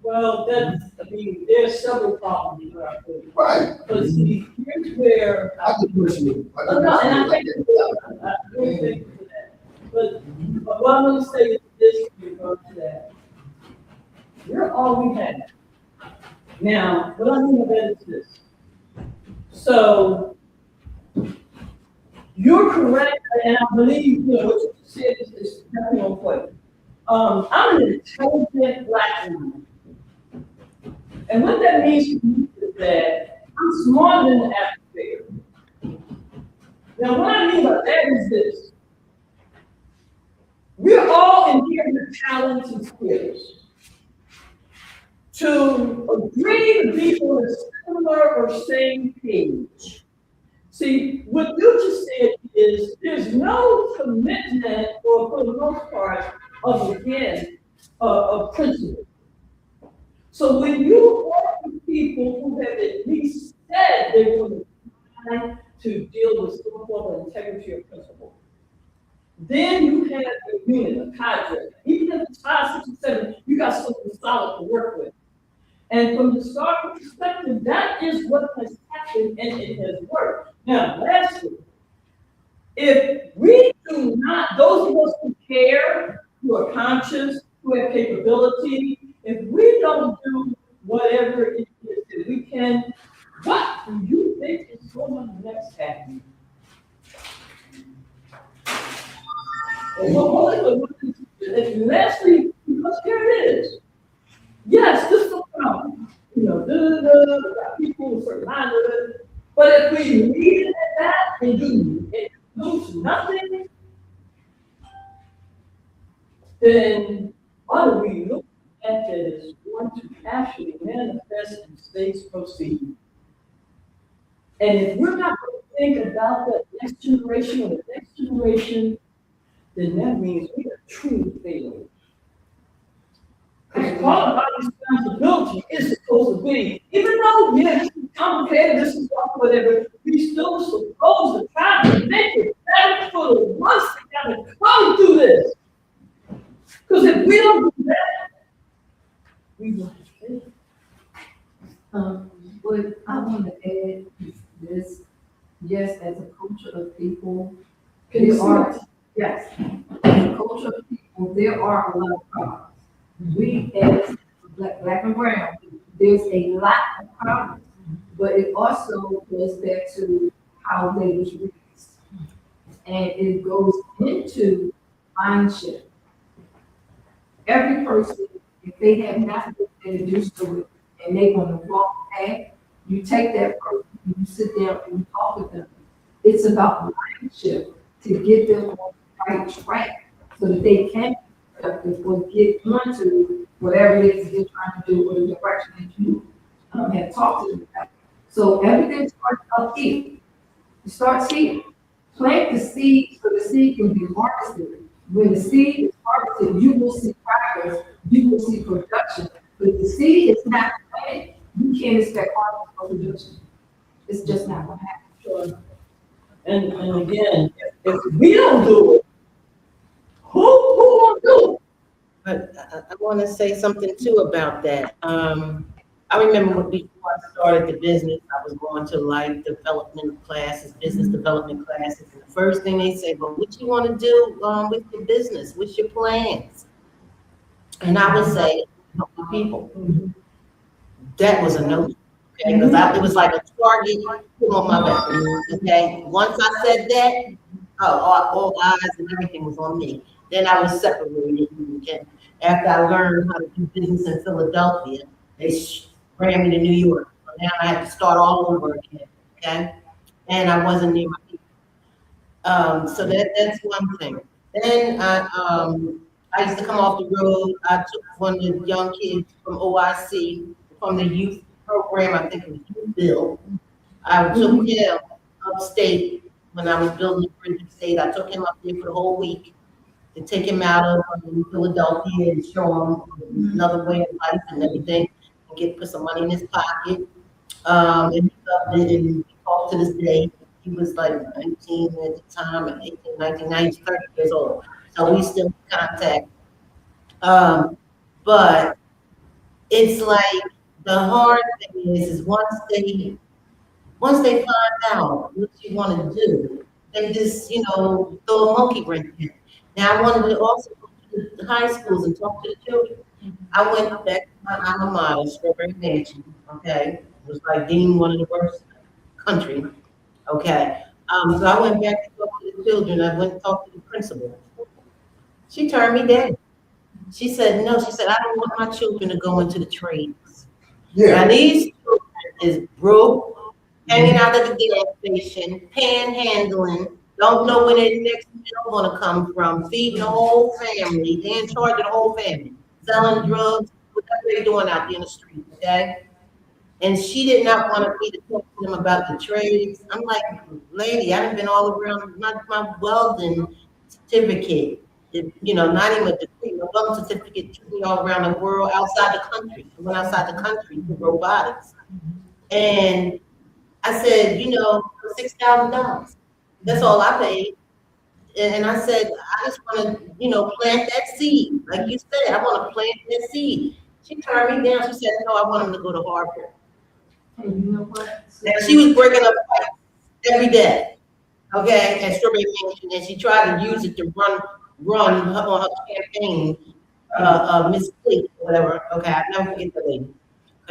Well, there's several problems with our folks. Right. But see, here's where I just wish you. No, and I thank you for that. I really thank you for that. But what I'm going to say is this in regard to that. You're all we have. Now, what I mean by that is this. So, you're correct, and I believe what you said is definitely on point. I'm an intelligent black woman. And what that means to me is that I'm smarter than the average bear. Now, what I mean by that is this. We're all inherent with talents and skills. To agree to be on a similar or same page. See, what you just said is there's no commitment, or for the most part, of principle. So when you work with people who have at least said they're going to try to deal with some form of integrity or principle, then you have a unit, a cadre. Even if it's 5, 6, and 7, you got something solid to work with. And from the historical perspective, that is what has happened, and it has worked. Now, lastly, if we do not, those of us who care, who are conscious, who have capability, if we don't do whatever it is that we can. What do you think is going to next happen? And lastly, because here it is. Yes, this is a problem. You know, people with certain mindset. But if we leave it at that and do nothing, then what are we looking at that is going to actually manifest in states proceeding? And if we're not going to think about that next generation or the next generation, then that means we are truly failing. Because part of our responsibility is supposed to be, even though, yeah, this is complicated, this is whatever, we still supposed to try to make it better for the ones that got to come through this. Because if we don't do that, we will fail. What I want to add is this, yes, as a culture of people, yes, as a culture of people, there are a lot of problems. We as black and brown, there's a lot of problems, but it also goes back to how they was raised. And it goes into mindset. Every person, if they have not been introduced to it and they on the wrong path, you take that person and you sit down and you talk with them. It's about mindset to get them on the right track so that they can or get onto whatever it is they're trying to do or the direction that you have talked to them about. So everything starts up here. It starts here. Plant the seed so the seed can be harvested. When the seed is harvested, you will see progress, you will see production. But if the seed is not planted, you can't expect harvest or production. It's just not going to happen. Sure. And again, if we don't do it, who will do it? But I want to say something too about that. I remember before I started the business, I was going to like development classes, business development classes. And the first thing they say, well, what you want to do with your business? What's your plans? And I would say, help the people. That was a no. Okay, because it was like a target put on my back. Okay, once I said that, all eyes and everything was on me. Then I was separated. Okay? After I learned how to do business in Philadelphia, they ran me to New York. So now I had to start all over again. Okay, and I wasn't near my people. So that's one thing. Then I used to come off the road. I took one of the young kids from OIC, from the youth program, I think it was Youth Bill. I took him upstate when I was building the bridge upstate. I took him up there for the whole week to take him out of Philadelphia and show him another way of life and everything, and put some money in his pocket. And he loved it, and we talk to this day. He was like 19 at the time, and 18, 19, now he's 30 years old. So we still in contact. But it's like the hard thing is once they find out what you want to do, they just, throw a monkey wrench in. Now I wanted to also go to the high schools and talk to the children. I went back to my alma mater, Strawberry Mansion, okay? It was like deemed one of the worst in the country, okay? So I went back to talk to the children. I went and talked to the principal. She turned me down. She said, no, she said, I don't want my children to go into the trades. Yeah. Now these children is broke, hanging out at the gas station, panhandling, don't know when their next meal gonna come from, feeding the whole family, they in charge of the whole family, selling drugs, whatever they're doing out there in the street, okay? And she did not want me to talk to them about the trades. I'm like, lady, I've been all around my welding certificate. Not even a degree, a welding certificate took me all around the world, outside the country. I went outside the country for robotics. And I said, $6,000. That's all I paid. And I said, I just want to, plant that seed. Like you said, I want to plant that seed. She turned me down. She said, no, I want him to go to Harvard. And you know what? And she was breaking up fights every day, okay, at Strawberry Mansion. And she tried to use it to run on her campaign, Miss Fleet or whatever. Okay, I never forget the lady.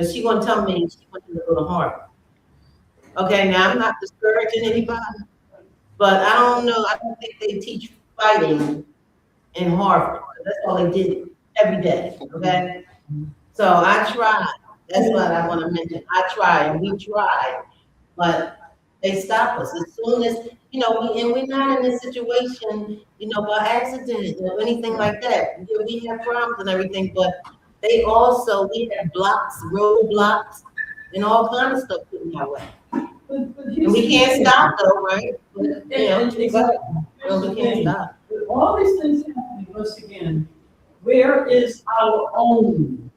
Because she gonna tell me she wants to go to Harvard. Okay, now I'm not discouraging anybody, but I don't know, I don't think they teach fighting in Harvard. That's all they did every day, okay? So I tried, that's what I wanna mention, I tried, and we tried, but they stop us as soon as, and we're not in this situation, by accident or anything like that. Yeah, we have problems and everything, but we have blocks, roadblocks, and all kinds of stuff put in our way. But And we can't stop though, right? But, Exactly. we can't stop. With all these things happening, once again, where is our own?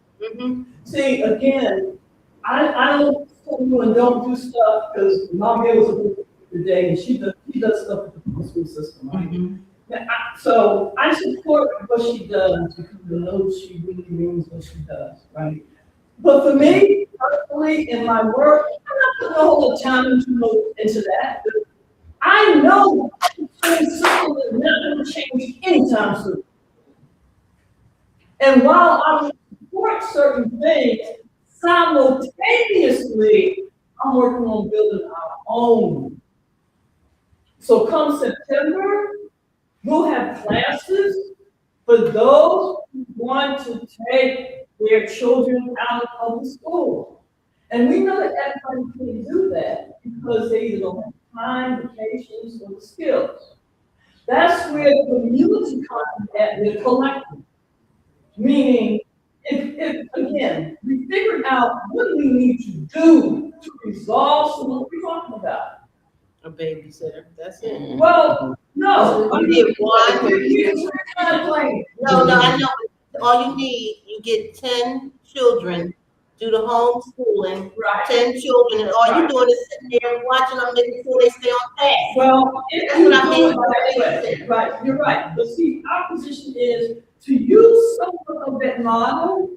See, again, I don't tell you and don't do stuff because my girl was a book today and she does stuff with the school system, right? So I support what she does because I know she really means what she does, right? But for me, personally, in my work, I'm not putting a whole lot of time into that. I know it's something that's not going to change anytime soon. And while I support certain things, simultaneously, I'm working on building our own. So come September, we'll have classes for those who want to take their children out of public school. And we know that everybody can't do that because they either don't have time, the patience, or the skills. That's where the community comes at the collective. Meaning, if again, we figured out what we need to do to resolve some of what we're talking about. A babysitter, that's it. Well, no. You get one. No, I know. All you need, you get 10 children, do the homeschooling, 10 children, and all you're doing is sitting there and watching them, making sure they stay on task. Well, that's what I mean by babysitter. Right, you're right. But see, our position is to use somewhat of that model,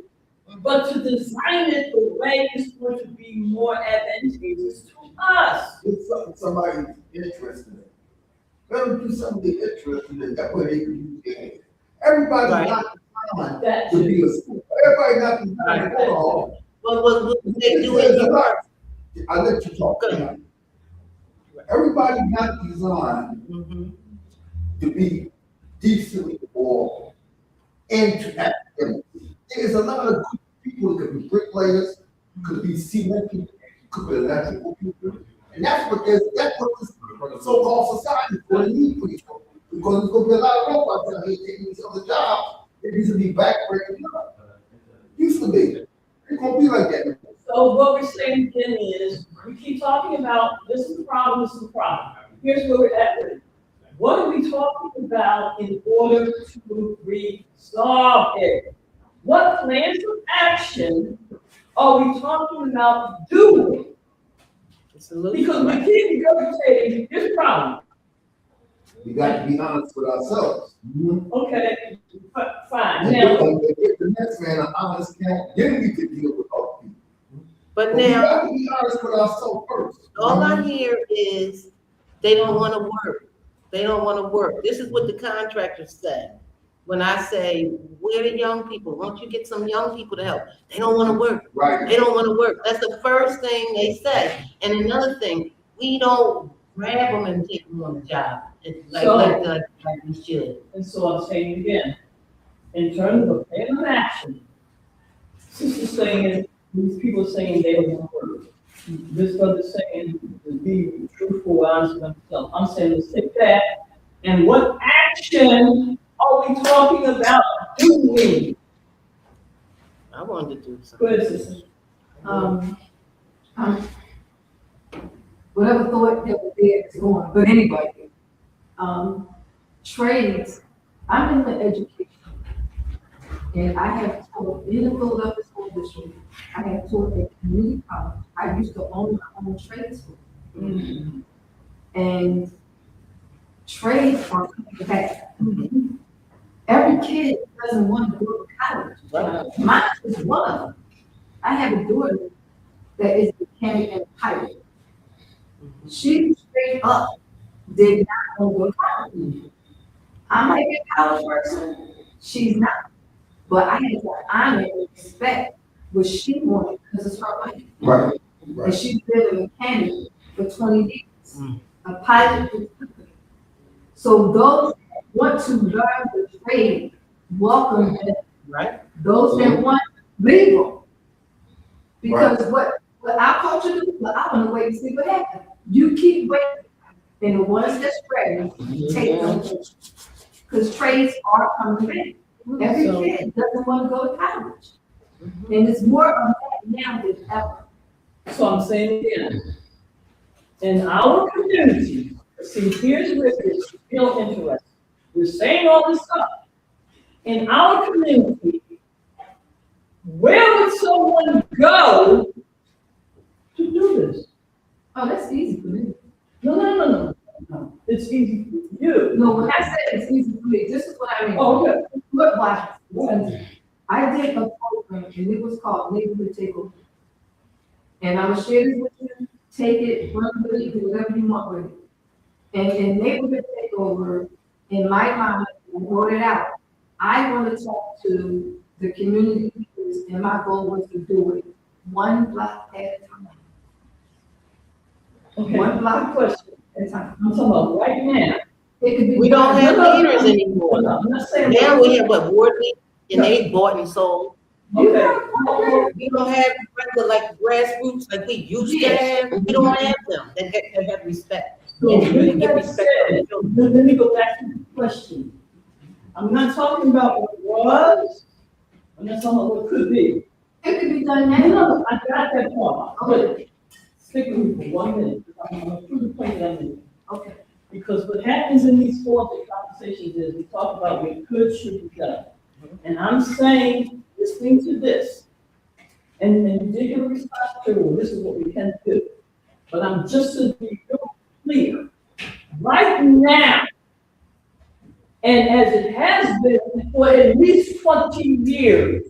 but to design it the way it's going to be more advantageous to us. It's something somebody's interested in. Let them do something interested in, that way they can use their hands. Everybody's not designed to be a school. Everybody's not designed to go to home. Well, what they do is I'll let you talk. Everybody's not designed to be decent or into academics. There's a lot of good people who could be bricklayers, could be cement people, could be electrical people. And that's what this so-called society is going to need people. Because there's going to be a lot of robots out here taking these other jobs that used to be backbreaking up. Used to be. It's going to be like that. So what we're saying again is, we keep talking about, this is the problem, this is the problem. Here's where we're at with it. What are we talking about in order to resolve it? What plans of action are we talking about doing? Because we keep regurgitating this problem. We got to be honest with ourselves. Okay, fine. And Now, if the next man an honest count, then we can deal with other people. But We now, got to be honest with ourselves first. all I hear is they don't want to work. They don't want to work. This is what the contractors say. When I say, where the young people? Why don't you get some young people to help? They don't want to work. Right. They don't want to work. That's the first thing they say. And another thing, we don't grab them and take them on the job. It's like we should. and so I'm saying again, in terms of plan of action, sister's saying, these people are saying they don't want to work. This brother's saying to be truthful, honest with themselves. I'm saying let's take that, and what action are we talking about doing? I wanted to do something. Go ahead, sister. Whatever thought that was there is gone, but anyway, trades, I'm in the education. And I have taught in the Philadelphia School District, I have taught at community college, I used to own my own trade school. And trades are coming back. Every kid doesn't want to go to college. Mine is one of them. I have a daughter that is a mechanic and pilot. She straight up did not want to go to college. I might be a college person, she's not. But I had to honor and respect what she wanted, because it's her life. Right, And right. she's been a mechanic for 20 years, a pilot for 20 years. So those that want to learn the trade, welcome them. Right. Those that want, leave them. Because what our culture do, well, I want to wait and see what happens. You keep waiting, and the ones that's ready, take them. Because trades are coming in. Every kid doesn't want to go to college. And it's more of that now than ever. So I'm saying again, in our community, see, here's where it's real interesting. We're saying all this stuff. In our community, where would someone go to do this? Oh, that's easy for me. No. It's easy for you. No, when I said it's easy for me, this is what I mean. Oh, okay. Look, watch. I did a program and it was called Neighborhood Takeover. And I will share this with you, take it, run with it, do whatever you want with it. And in Neighborhood Takeover, in my mind, I wrote it out. I want to talk to the community leaders, and my goal was to do it one block at a time. Okay. One block Question. at a time. I'm talking about right now. It could be. We don't have leaders anymore. I'm not saying. Now we have what, board meetings, and they bought and sold. Okay. We don't have regular like grassroots like we used to have. We don't have them that have respect. So And with get that respect said, from the children. let me go back to the question. I'm not talking about what was, I'm not talking about what could be. It could be done No, now. no, I got that point. But stick with me for 1 minute, because I'm going to prove the point that I'm making. Okay. Because what happens in these four-day conversations is we talk about what could, should be done. And I'm saying, listening to this, and you did your response to, well, this is what we can do. But I'm just to be real clear, right now, and as it has been for at least 20 years,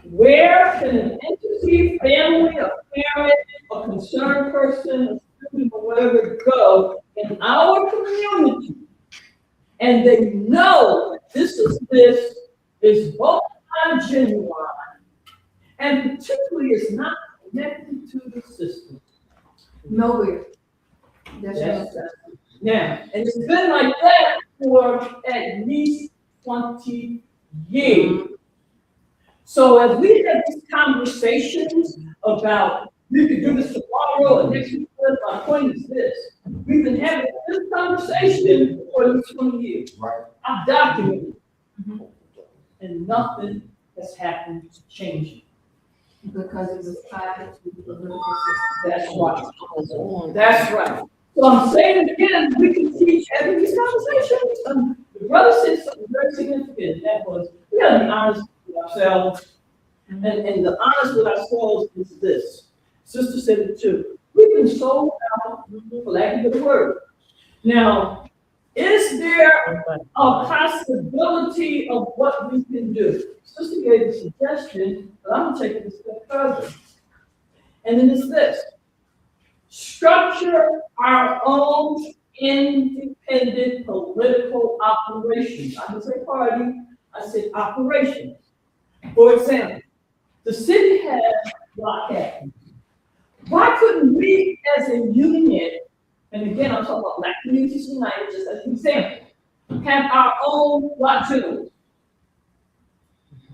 where can an entity, family, a parent, a concerned person, a student, or whatever go in our community, and they know this is both genuine, and particularly is not connected to the system. Nowhere. That's Yes. right. Now, and it's been like that for at least 20 years. So as we have these conversations about we could do this tomorrow or next week, my point is this: we've been having this conversation for at least 20 years. Right. I've documented it. And nothing has happened to change it. Because it was tied to the political system. That's right. That's right. So I'm saying again, we can teach having these conversations. The brother said something very significant. That was, we gotta be honest with ourselves. And the honest with ourselves is this. Sister said it too. We've been sold out, for lack of a better word. Now, is there a possibility of what we can do? Sister gave a suggestion, but I'm gonna take it a step further. And then it's this: structure our own independent political operations. I didn't say party, I said operations. For example, the city has block captains. Why couldn't we as a union, and again, I'm talking about Black Communities United, just as an example, have our own block generals?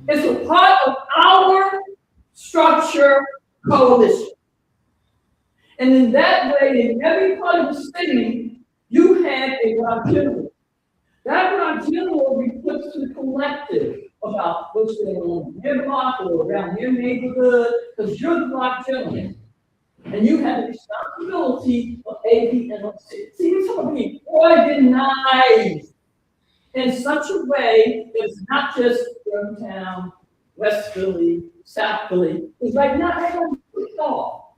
It's a part of our structure coalition. And in that way, in every part of the city, you have a block general. That block general reports to the collective about what's going on in your block or around your neighborhood, because you're the block general. And you have the responsibility of A, B, and C. See, you're talking about being organized in such a way that it's not just Germantown, West Philly, South Philly. It's like not everyone do it all.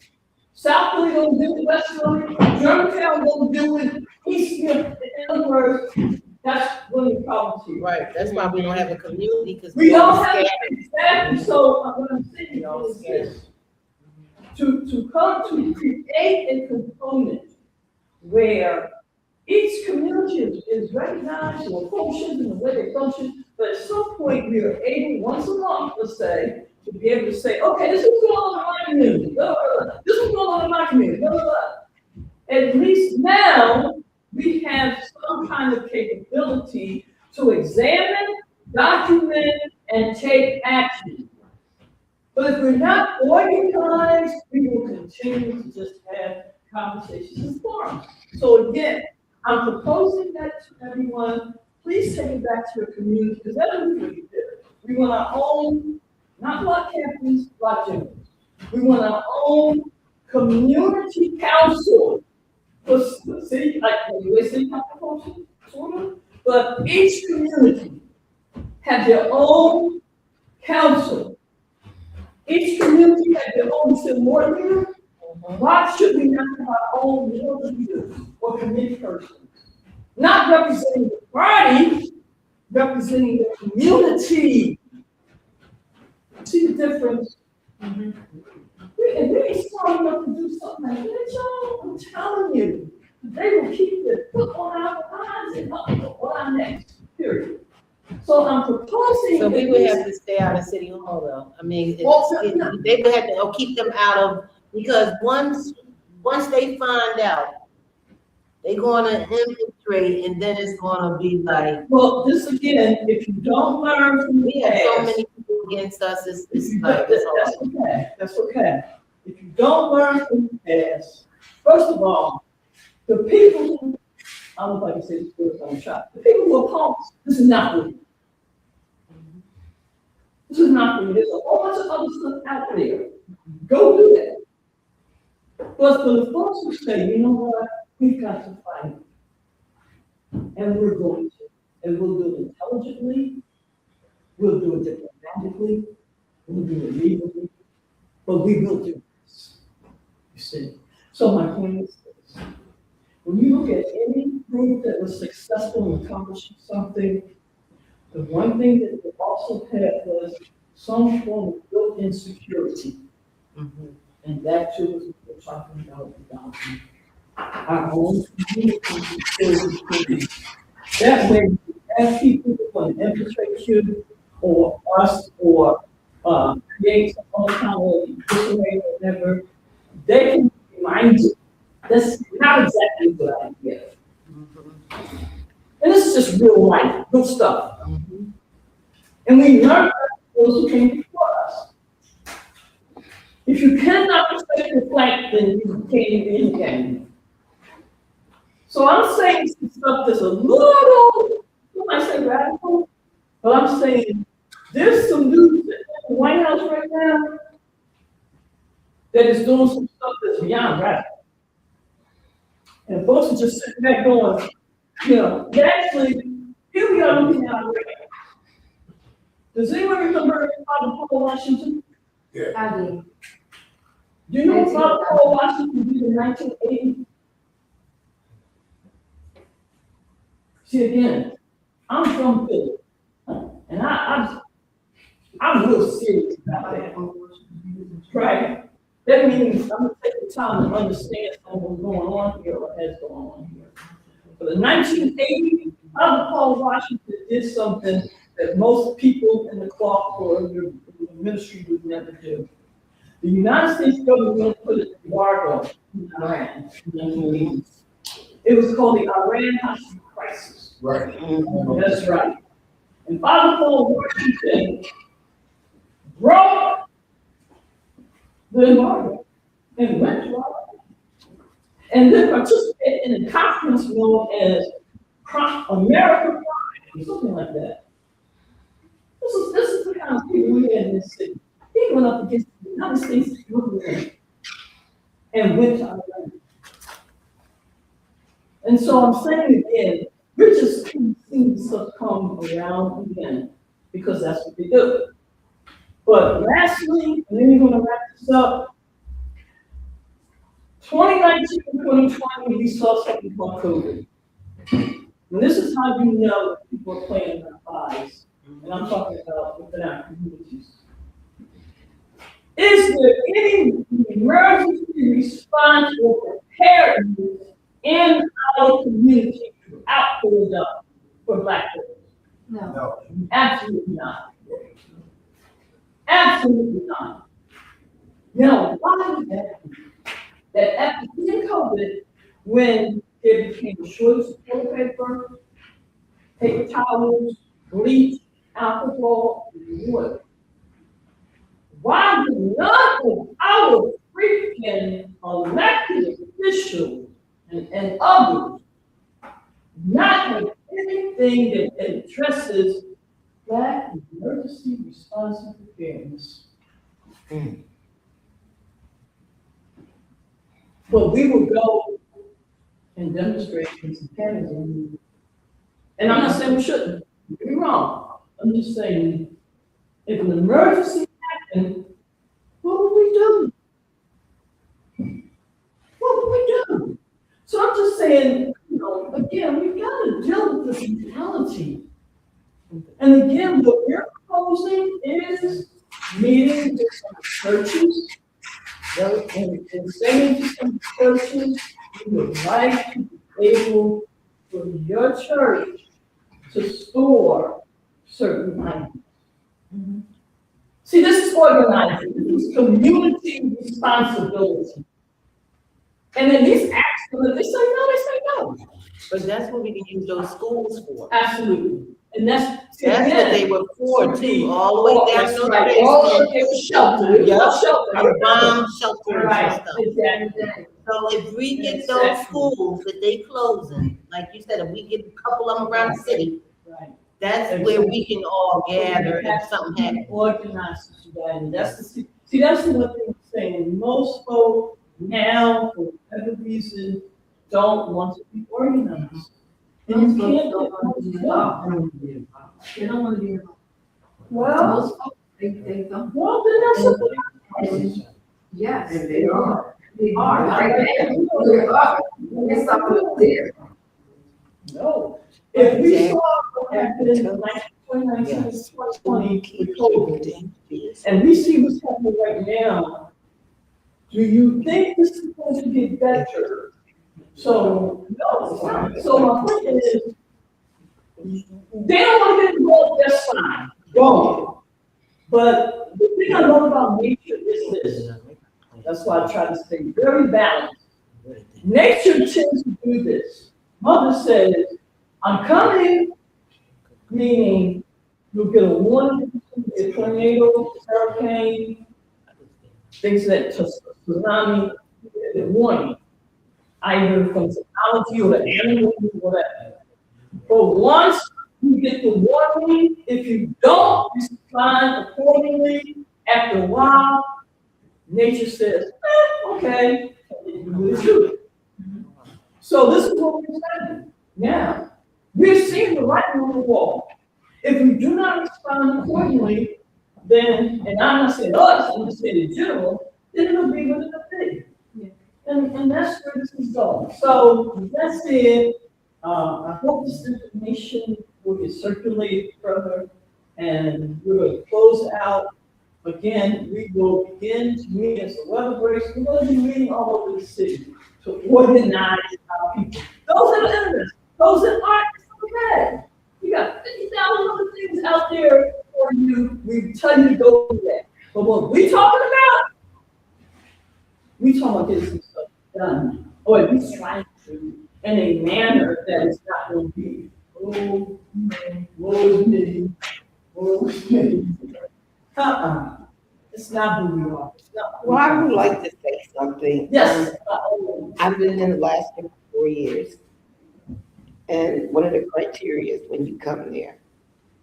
South Philly don't do it, West Philly, Germantown don't do it, East Philly. In other words, that's one of the problems here. Right, that's why we don't have a community, because We don't have it, exactly. So what I'm saying is this: to come to create a component where each community is recognized or functions in the way they function, but at some point we are able, once a month, let's say, to be able to say, okay, this is going on in my community, blah, blah, blah. This is going on in my community, blah, blah, blah. At least now, we have some kind of capability to examine, document, and take action. But if we're not organized, we will continue to just have conversations and forums. So again, I'm proposing that to everyone. Please take it back to your community, because that's what we do. We want our own, not block captains, block generals. We want our own community council. For city, like the city council function, sort of, but each community has their own council. Each community has their own civil war leader. Why should we not have our own war leaders or committee persons? Not representing the party, representing the community. See the difference? We're smart enough to do something like that, y'all. I'm telling you, they will keep the foot on our eyes and up on our necks, period. So I'm proposing. So we would have to stay out of City Hall, though. I mean, they would have to keep them out of, because once they find out, they're gonna infiltrate, and then it's gonna be like. Well, this again, if you don't learn from the past, so many people against us, it's like that's okay. That's okay. If you don't learn from the past, first of all, the people who, I don't know if I can say this word on the shot, the people who oppose, this is not for you. This is not for you. There's a whole bunch of other stuff out there. Go do that. But for the folks who say, you know what, we've got to fight. And we're going to. And we'll do it intelligently. We'll do it diplomatically. We'll do it legally. But we will do this. You see? So my point is this. When you look at any group that was successful in accomplishing something, the one thing that they also had was some form of built-in security. And that too is what we're talking about. Our own community security. That way, as people who want to infiltrate you, or us, or create some other kind of disarray or whatever, they can remind you. That's not exactly what I get. And this is just real life, real stuff. And we learn from those who came before us. If you cannot respect the flag, then you can't even in the game. So I'm saying some stuff that's a little, you might say radical, but I'm saying there's some news in the White House right now that is doing some stuff that's beyond radical. And folks are just sitting back going, you know, actually, here we are looking at our record. Does anyone remember Father Paul Washington? Yeah. I do. Do you know what Father Paul Washington did in 1980? See, again, I'm from Philly, and I'm real serious about that. Right? That means I'm gonna take the time to understand what's going on here or has gone on here. But in 1980, Father Paul Washington did something that most people in the cloth or the ministry would never do. The United States government put an embargo in Iran in the 1980s. It was called the Iran hostage crisis. Right. That's right. And Father Paul Washington broke the embargo and went to Iran. And then participated in a conference known as America Pride, or something like that. This is the kind of people we had in this city. He went up against the United States government and went to Iran. And so I'm saying again, we're just seeing stuff come around again, because that's what they do. But lastly, and then we're going to wrap this up. 2019 and 2020, we saw something called COVID. And this is how you know that people are playing in our lives. And I'm talking about within our communities. Is there any emergency response or preparedness in our community throughout Philadelphia for Black people? No. Absolutely not. Absolutely. Absolutely not. Now, why would that be? That after in COVID, when there became a shortage of toilet paper towels, bleach, alcohol, and water, why do none of our freaking elected officials and others not have anything that addresses that emergency response and preparedness? But we will go and demonstrate in some Canada. And I'm not saying we shouldn't, don't get me wrong. I'm just saying, if an emergency happened, what would we do? What would we do? So I'm just saying, again, we've got to deal with this reality. And again, what we're proposing is meeting with some churches, and saying to some churches, we would like to be able for your church to store certain items. See, this is organizing, this is community responsibility. And then these actions, if they say no, they say no. But that's what we can use those schools for. Absolutely. And that's what they were for too, all the way down to right. All of it was shelter. Yeah, Shelter. Bomb shelters Right. and stuff. Exactly. So if we get those schools that they closing, like you said, if we get a couple of them around the city, right. That's where we can all gather and something happens. Organized to that, and that's the that's what they're saying. Most folks now, for whatever reason, don't want to be organized. And you can't don't want to be involved. They don't want to be involved. Well, Most folks, they don't. well, then that's something. Yes, And they are. they are. Right now. They are. It's something there. No. If we saw what happened in 2019 and 2020 with COVID, and we see what's happening right now, do you think this is going to get better? So, no, it's not. So my point is, they don't want to get involved, that's fine, go. But the thing I love about nature is this. That's why I try to stay very balanced. Nature tends to do this. Mother says, I'm coming, meaning you'll get a warning, a tornado, hurricane, things that tsunami, the warning, either from technology or the animals, whatever. But once you get the warning, if you don't respond accordingly, after a while, nature says, okay, do it. So this is what we're saying. Now, we're seeing the writing on the wall. If we do not respond accordingly, then, and I'm not saying us, I'm just saying in general, then it'll be what it'll be. And that's where this is going. So that's it. I hope this information will get circulated further, and we're going to close out. Again, we will begin to meet as the weather breaks. We're going to be meeting all over the city to organize our people. Those that are interested, those that aren't, it's okay. You got 50,000 other things out there for you. We tell you to go do that. But what we talking about getting some stuff done, or at least trying to, in a manner that is not going to be, oh, me. It's not who we are. Well, I would like to say something. Yes. I've been in Alaska for 4 years. And one of the criteria is when you come there,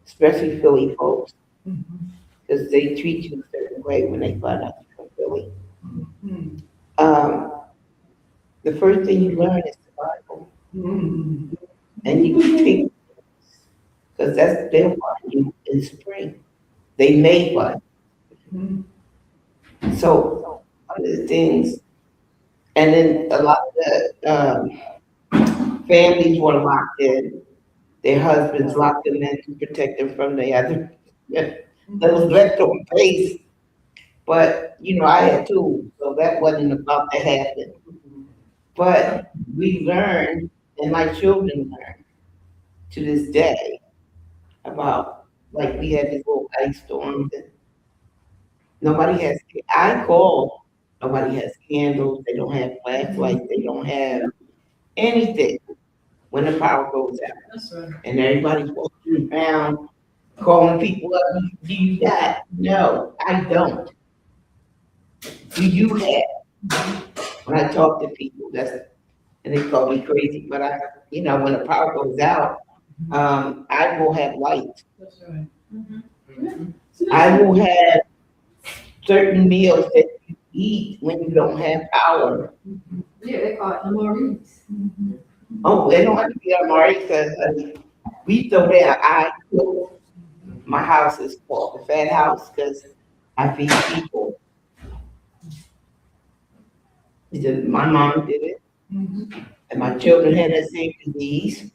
especially Philly folks, because they treat you a certain way when they find out you're from Philly. The first thing you learn is survival. And you treat, because they'll find you in spring. They may find you. So one of the things, and then a lot of the families were locked in. Their husbands locked them in to protect them from the other. That was left on base. But, I had tools, so that wasn't about to happen. But we learned, and my children learn to this day about, like, we had these little ice storms, and Nobody has, I call, nobody has candles, they don't have flashlights, they don't have anything when the power goes out. That's right. And everybody's walking around calling people up, do you got? No, I don't. Do you have? When I talk to people, and they call me crazy, but when the power goes out, I will have light. That's right. I will have certain meals that you eat when you don't have power. Yeah, they call it MREs. Oh, they don't have to be MRE because we throw there. I cook. My house is called the Fat House because I feed people. My mom did it, and my children had that same disease.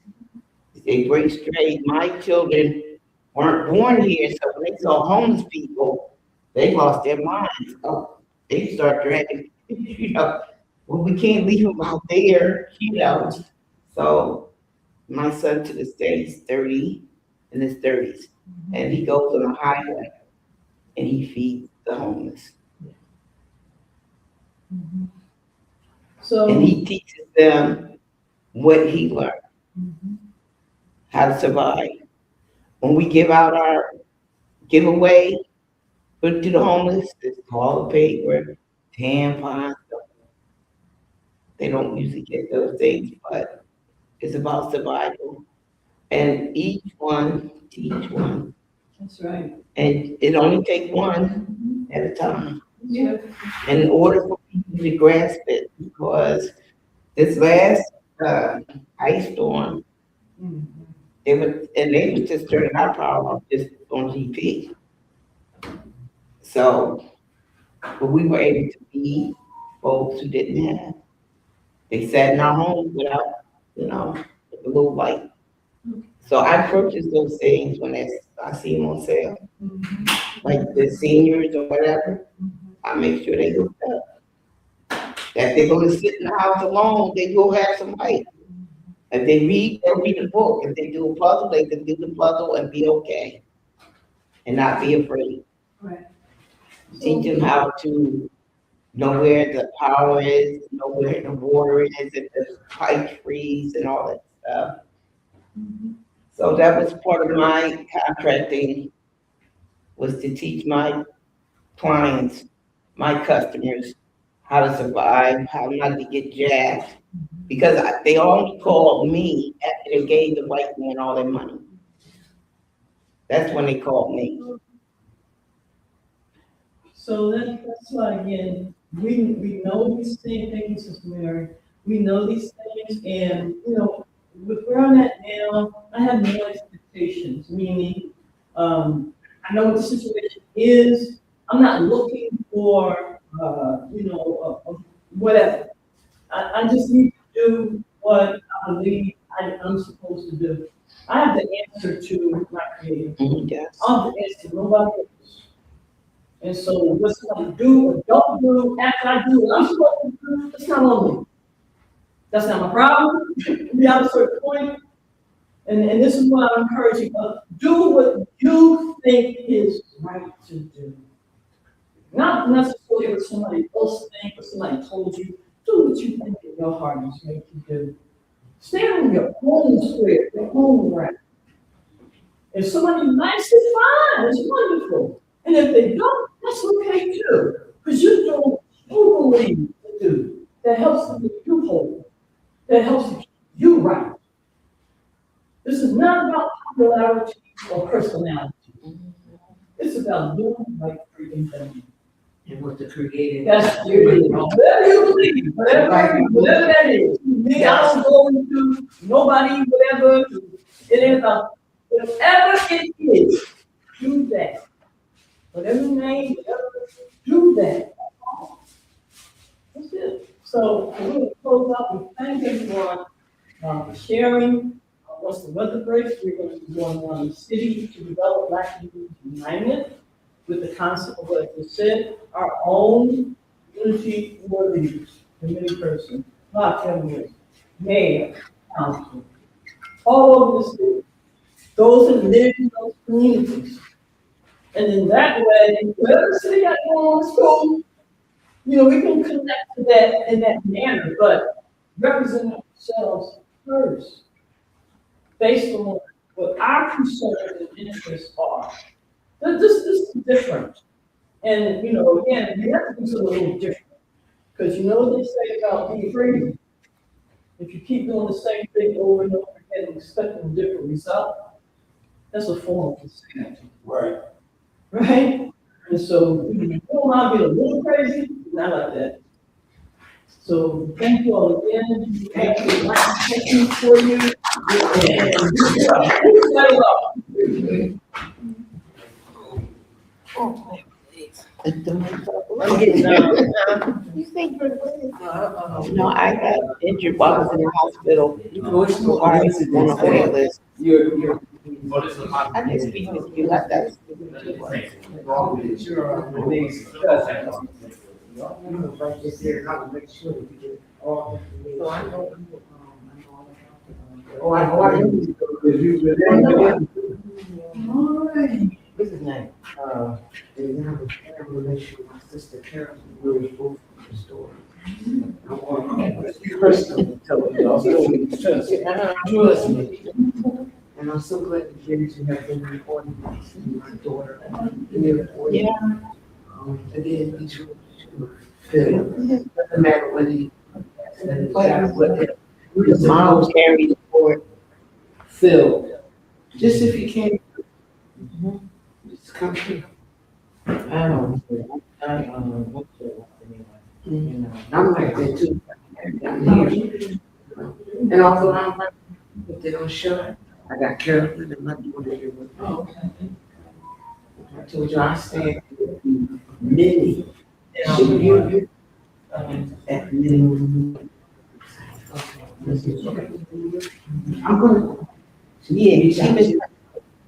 They break straight. My children weren't born here, so when they saw homeless people, they lost their minds. Oh, they start dragging, well, we can't leave them out there. So my son to this day, he's 30, in his 30s, and he goes on the highway and he feeds the homeless. So, And he teaches them what he learned, how to survive. When we give out our giveaway to the homeless, it's toilet paper, tampons. They don't usually get those things, but it's about survival. And each one teach one. that's right. And it only takes one at a time. Yeah. And in order for people to grasp it, because this last ice storm, they was just turning our power off just on GP. So, but we were able to feed folks who didn't have. They sat in our homes without, a little light. So I purchase those things when I see them on sale, like the seniors or whatever. I make sure they look up. That they're going to sit in the house alone, they will have some light. If they read, they'll read a book. If they do a puzzle, they can do the puzzle and be okay, and not be afraid. Right. Teach them how to know where the power is, know where the water is, if the pipe freeze and all that stuff. So that was part of my contracting, was to teach my clients, my customers, how to survive, how not to get jacked. Because they only called me after they gave the white man all their money. That's when they called me. So that's why, again, we know these things, thank you, Sister Mary. We know these things, and, with where I'm at now, I have no expectations, meaning, I know what the situation is. I'm not looking for, whatever. I just need to do what I believe I'm supposed to do. I have the answer to my creator. Yes. I'm the answer to nobody else. And so what somebody do or don't do after I do what I'm supposed to do, it's not on me. That's not my problem. We have a certain point. And this is what I'm encouraging us. Do what you think is right to do. Not necessarily what somebody else thinks or somebody told you. Do what you think in your heart is right to do. Stay on your own square, your own ground. If somebody likes it, fine, it's wonderful. And if they don't, that's okay too. Because you're doing what you believe to do. That helps to keep you whole. That helps to keep you right. This is not about popularity or personality. It's about doing the right freaking thing. And what the creator. That's you. Whatever you believe, whatever that is. Me, I don't go into nobody, whatever. It ain't about whatever it is. Do that. Whatever name, whatever, do that. That's it. So we're going to close out. We thank everyone for sharing. Once the weather breaks, we're going to be going around the city to develop Black Community United with the concept of what I just said, our own unity for leaders, committee person, block governors, mayor, council, all over the city. Those that live in those communities And in that way, whatever the city got going on in school, you know, we can connect to that in that manner, but represent ourselves first, based on what our concerns and interests are. This is different. And, you know, again, you have to do something a little different. Because you know what they say about being crazy? If you keep doing the same thing over and over again and expecting a different result, that's a form of insanity. Right. Right? And so, you don't want to be a little crazy, not like that. So, thank you all again. Thank you. Thank you for you. I'm getting You think no, I got injured while I was in the hospital. So I was on a wait list. I just speak with you like that. What's his name? And I have a relationship with my sister Carol, we were both from the store. I want to personally tell you, trust me. And I'm so glad to hear that you have been recording my daughter. Yeah. Again, each Phil, doesn't matter whether you. His mom carried the board. Phil, just if you can. Just come here. I'm like that too. I'm here. And although I'm like, if they don't show it, I got Carolyn and my daughter here with me. I told you I stand with many. At many. I'm gonna. Yeah, she was.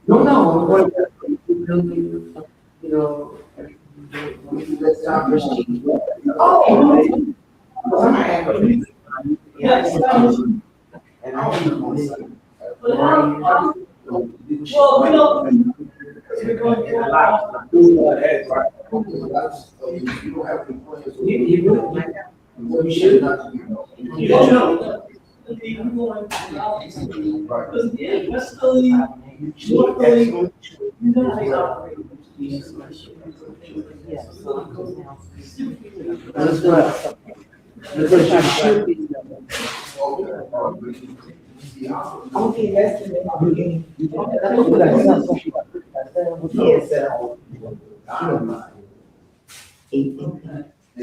No, I'm going to, you know, let's start proceeding. Oh. Yes. And I don't know. Well, we don't. We're going to You should not. You don't know. Because yeah, Westerly, Northerly, you know how they operate. That's right. Because you should be. Okay, that's the yes.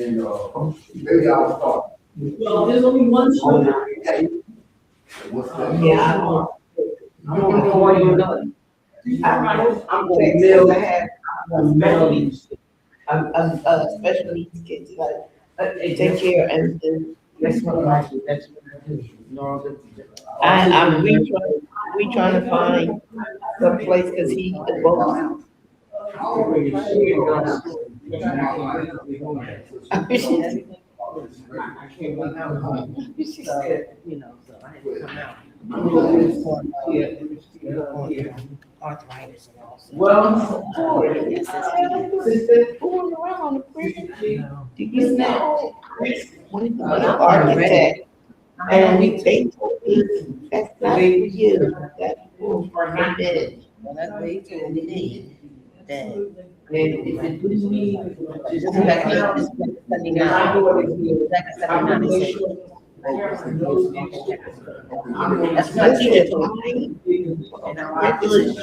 And maybe I'll start. Well, there's only one show. Yeah. I'm going to I'm going to mail that. Special needs kids, like, they take care and then. That's what I do. That's what I do. No, we trying to find some place, cause he both. She said, you know, so I had to come out. Arthritis and all. Well, sister, Fooling around on the prison. Do you know? One architect, and they told me, that's not for you, that's for forbidden. Well, that's what he told me. That and if it was me, this is back in this is 79. Back in 79, they said. That's what he did. And I really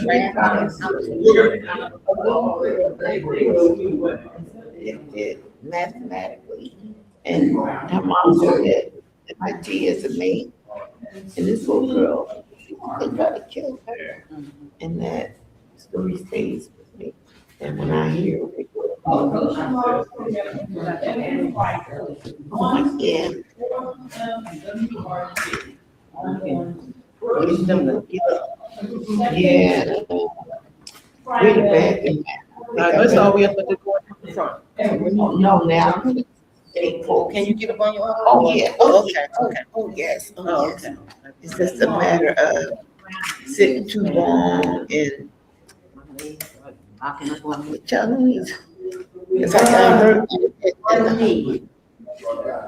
It did mathematically, and her mom said that MIT is a maid, and this little girl, they tried to kill her, and that story stays with me. And when I hear it, yeah. Yeah. Really bad thing. That's all we have to go in the front. No, now. Can you get up on your own? Oh, yeah. Oh, okay, okay. Oh, yes. Oh, okay. It's just a matter of sitting too long and Chinese. Yes, I heard.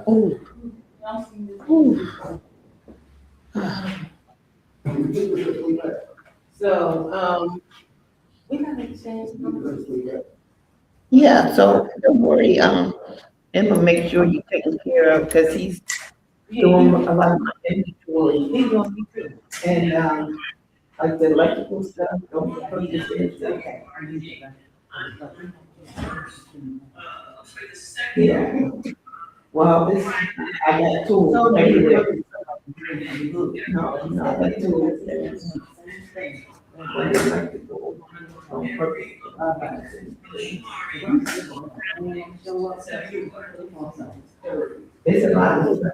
Oh, So, we gotta change numbers. yeah, so don't worry, Emma, make sure you take care of, because he's doing a lot of my inventory. He's doing me too. And, like the electrical stuff, don't forget to say okay. Yeah. Well, this, I got tools everywhere. No, that tool is there. But it's like the tool. It's a lot of stuff.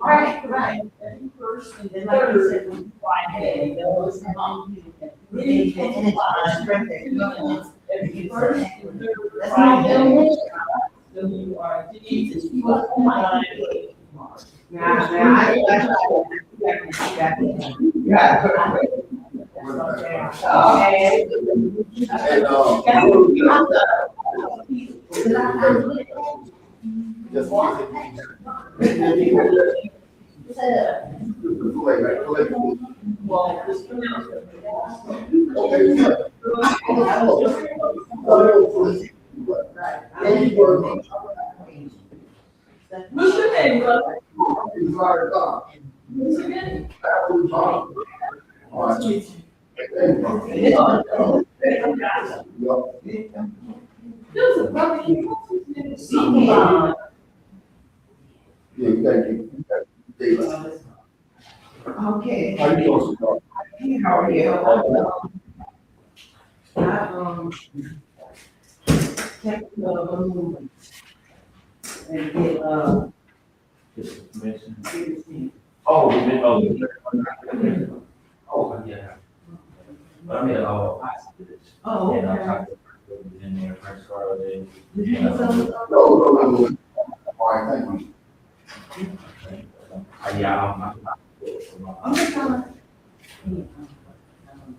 Right, right. And first, and then like I said, we Friday, there was really every first and third Friday. So you are Jesus, you are my. Just What's your name, brother? What's your name? There's a brother you Yeah, you gotta get dates. Okay. How you doing, sweetheart? How are you? Take the movement. And get, Oh, oh, yeah. But I made a lot of hospitals. oh, And I okay. talked to people in there, Prince Carl, Did you get No, some? no. All right, thank you. yeah, I'm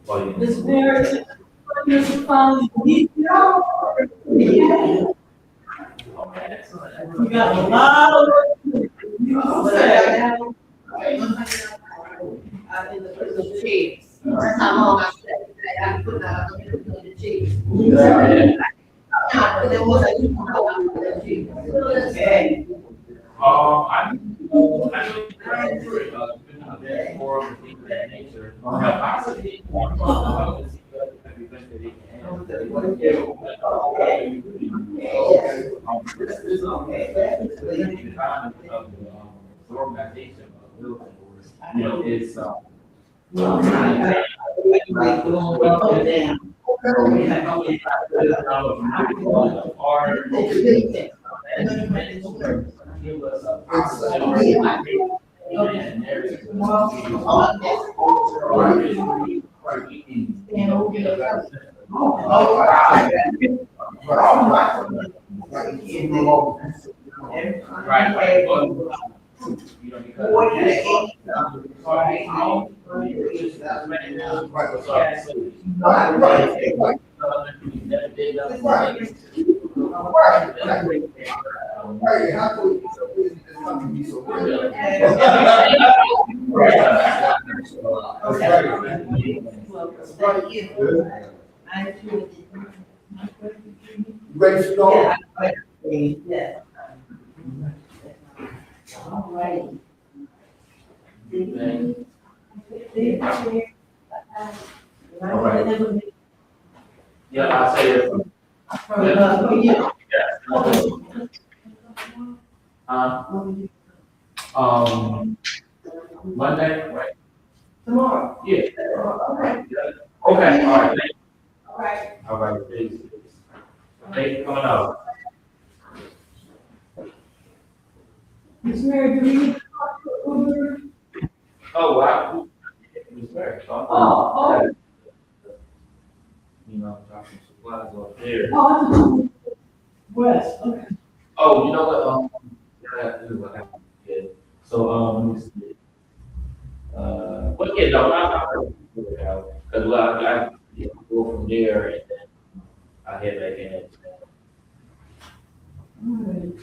well, Miss Mary, Mr. Fung, you got a lot of work to do. You said. The chiefs. How long I said, I have to put that on the chiefs. But then once I do come out with the chiefs. I know more of the things of that nature. Possibly. The organization of the you know, it's you know, because Ready to go? Yeah. All right. All right. Yeah, I'll say it. Monday, right? Tomorrow. Yeah. Okay. Okay, all right. All right. All right, thanks. Thanks for coming out. Miss Mary, do you talk to Uber? Oh, wow. It was very fun. Oh, drop some supplies off there. Oh, West, okay. Oh, you know what? I have to do what I have to get. So, let me see. But yeah, no, I'm gonna figure it out. Cause I go from there and then I head back in. Alright.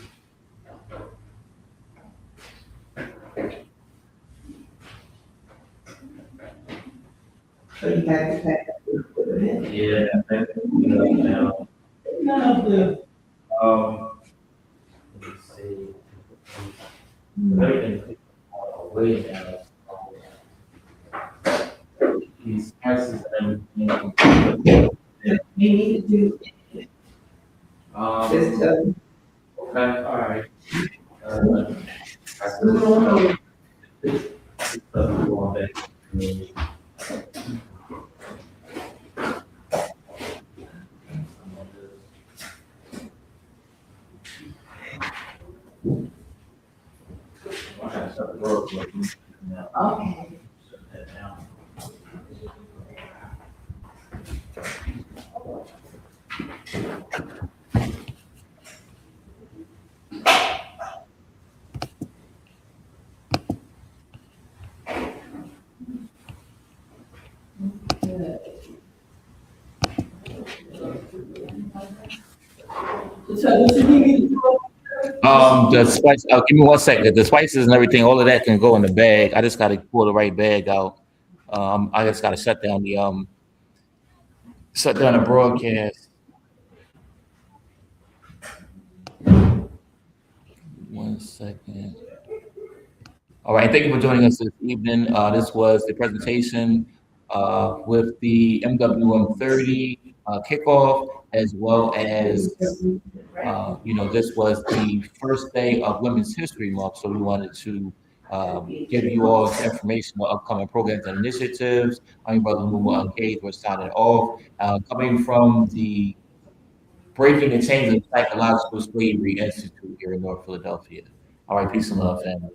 So you had to pack up your equipment. Yeah, now. None of the, Let me see. Everything's way now. These prices and everything. You need to do, just Okay, tell them. all right. I we don't know. going back. I'm trying to shut the door. Okay. Shut that down. So what you need me to do? The spice. Give me 1 second. The spices and everything, all of that can go in the bag. I just got to pull the right bag out. I just got to shut down the broadcast. 1 second. All right. Thank you for joining us this evening. This was the presentation with the MWM 30 kickoff, as well as this was the first day of Women's History Month, so we wanted to give you all the information on upcoming programs and initiatives. I'm your brother Luma Uncaged. We're signing off. Coming from the Breaking the Chains of Psychological Slavery Institute here in North Philadelphia. All right, peace and love, family.